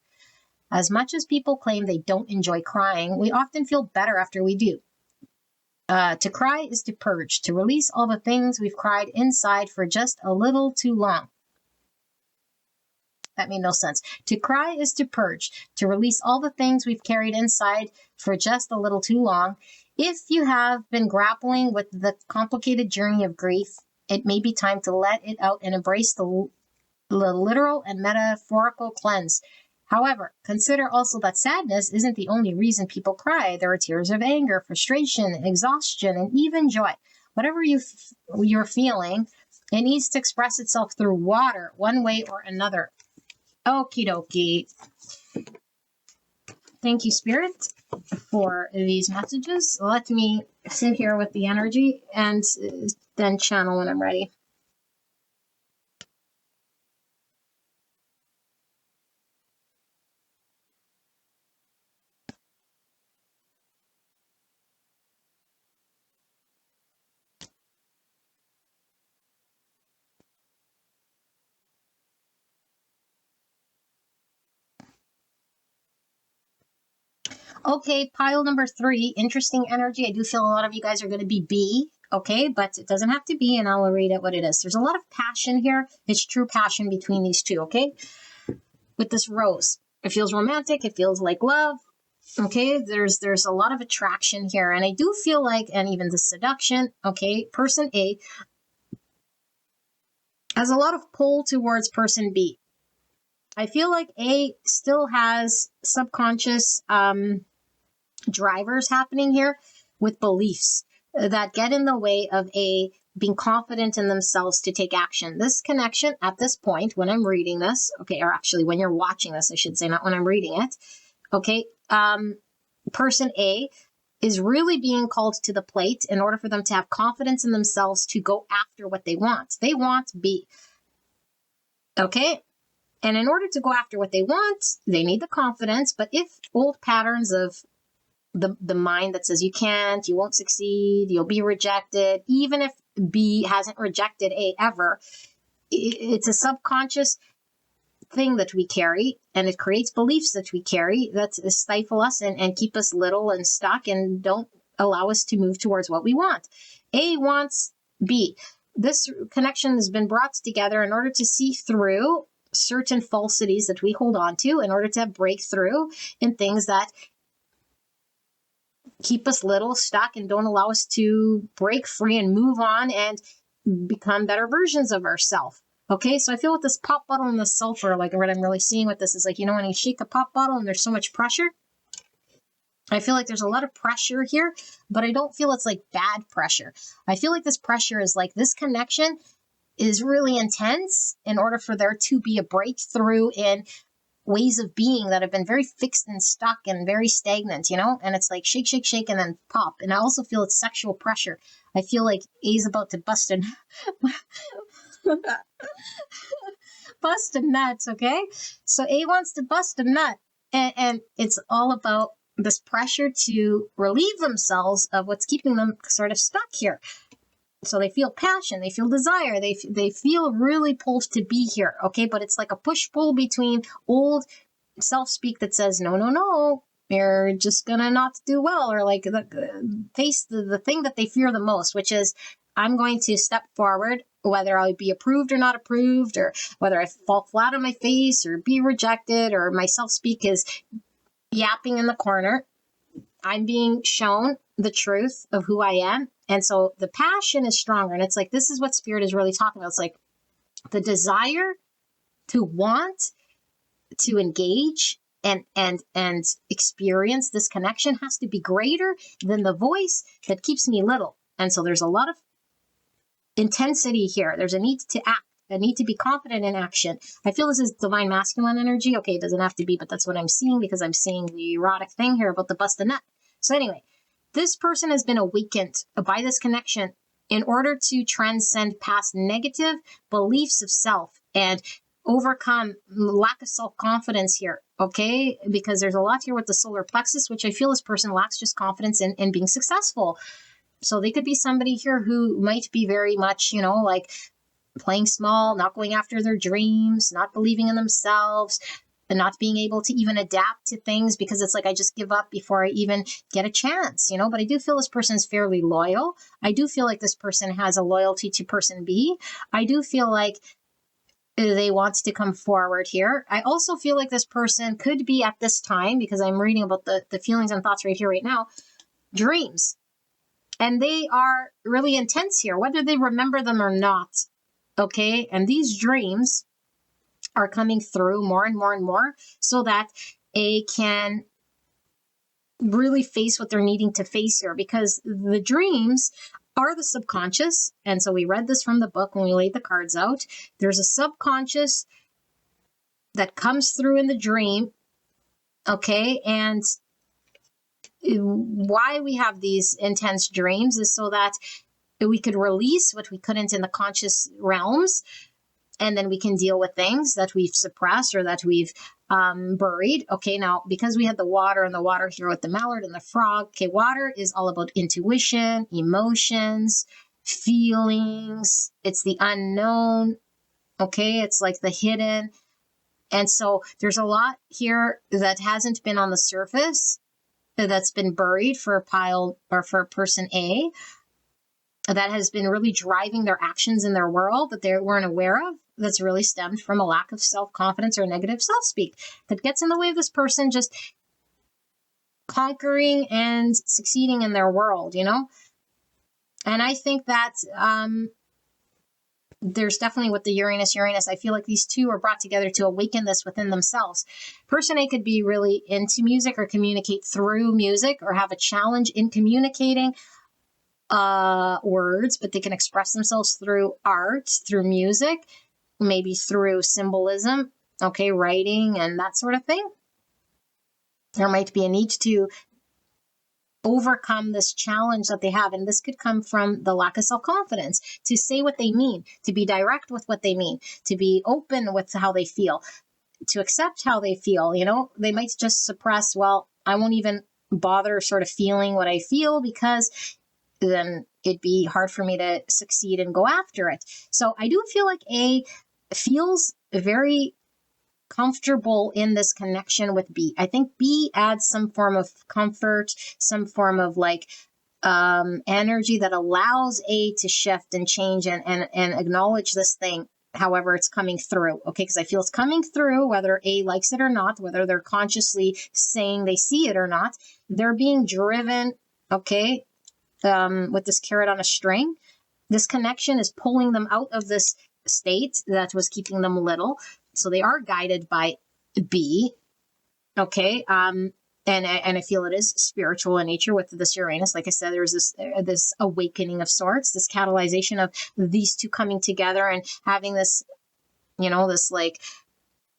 As much as people claim they don't enjoy crying, we often feel better after we do. To cry is to purge, to release all the things we've cried inside for just a little too long. That made no sense. To cry is to purge, to release all the things we've carried inside for just a little too long. If you have been grappling with the complicated journey of grief, it may be time to let it out and embrace the literal and metaphorical cleanse. However, consider also that sadness isn't the only reason people cry. There are tears of anger, frustration, exhaustion, and even joy. Whatever you're feeling, it needs to express itself through water, one way or another. Okie dokie. Thank you, Spirit, for these messages. Let me sit here with the energy and then channel when I'm ready. Okay, pile number 3, interesting energy. I do feel a lot of you guys are going to be B, okay, but it doesn't have to be, and I'll read it what it is. There's a lot of passion here. It's true passion between these two, okay? With this rose, it feels romantic. It feels like love, okay? There's a lot of attraction here, and I do feel like, and even the seduction, okay, person A has a lot of pull towards person B. I feel like A still has subconscious drivers happening here with beliefs that get in the way of A being confident in themselves to take action. This connection at this point, when I'm reading this, okay, or actually when you're watching this, I should say, not when I'm reading it, okay, person A is really being called to the plate in order for them to have confidence in themselves to go after what they want. They want B, okay? And in order to go after what they want, they need the confidence. But if old patterns of the mind that says you can't, you won't succeed, you'll be rejected, even if B hasn't rejected A ever, it's a subconscious thing that we carry, and it creates beliefs that we carry that stifle us and keep us little and stuck and don't allow us to move towards what we want. A wants B. This connection has been brought together in order to see through certain falsities that we hold on to, in order to have breakthrough in things that keep us little, stuck, and don't allow us to break free and move on and become better versions of ourselves. Okay, so I feel with this pop bottle and the sulfur, like what I'm really seeing with this is like, when you shake a pop bottle and there's so much pressure, I feel like there's a lot of pressure here, but I don't feel it's like bad pressure. I feel like this pressure is like this connection is really intense in order for there to be a breakthrough in ways of being that have been very fixed and stuck and very stagnant, and it's like shake, shake, shake, and then pop. And I also feel it's sexual pressure. I feel like A's about to bust a bust a nut, okay? So A wants to bust a nut, and it's all about this pressure to relieve themselves of what's keeping them sort of stuck here. So they feel passion, they feel desire, they feel really pulled to be here, okay? But it's like a push-pull between old self-speak that says, no, no, no, you're just gonna not do well, or like face the thing that they fear the most, which is, I'm going to step forward, whether I'll be approved or not approved, or whether I fall flat on my face or be rejected, or my self-speak is yapping in the corner. I'm being shown the truth of who I am. And so the passion is stronger. And it's like, this is what spirit is really talking about. It's like the desire to want to engage and experience this connection has to be greater than the voice that keeps me little. And so there's a lot of intensity here. There's a need to act, a need to be confident in action. I feel this is divine masculine energy. Okay, it doesn't have to be, but that's what I'm seeing because I'm seeing the erotic thing here about the bust a nut. So anyway, this person has been awakened by this connection in order to transcend past negative beliefs of self and overcome lack of self-confidence here, okay? Because there's a lot here with the solar plexus, which I feel this person lacks just confidence in being successful. So they could be somebody here who might be very much, like playing small, not going after their dreams, not believing in themselves, and not being able to even adapt to things because it's like, I just give up before I even get a chance, but I do feel this person is fairly loyal. I do feel like this person has a loyalty to person B. I do feel like they want to come forward here. I also feel like this person could be at this time, because I'm reading about the feelings and thoughts right here, right now, dreams. And they are really intense here, whether they remember them or not. Okay. And these dreams are coming through more and more and more so that A can really face what they're needing to face here, because the dreams are the subconscious. And so we read this from the book when we laid the cards out. There's a subconscious that comes through in the dream. Okay. And why we have these intense dreams is so that we could release what we couldn't in the conscious realms. And then we can deal with things that we've suppressed or that we've buried. Okay, now, because we had the water and the water here with the mallard and the frog, okay, water is all about intuition, emotions, feelings. It's the unknown. Okay, it's like the hidden. And so there's a lot here that hasn't been on the surface, that's been buried for a pile or for person A, that has been really driving their actions in their world that they weren't aware of. That's really stemmed from a lack of self-confidence or negative self-speak that gets in the way of this person just conquering and succeeding in their world, And I think that there's definitely with the Uranus, I feel like these two are brought together to awaken this within themselves. Person A could be really into music or communicate through music or have a challenge in communicating words, but they can express themselves through art, through music, maybe through symbolism, okay, writing and that sort of thing. There might be a need to overcome this challenge that they have. And this could come from the lack of self-confidence to say what they mean, to be direct with what they mean, to be open with how they feel, to accept how they feel. They might just suppress, well, I won't even bother sort of feeling what I feel because then it'd be hard for me to succeed and go after it. So I do feel like A feels very comfortable in this connection with B. I think B adds some form of comfort, some form of like energy that allows A to shift and change and acknowledge this thing, however it's coming through. Okay, because I feel it's coming through whether A likes it or not, whether they're consciously saying they see it or not. They're being driven okay, with this carrot on a string. This connection is pulling them out of this state that was keeping them little. So they are guided by B. Okay. And I feel it is spiritual in nature with this Uranus. Like I said, there's this awakening of sorts, this catalyzation of these two coming together and having this, this like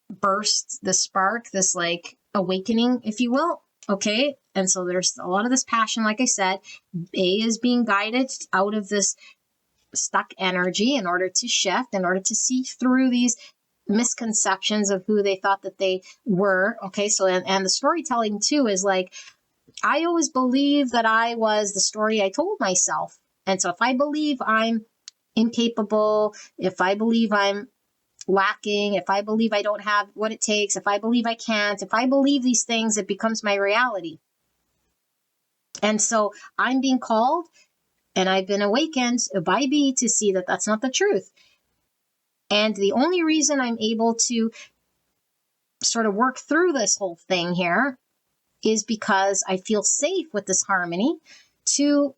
burst, the spark, this like awakening, if you will. Okay. And so there's a lot of this passion. Like I said, A is being guided out of this stuck energy in order to shift, in order to see through these misconceptions of who they thought that they were. Okay. So, and the storytelling too is like, I always believed that I was the story I told myself. And so if I believe I'm incapable, if I believe I'm lacking, if I believe I don't have what it takes, if I believe I can't, if I believe these things, it becomes my reality. And so I'm being called and I've been awakened by B to see that that's not the truth. And the only reason I'm able to sort of work through this whole thing here is because I feel safe with this harmony to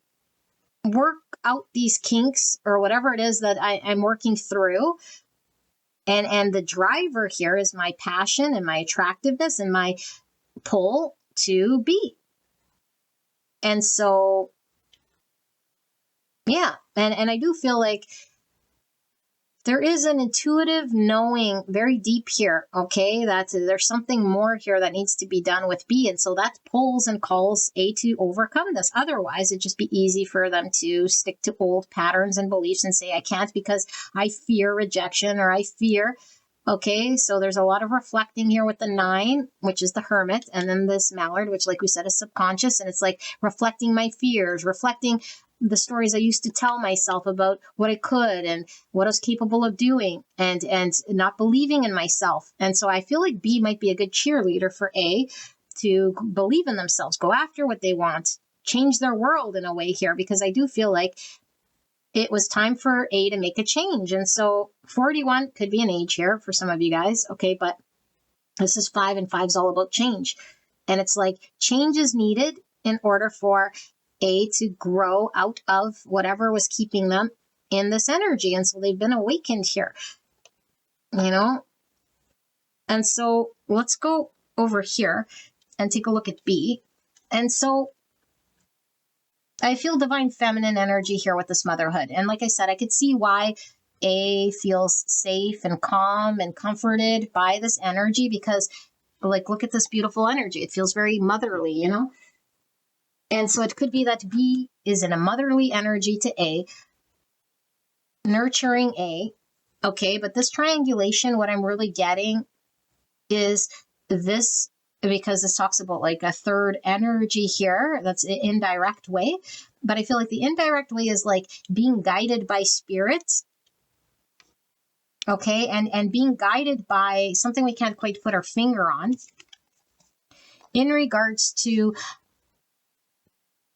work out these kinks or whatever it is that I'm working through. And the driver here is my passion and my attractiveness and my pull to be. And so, yeah. And I do feel like there is an intuitive knowing very deep here, okay, that there's something more here that needs to be done with B. And so that pulls and calls A to overcome this. Otherwise, it'd just be easy for them to stick to old patterns and beliefs and say, I can't because I fear rejection or I fear. Okay, so there's a lot of reflecting here with the 9, which is the Hermit, and then this Mallard, which, like we said, is subconscious. And it's like reflecting my fears, reflecting the stories I used to tell myself about what I could and what I was capable of doing and not believing in myself. And so I feel like B might be a good cheerleader for A to believe in themselves, go after what they want, change their world in a way here, because I do feel like it was time for A to make a change. And so 41 could be an age here for some of you guys. Okay, but this is 5 and 5 is all about change. And it's like change is needed in order for A to grow out of whatever was keeping them in this energy. And so they've been awakened here, And so let's go over here and take a look at B. And so I feel divine feminine energy here with this motherhood. And like I said, I could see why A feels safe and calm and comforted by this energy because, like, look at this beautiful energy. It feels very motherly, And so it could be that B is in a motherly energy to A, nurturing A. Okay, but this triangulation, what I'm really getting is this, because this talks about like a third energy here, that's an indirect way. But I feel like the indirect way is like being guided by spirit. Okay, and being guided by something we can't quite put our finger on in regards to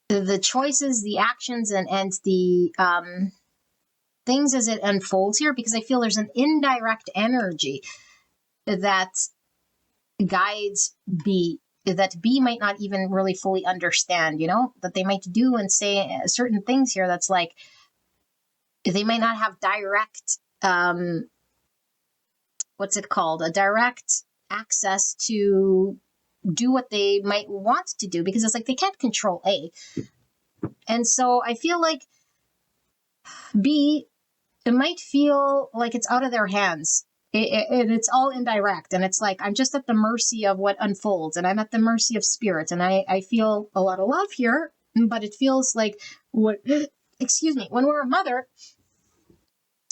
the choices, the actions, and the things as it unfolds here, because I feel there's an indirect energy that guides B, that B might not even really fully understand, that they might do and say certain things here that's like, they might not have direct, what's it called? A direct access to do what they might want to do, because it's like they can't control A. And so I feel like B, it might feel like it's out of their hands. It's all indirect. And it's like, I'm just at the mercy of what unfolds, and I'm at the mercy of spirit. And I feel a lot of love here, but it feels like when we're a mother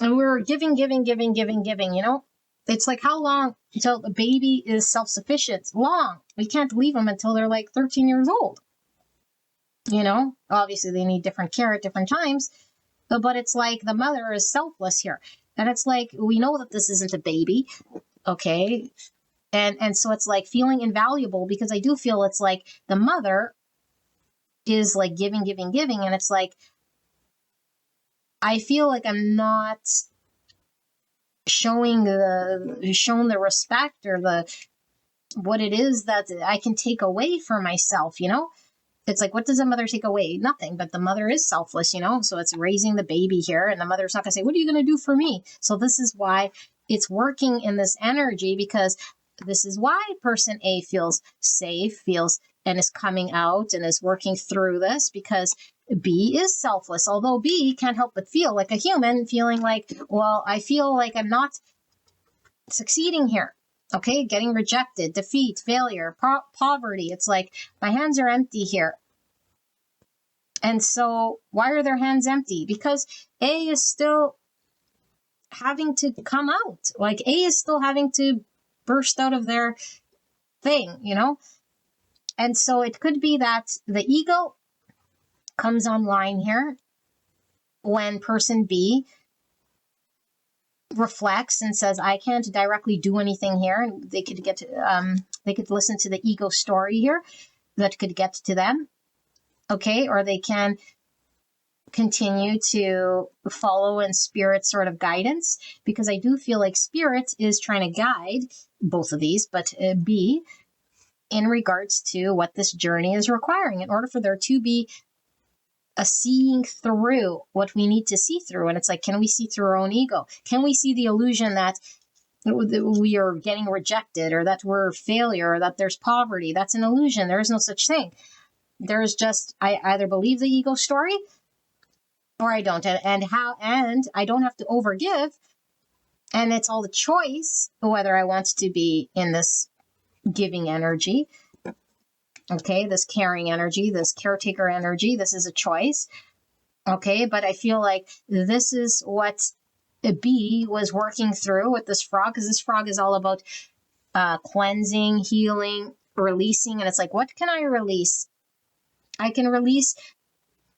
and we're giving, it's like, how long until the baby is self-sufficient? Long. We can't leave them until they're like 13 years old. Obviously they need different care at different times, but it's like the mother is selfless here. And it's like, we know that this isn't a baby. Okay. And so it's like feeling invaluable, because I do feel it's like the mother is like giving. And it's like, I feel like I'm not shown the respect or what it is that I can take away for myself, It's like, what does the mother take away? Nothing, but the mother is selfless, so it's raising the baby here, and the mother's not going to say, what are you going to do for me? So this is why it's working in this energy, because this is why person A feels safe, and is coming out and is working through this, because B is selfless, although B can't help but feel like a human, feeling like, well, I feel like I'm not succeeding here. Okay, getting rejected, defeat, failure, poverty. It's like my hands are empty here. And so why are their hands empty? Because A is still having to come out. Like A is still having to burst out of their thing, And so it could be that the ego comes online here when person B reflects and says, I can't directly do anything here. And they could they could listen to the ego story here that could get to them. Okay. Or they can continue to follow in spirit sort of guidance, because I do feel like spirit is trying to guide both of these, but B, in regards to what this journey is requiring in order for there to be a seeing through what we need to see through. And it's like, can we see through our own ego? Can we see the illusion that we are getting rejected, or that we're failure, or that there's poverty? That's an illusion. There is no such thing. There's just, I either believe the ego story or I don't. And I don't have to overgive. And it's all the choice whether I want to be in this giving energy. Okay, this caring energy, this caretaker energy, this is a choice. Okay, but I feel like this is what B was working through with this frog, because this frog is all about cleansing, healing, releasing. And it's like, what can I release? I can release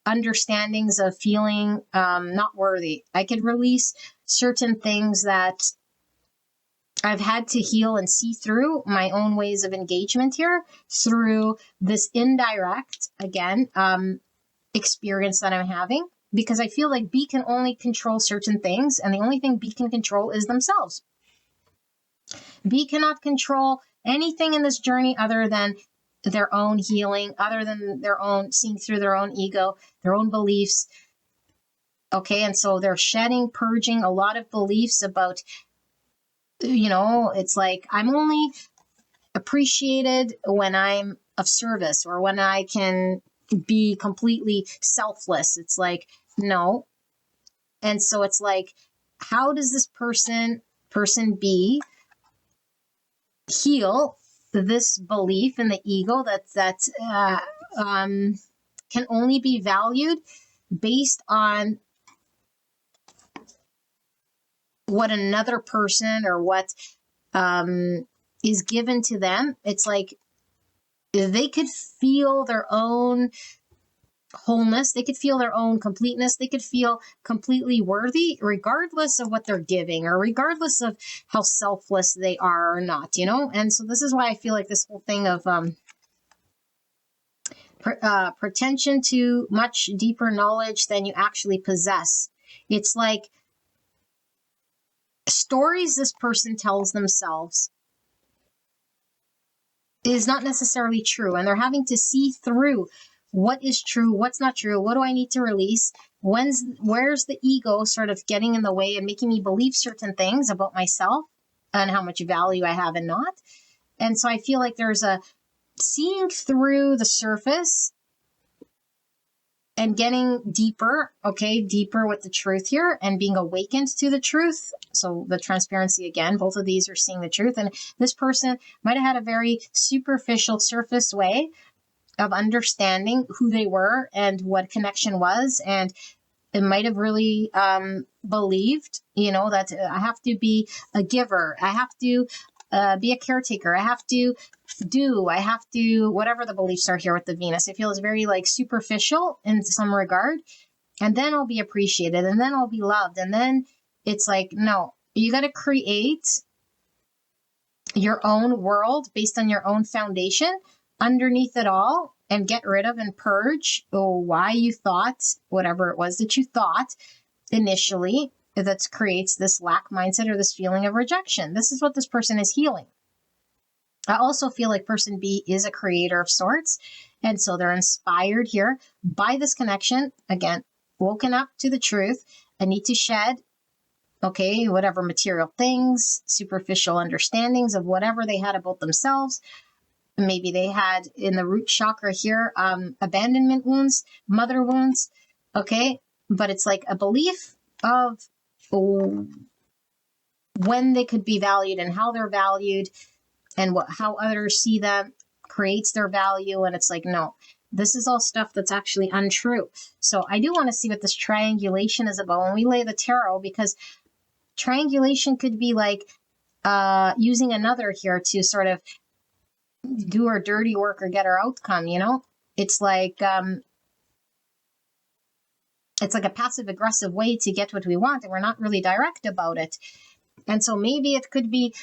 understandings of feeling not worthy. I could release certain things that I've had to heal and see through my own ways of engagement here through this indirect, again, experience that I'm having, because I feel like B can only control certain things, and the only thing B can control is themselves. B cannot control anything in this journey other than their own healing, other than their own seeing through their own ego, their own beliefs. Okay, and so they're shedding, purging a lot of beliefs about, it's like, I'm only appreciated when I'm of service, or when I can be completely selfless. It's like, no. And so it's like, how does this person B, heal this belief in the ego that can only be valued based on what another person, or what is given to them? It's like they could feel their own wholeness, they could feel their own completeness, they could feel completely worthy regardless of what they're giving, or regardless of how selfless they are or not, And so this is why I feel like this whole thing of pretension to much deeper knowledge than you actually possess. It's like stories this person tells themselves is not necessarily true, and they're having to see through what is true, what's not true, what do I need to release, where's the ego sort of getting in the way and making me believe certain things about myself and how much value I have and not. And so I feel like there's a seeing through the surface and getting deeper with the truth here, and being awakened to the truth. So the transparency, again, both of these are seeing the truth. And this person might have had a very superficial surface way of understanding who they were and what connection was. And it might have really believed, that I have to be a giver. I have to be a caretaker. I have to whatever the beliefs are here with the Venus. I feel it's very like superficial in some regard. And then I'll be appreciated, and then I'll be loved. And then it's like, no, you got to create your own world based on your own foundation underneath it all, and get rid of and purge why you thought whatever it was that you thought initially that creates this lack mindset, or this feeling of rejection. This is what this person is healing. I also feel like person B is a creator of sorts. And so they're inspired here by this connection. Again, woken up to the truth. I need to shed, okay, whatever material things, superficial understandings of whatever they had about themselves. Maybe they had in the root chakra here, abandonment wounds, mother wounds, okay? But it's like a belief of when they could be valued and how they're valued and how others see them creates their value. And it's like, no, this is all stuff that's actually untrue. So I do want to see what this triangulation is about when we lay the tarot, because triangulation could be like using another here to sort of do our dirty work or get our outcome, you know? It's like a passive aggressive way to get what we want, and we're not really direct about it. And so maybe it could be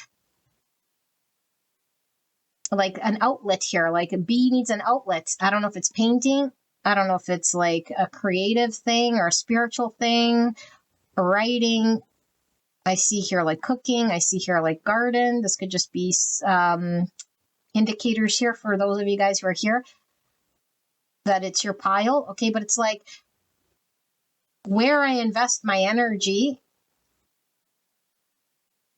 like an outlet here, like a B needs an outlet. I don't know if it's painting. I don't know if it's like a creative thing or a spiritual thing, writing. I see here like cooking. I see here like garden. This could just be indicators here for those of you guys who are here that it's your pile. Okay, but it's like where I invest my energy,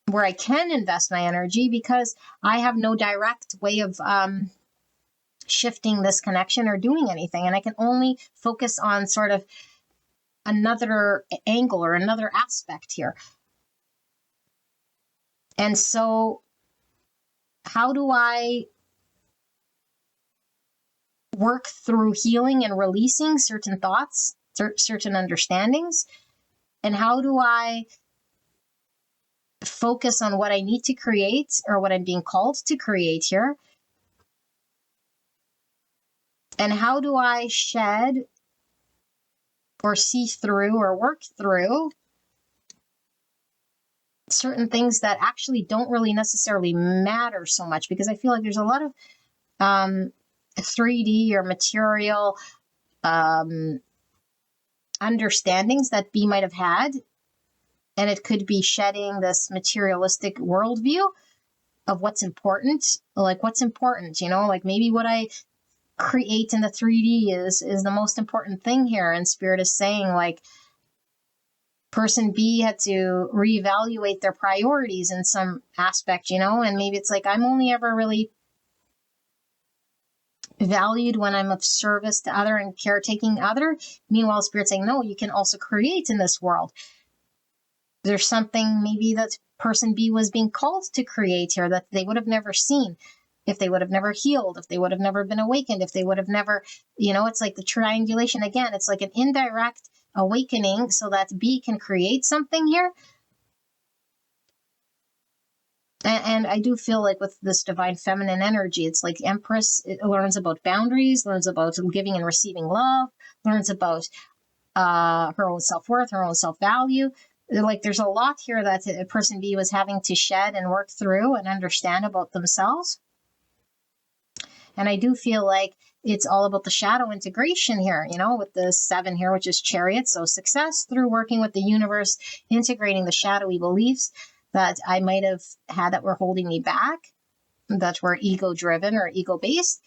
where I can invest my energy, because I have no direct way of shifting this connection or doing anything. And I can only focus on sort of another angle or another aspect here. And so how do I work through healing and releasing certain thoughts, certain understandings? And how do I focus on what I need to create or what I'm being called to create here? And how do I shed or see through or work through certain things that actually don't really necessarily matter so much? Because I feel like there's a lot of 3D or material understandings that B might have had. And it could be shedding this materialistic worldview of what's important. Like what's important, you know, like maybe what I create in the 3D is the most important thing here. And Spirit is saying like person B had to reevaluate their priorities in some aspect, you know, and maybe it's like I'm only ever really valued when I'm of service to other and caretaking other. Meanwhile, Spirit's saying, no, you can also create in this world. There's something maybe that person B was being called to create here that they would have never seen if they would have never healed, if they would have never been awakened, if they would have never, you know, it's like the triangulation again. It's like an indirect awakening so that B can create something here. And I do feel like with this divine feminine energy, it's like Empress, it learns about boundaries, learns about giving and receiving love, learns about her own self-worth, her own self-value. Like there's a lot here that person B was having to shed and work through and understand about themselves. And I do feel like it's all about the shadow integration here, you know, with the 7 here, which is Chariot. So success through working with the universe, integrating the shadowy beliefs that I might have had that were holding me back, that were ego-driven or ego-based.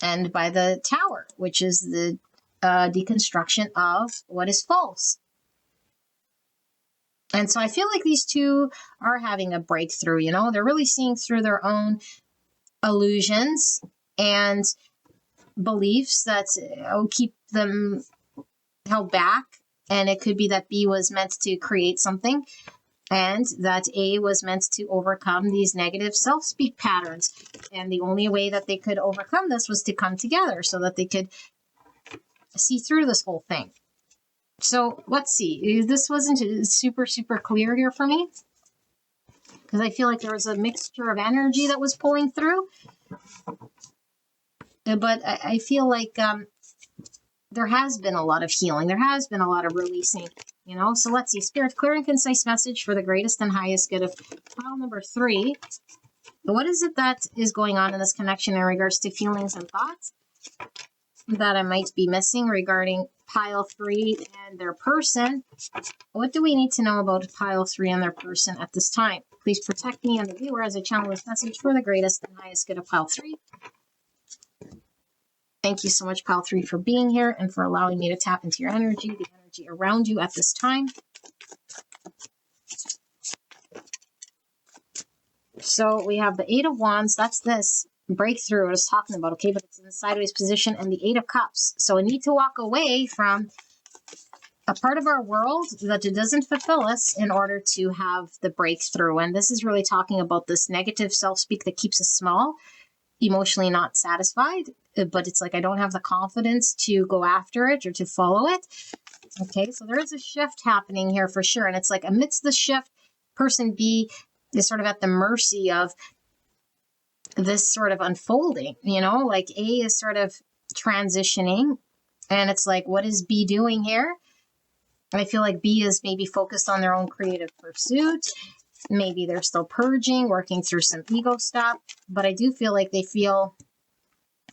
And by the Tower, which is the deconstruction of what is false. And so I feel like these two are having a breakthrough, you know, they're really seeing through their own illusions and beliefs that keep them held back. And it could be that B was meant to create something and that A was meant to overcome these negative self-speak patterns. And the only way that they could overcome this was to come together so that they could see through this whole thing. So let's see. This wasn't super, super clear here for me because I feel like there was a mixture of energy that was pulling through. But I feel like there has been a lot of healing. There has been a lot of releasing, you know. So let's see. Spirit, clear and concise message for the greatest and highest good of pile number 3. What is it that is going on in this connection in regards to feelings and thoughts that I might be missing regarding pile 3 and their person? What do we need to know about pile 3 and their person at this time? please protect me and the viewer as I channel this message for the greatest and highest good of pile 3. Thank you so much, pile 3, for being here and for allowing me to tap into your energy, the energy around you at this time. So we have the 8 of Wands. That's this breakthrough I was talking about, okay? But it's in the sideways position, and the 8 of Cups. So I need to walk away from a part of our world that it doesn't fulfill us in order to have the breakthrough. And this is really talking about this negative self-speak that keeps us small, emotionally not satisfied. But it's like I don't have the confidence to go after it or to follow it. Okay, so there is a shift happening here for sure. And it's like amidst the shift, person B is sort of at the mercy of this sort of unfolding, you know, like A is sort of transitioning, and it's like, what is B doing here? I feel like B is maybe focused on their own creative pursuit. Maybe they're still purging, working through some ego stuff, but I do feel like they feel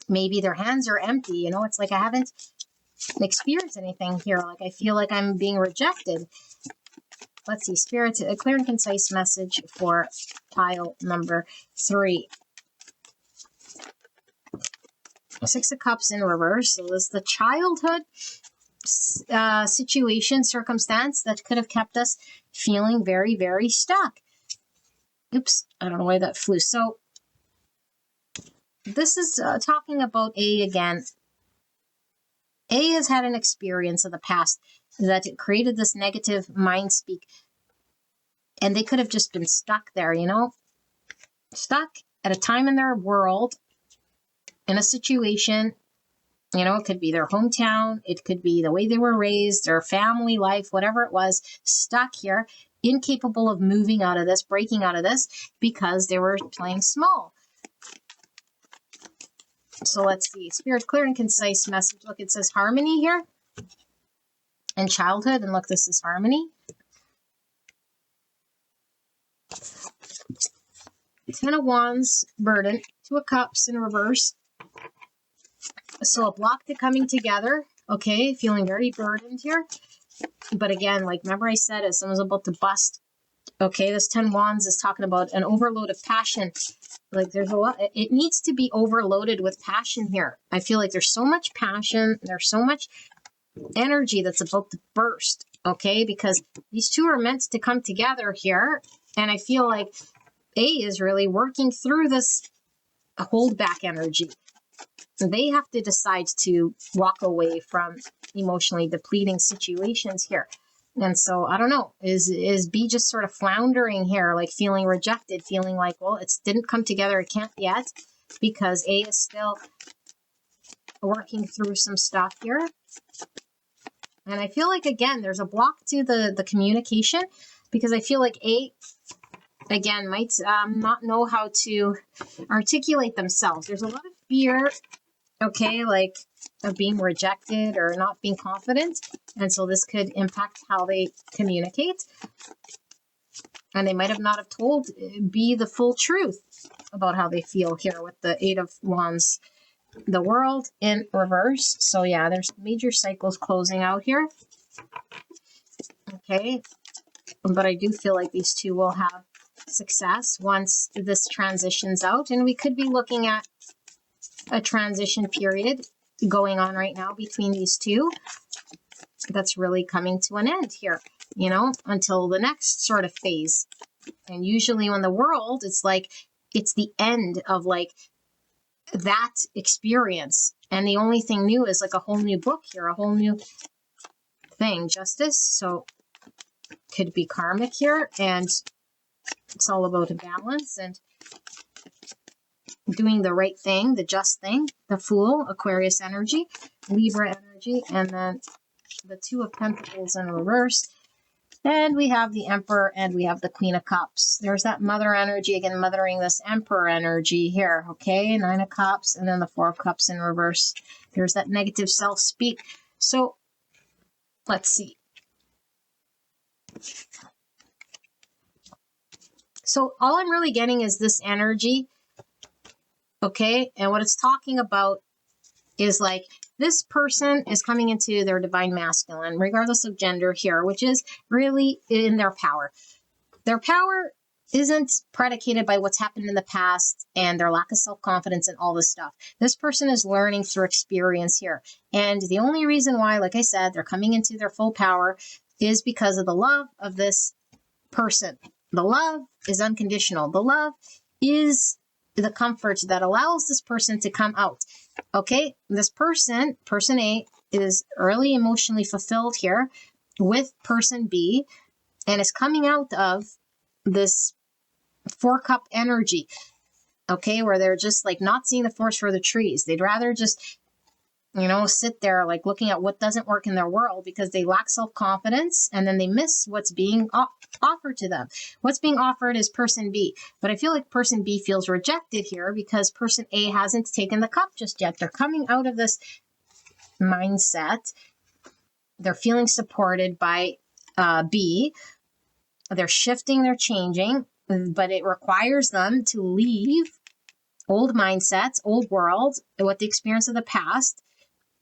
maybe their hands are empty, you know, it's like I haven't experienced anything here. Like I feel like I'm being rejected. Let's see, Spirit, a clear and concise message for pile number 3. 6 of Cups in reverse. So this is the childhood situation, circumstance that could have kept us feeling very, very stuck. Oops, I don't know why that flew. So this is talking about A again. A has had an experience of the past that it created this negative mind speak, and they could have just been stuck there, you know, stuck at a time in their world, in a situation, you know, it could be their hometown, it could be the way they were raised, their family life, whatever it was, stuck here, incapable of moving out of this, breaking out of this, because they were playing small. So let's see, Spirit, clear and concise message. Look, it says harmony here and childhood, and look, this is harmony. 10 of Wands, burden, 2 of Cups in reverse. So a block to coming together, okay, feeling very burdened here. But again, like remember I said, as someone's about to bust, okay, this 10 Wands is talking about an overload of passion. Like there's a lot, it needs to be overloaded with passion here. I feel like there's so much passion, there's so much energy that's about to burst, okay, because these two are meant to come together here. And I feel like A is really working through this hold back energy. They have to decide to walk away from emotionally depleting situations here. And so, I don't know, is B just sort of floundering here, like feeling rejected, feeling like, well, it didn't come together, it can't yet, because A is still working through some stuff here. And I feel like, again, there's a block to the communication, because I feel like A, again, might not know how to articulate themselves. There's a lot of fear, okay, like of being rejected or not being confident. And so this could impact how they communicate. And they might have not have told B the full truth about how they feel here with the 8 of Wands, the World in reverse. So yeah, there's major cycles closing out here. Okay. But I do feel like these two will have success once this transitions out. And we could be looking at a transition period going on right now between these two that's really coming to an end here, you know, until the next sort of phase. And usually when the World, it's like it's the end of like that experience, and the only thing new is like a whole new book here, a whole new thing. Justice, so could be karmic here, and it's all about a balance and doing the right thing, the just thing. The Fool, Aquarius energy, Libra energy, and then the 2 of Pentacles in reverse. And we have the Emperor, and we have the Queen of Cups. There's that Mother energy, again, mothering this Emperor energy here, okay? 9 of Cups, and then the 4 of Cups in reverse. There's that negative self-speak. So, let's see. So, all I'm really getting is this energy, okay? And what it's talking about is like, this person is coming into their divine masculine, regardless of gender here, which is really in their power. Their power isn't predicated by what's happened in the past and their lack of self-confidence and all this stuff. This person is learning through experience here. And the only reason why, like I said, they're coming into their full power is because of the love of this person. The love is unconditional. The love is the comfort that allows this person to come out. Okay, this person A, is early emotionally fulfilled here with person B and is coming out of this 4-cup energy, okay, where they're just like not seeing the forest for the trees. They'd rather just, sit there like looking at what doesn't work in their world because they lack self-confidence, and then they miss what's being offered to them. What's being offered is person B, but I feel like person B feels rejected here because person A hasn't taken the cup just yet. They're coming out of this mindset. They're feeling supported by B. They're shifting, they're changing, but it requires them to leave old mindsets, old world, what the experience of the past,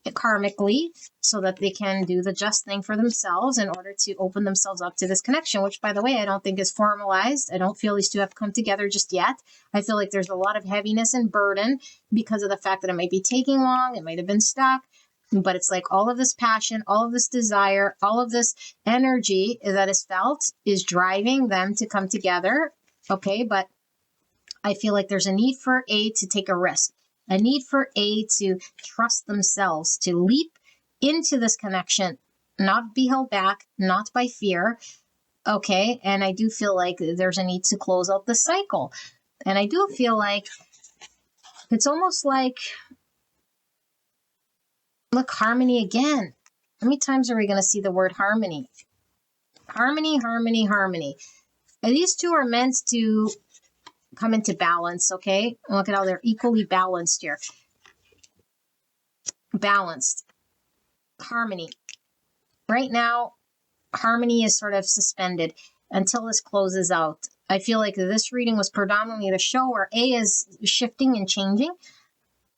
karmically, so that they can do the just thing for themselves in order to open themselves up to this connection, which, by the way, I don't think is formalized. I don't feel these two have come together just yet. I feel like there's a lot of heaviness and burden because of the fact that it might be taking long, it might have been stuck, but it's like all of this passion, all of this desire, all of this energy that is felt is driving them to come together. Okay, but I feel like there's a need for A to take a risk, a need for A to trust themselves, to leap into this connection, not be held back, not by fear. Okay, and I do feel like there's a need to close out the cycle. And I do feel like it's almost like, look, harmony again. How many times are we going to see the word harmony? Harmony, harmony, harmony. And these two are meant to come into balance, okay? Look at how they're equally balanced here. Balanced. Harmony. Right now, harmony is sort of suspended until this closes out. I feel like this reading was predominantly the show where A is shifting and changing.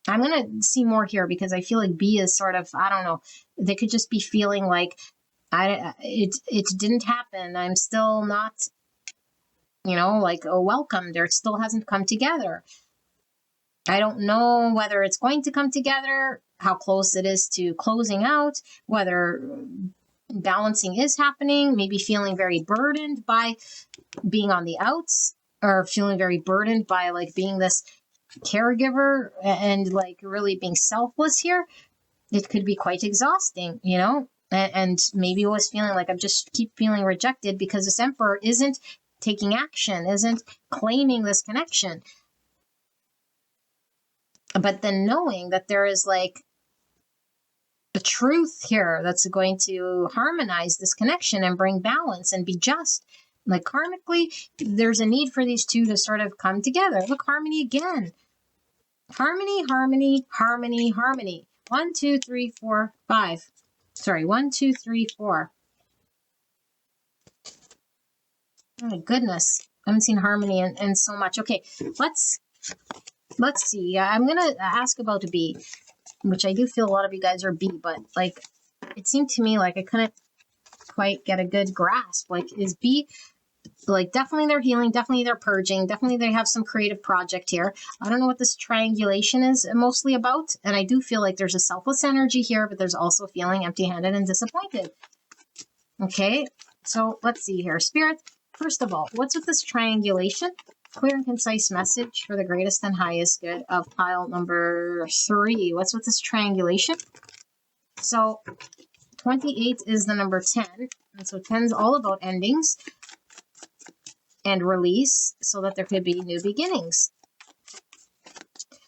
I'm going to see more here because I feel like B is sort of, I don't know, they could just be feeling like it didn't happen. I'm still not, like welcomed, or it still hasn't come together. I don't know whether it's going to come together, how close it is to closing out, whether balancing is happening, maybe feeling very burdened by being on the outs, or feeling very burdened by like being this caregiver and like really being selfless here. It could be quite exhausting, and maybe was feeling like I'm just keep feeling rejected because this emperor isn't taking action, isn't claiming this connection. But then knowing that there is like the truth here that's going to harmonize this connection and bring balance and be just. Like karmically, there's a need for these two to sort of come together. Look, harmony again. Harmony, harmony, harmony, harmony. 1, 2, 3, 4, 5. Sorry, 1, 2, 3, 4. Oh my goodness. I haven't seen harmony in so much. Okay, let's see. I'm going to ask about a B, which I do feel a lot of you guys are B, but like it seemed to me like I couldn't quite get a good grasp. Like, is B, like definitely they're healing, definitely they're purging, definitely they have some creative project here. I don't know what this triangulation is mostly about, and I do feel like there's a selfless energy here, but there's also feeling empty-handed and disappointed. Okay, so let's see here. Spirit, first of all, what's with this triangulation? Clear and concise message for the greatest and highest good of pile number 3. What's with this triangulation? So 28 is the number 10. And so 10 is all about endings and release so that there could be new beginnings.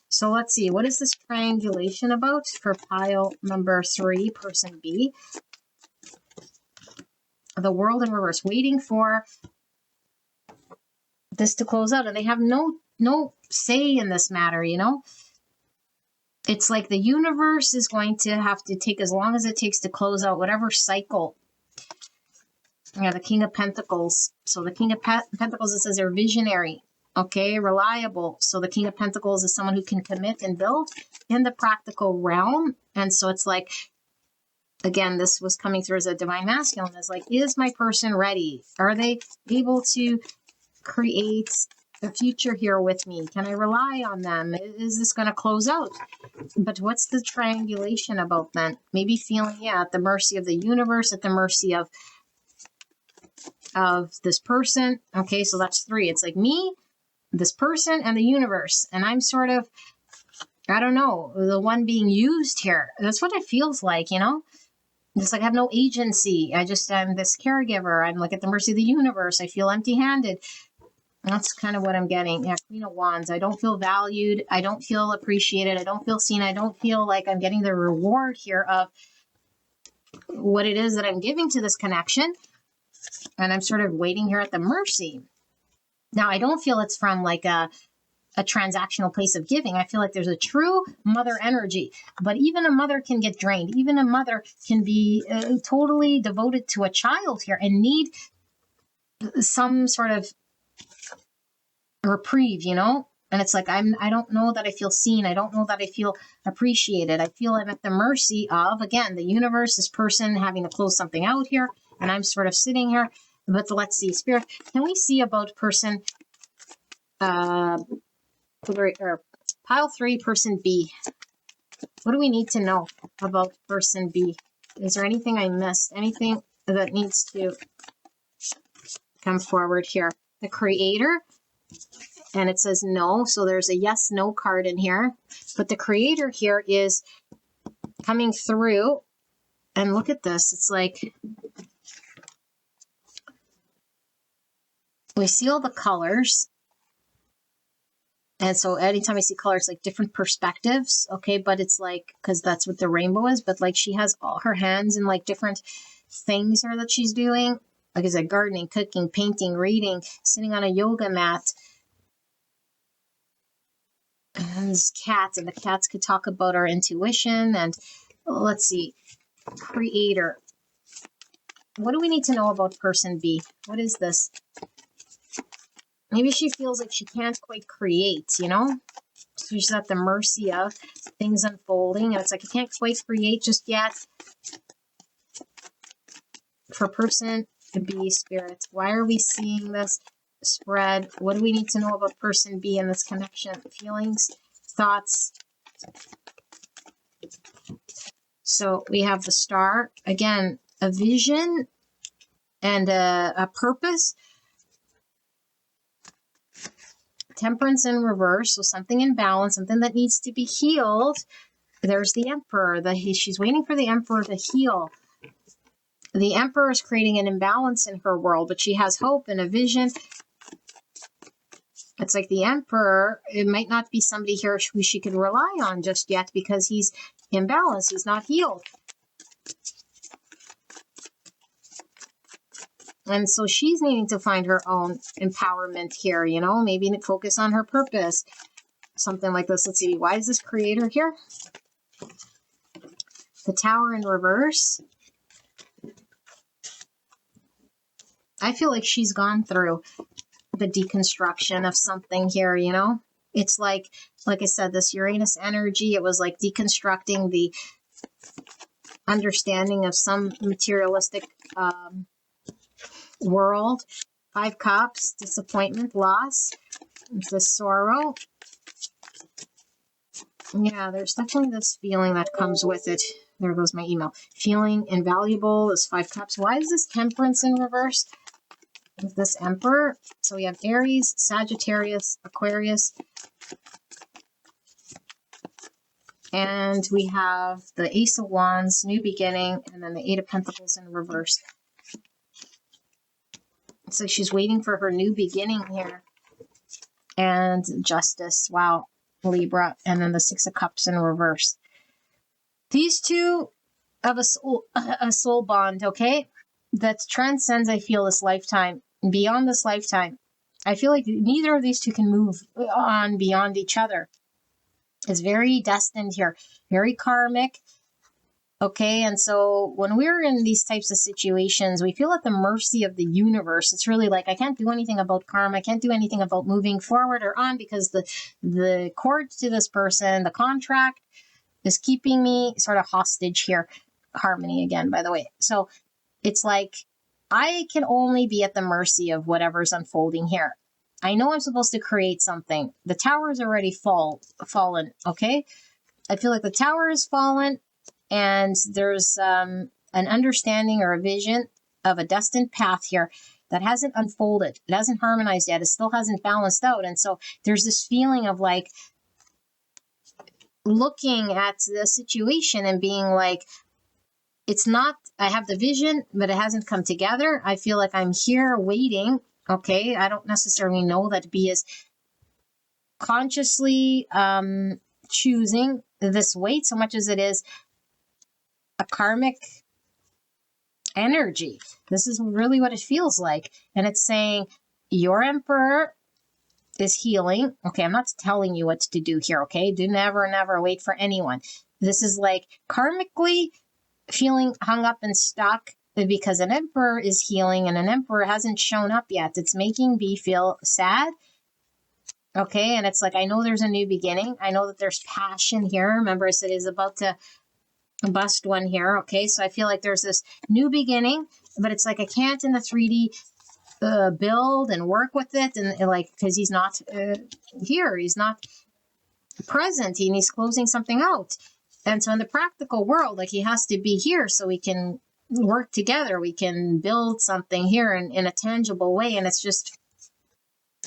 So let's see. What is this triangulation about for pile number 3, person B? The world in reverse, waiting for this to close out, and they have no say in this matter. It's like the universe is going to have to take as long as it takes to close out whatever cycle. The King of Pentacles. So the King of Pentacles, it says they're visionary, okay, reliable. So the King of Pentacles is someone who can commit and build in the practical realm. And so it's like, again, this was coming through as a divine masculine. It's like, is my person ready? Are they able to create a future here with me? Can I rely on them? Is this going to close out? But what's the triangulation about then? Maybe feeling, at the mercy of the universe, at the mercy of this person. Okay, so that's 3. It's like me, this person, and the universe. And I'm sort of, I don't know, the one being used here. That's what it feels like, It's like I have no agency. I'm this caregiver. I'm like at the mercy of the universe. I feel empty-handed. That's kind of what I'm getting. Yeah, Queen of Wands. I don't feel valued. I don't feel appreciated. I don't feel seen. I don't feel like I'm getting the reward here of what it is that I'm giving to this connection. And I'm sort of waiting here at the mercy. Now, I don't feel it's from like a transactional place of giving. I feel like there's a true mother energy, but even a mother can get drained. Even a mother can be totally devoted to a child here and need some sort of reprieve, And it's like, I don't know that I feel seen. I don't know that I feel appreciated. I feel I'm at the mercy of, again, the universe, this person having to close something out here. And I'm sort of sitting here, but let's see, Spirit, can we see about person, pile 3, person B? What do we need to know about person B? Is there anything I missed? Anything that needs to come forward here? The creator, and it says no. So there's a yes, no card in here. But the creator here is coming through. And look at this. It's like we see all the colors. And so anytime I see colors, like different perspectives, okay, but it's like, because that's what the rainbow is, but like she has all her hands in like different things here that she's doing. Like I said, gardening, cooking, painting, reading, sitting on a yoga mat. And there's cats, and the cats could talk about our intuition. And let's see, creator. What do we need to know about person B? What is this? Maybe she feels like she can't quite create, So she's at the mercy of things unfolding. And it's like, I can't quite create just yet. For person B, Spirit, why are we seeing this spread? What do we need to know about person B in this connection? Feelings, thoughts. So we have the star. Again, a vision and a purpose. Temperance in reverse, so something in balance, something that needs to be healed. There's the Emperor. She's waiting for the Emperor to heal. The Emperor is creating an imbalance in her world, but she has hope and a vision. It's like the Emperor, it might not be somebody here who she can rely on just yet because he's imbalanced, he's not healed. And so she's needing to find her own empowerment here, maybe focus on her purpose. Something like this. Let's see. Why is this creator here? The Tower in reverse. I feel like she's gone through the deconstruction of something here, It's like I said, this Uranus energy, it was like deconstructing the understanding of some materialistic world. 5 Cups, disappointment, loss, the sorrow. Yeah, there's definitely this feeling that comes with it. There goes my email. Feeling invaluable is 5 Cups. Why is this Temperance in reverse with this Emperor? So we have Aries, Sagittarius, Aquarius. And we have the Ace of Wands, New Beginning, and then the 8 of Pentacles in reverse. So she's waiting for her new beginning here. And Justice, wow, Libra, and then the 6 of Cups in reverse. These two have a soul bond, okay? That transcends, I feel, this lifetime. Beyond this lifetime. I feel like neither of these two can move on beyond each other. It's very destined here. Very karmic. Okay, and so when we're in these types of situations, we feel at the mercy of the universe. It's really like, I can't do anything about karma. I can't do anything about moving forward or on because the cord to this person, the contract, is keeping me sort of hostage here. Harmony again, by the way. So it's like, I can only be at the mercy of whatever's unfolding here. I know I'm supposed to create something. The tower is already fallen, okay? I feel like the tower is fallen, and there's an understanding or a vision of a destined path here that hasn't unfolded. It hasn't harmonized yet. It still hasn't balanced out. And so there's this feeling of like looking at the situation and being like, it's not, I have the vision, but it hasn't come together. I feel like I'm here waiting. Okay. I don't necessarily know that B is consciously choosing this wait so much as it is a karmic energy. This is really what it feels like. And it's saying your emperor is healing. Okay, I'm not telling you what to do here, okay? Do never wait for anyone. This is like karmically feeling hung up and stuck because an emperor is healing and an emperor hasn't shown up yet. It's making B feel sad. Okay, and it's like, I know there's a new beginning. I know that there's passion here. Remember, I said he's about to bust one here. Okay, so I feel like there's this new beginning, but it's like I can't in the 3D build and work with it, and like, because he's not here, he's not present, and he's closing something out. And so in the practical world, like, he has to be here so we can work together, we can build something here in a tangible way, and it's just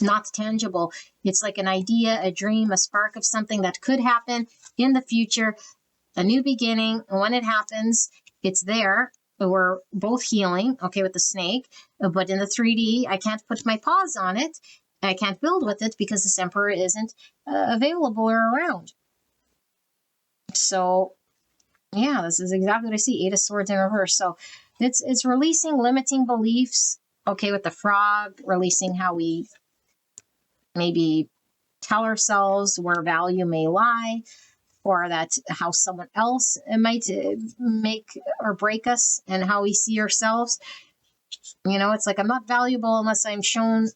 not tangible. It's like an idea, a dream, a spark of something that could happen in the future, a new beginning. And when it happens, it's there. We're both healing, okay, with the snake, but in the 3D, I can't put my paws on it. I can't build with it because this emperor isn't available or around. So, yeah, this is exactly what I see. 8 of Swords in reverse. So it's releasing limiting beliefs, okay, with the frog, releasing how we maybe tell ourselves where value may lie, or that how someone else might make or break us and how we see ourselves. You know, it's like, I'm not valuable unless I'm shown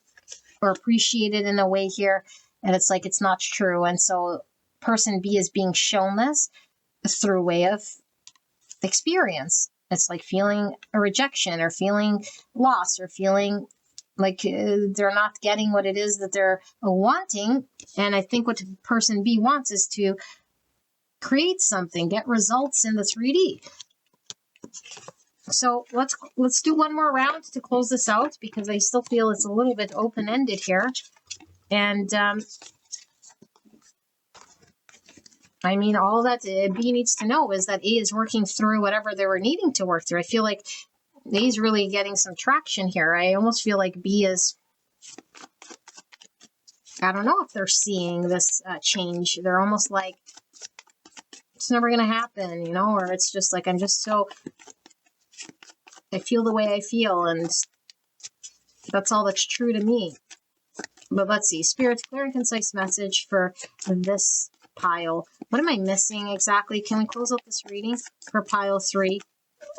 or appreciated in a way here. And it's like, it's not true. And so person B is being shown this through way of experience. It's like feeling a rejection or feeling loss or feeling like they're not getting what it is that they're wanting. And I think what person B wants is to create something, get results in the 3D. So let's do one more round to close this out, because I still feel it's a little bit open-ended here. And I mean, all that B needs to know is that A is working through whatever they were needing to work through. I feel like A is really getting some traction here. I almost feel like B is, I don't know if they're seeing this change. They're almost like, it's never going to happen, you know, or it's just like, I'm just so, I feel the way I feel, and that's all that's true to me. But let's see, Spirit's clear and concise message for this pile. What am I missing exactly? Can we close out this reading for pile 3?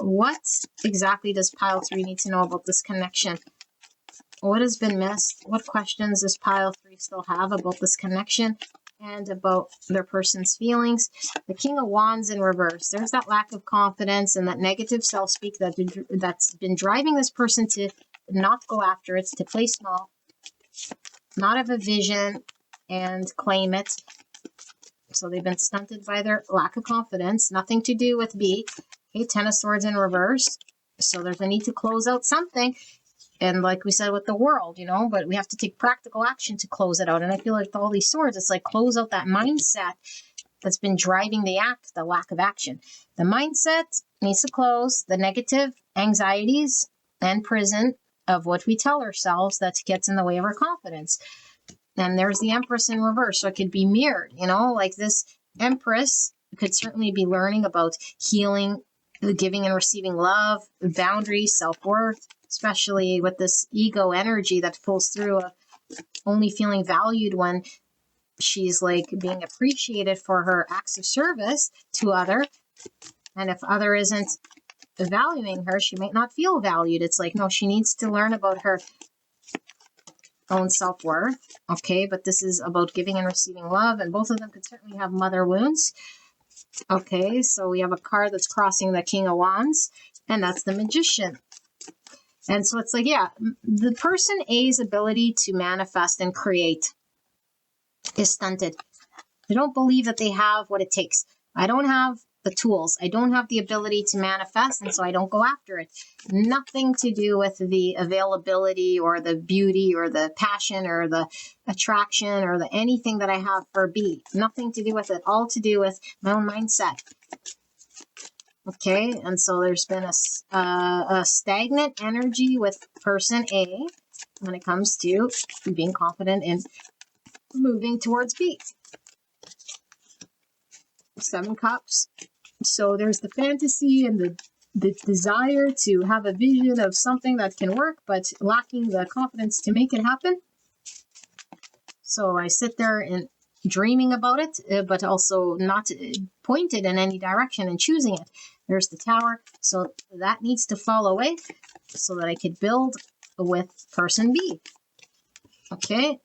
What exactly does pile 3 need to know about this connection? What has been missed? What questions does pile 3 still have about this connection and about their person's feelings? The King of Wands in reverse. There's that lack of confidence and that negative self-speak that's been driving this person to not go after it, to play small, not have a vision and claim it. So they've been stunted by their lack of confidence. Nothing to do with B. Okay, 10 of Swords in reverse. So there's a need to close out something. And like we said with the world, you know, but we have to take practical action to close it out. And I feel like with all these swords, it's like close out that mindset that's been driving the act, the lack of action. The mindset needs to close, the negative anxieties and prison of what we tell ourselves that gets in the way of our confidence. And there's the Empress in reverse. So it could be mirrored, you know, like this Empress could certainly be learning about healing, giving and receiving love, boundaries, self-worth, especially with this ego energy that pulls through, only feeling valued when she's like being appreciated for her acts of service to other. And if other isn't valuing her, she might not feel valued. It's like, no, she needs to learn about her own self-worth. Okay, but this is about giving and receiving love, and both of them could certainly have mother wounds. Okay, so we have a card that's crossing the King of Wands, and that's the Magician. And so it's like, yeah, the person A's ability to manifest and create is stunted. They don't believe that they have what it takes. I don't have the tools. I don't have the ability to manifest, and so I don't go after it. Nothing to do with the availability or the beauty or the passion or the attraction or the anything that I have for B. Nothing to do with it. All to do with my own mindset. Okay, and so there's been a stagnant energy with person A when it comes to being confident and moving towards B. 7 cups. So there's the fantasy and the desire to have a vision of something that can work, but lacking the confidence to make it happen. So I sit there and dreaming about it, but also not pointed in any direction and choosing it. There's the Tower. So that needs to fall away so that I could build with person B. Okay.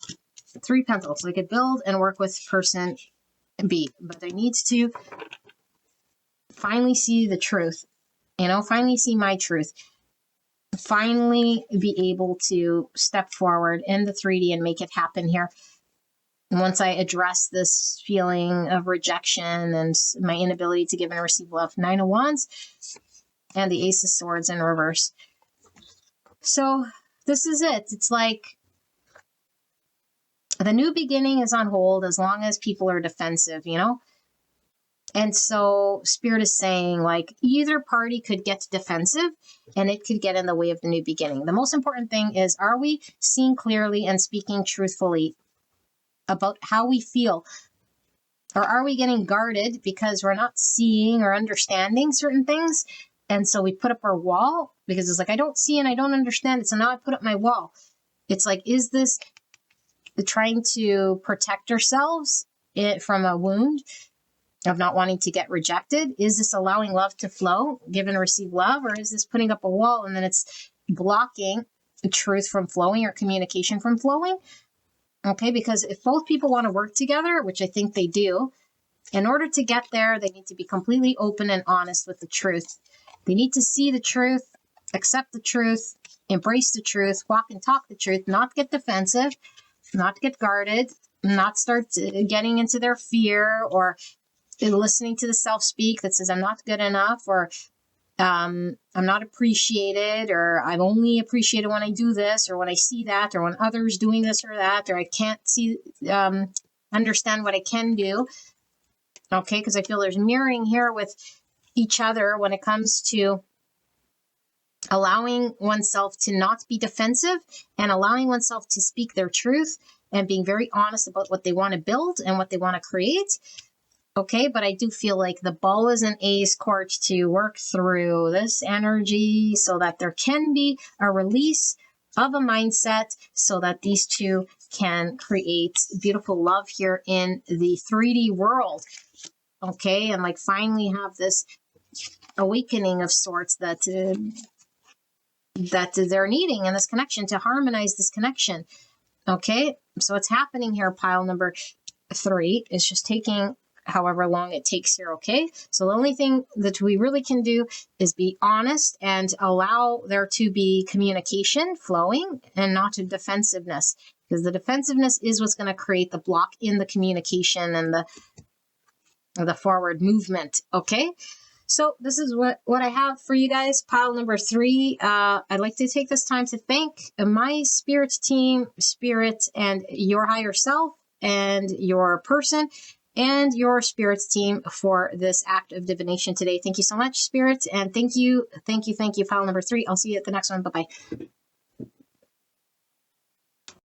3 Pentacles. So I could build and work with person B, but I need to finally see the truth, finally see my truth, finally be able to step forward in the 3D and make it happen here. And once I address this feeling of rejection and my inability to give and receive love, 9 of Wands and the Ace of Swords in reverse. So this is it. It's like the new beginning is on hold as long as people are defensive, And so Spirit is saying, like, either party could get defensive and it could get in the way of the new beginning. The most important thing is, are we seeing clearly and speaking truthfully about how we feel? Or are we getting guarded because we're not seeing or understanding certain things? And so we put up our wall because it's like, I don't see and I don't understand it. So now I put up my wall. It's like, is this trying to protect ourselves from a wound of not wanting to get rejected? Is this allowing love to flow, give and receive love? Or is this putting up a wall and then it's blocking truth from flowing or communication from flowing? Okay, because if both people want to work together, which I think they do, in order to get there, they need to be completely open and honest with the truth. They need to see the truth, accept the truth, embrace the truth, walk and talk the truth, not get defensive, not get guarded, not start getting into their fear or listening to the self-speak that says I'm not good enough, or I'm not appreciated, or I'm only appreciated when I do this, or when I see that, or when others doing this or that, or I can't see, understand what I can do. Okay, because I feel there's mirroring here with each other when it comes to allowing oneself to not be defensive and allowing oneself to speak their truth and being very honest about what they want to build and what they want to create. Okay, but I do feel like the ball is in A's court to work through this energy so that there can be a release of a mindset so that these two can create beautiful love here in the 3D world. Okay, and like finally have this awakening of sorts that they're needing in this connection to harmonize this connection. Okay, so it's happening here. Pile number 3 is just taking however long it takes here. Okay, so the only thing that we really can do is be honest and allow there to be communication flowing and not a defensiveness, because the defensiveness is what's going to create the block in the communication and the forward movement. Okay, so this is what I have for you guys. Pile number 3. I'd like to take this time to thank my spirit team, spirit, and your higher self, and your person, and your spirits team for this act of divination today. Thank you so much, spirit, and thank you. Pile number 3. I'll see you at the next one. Bye-bye.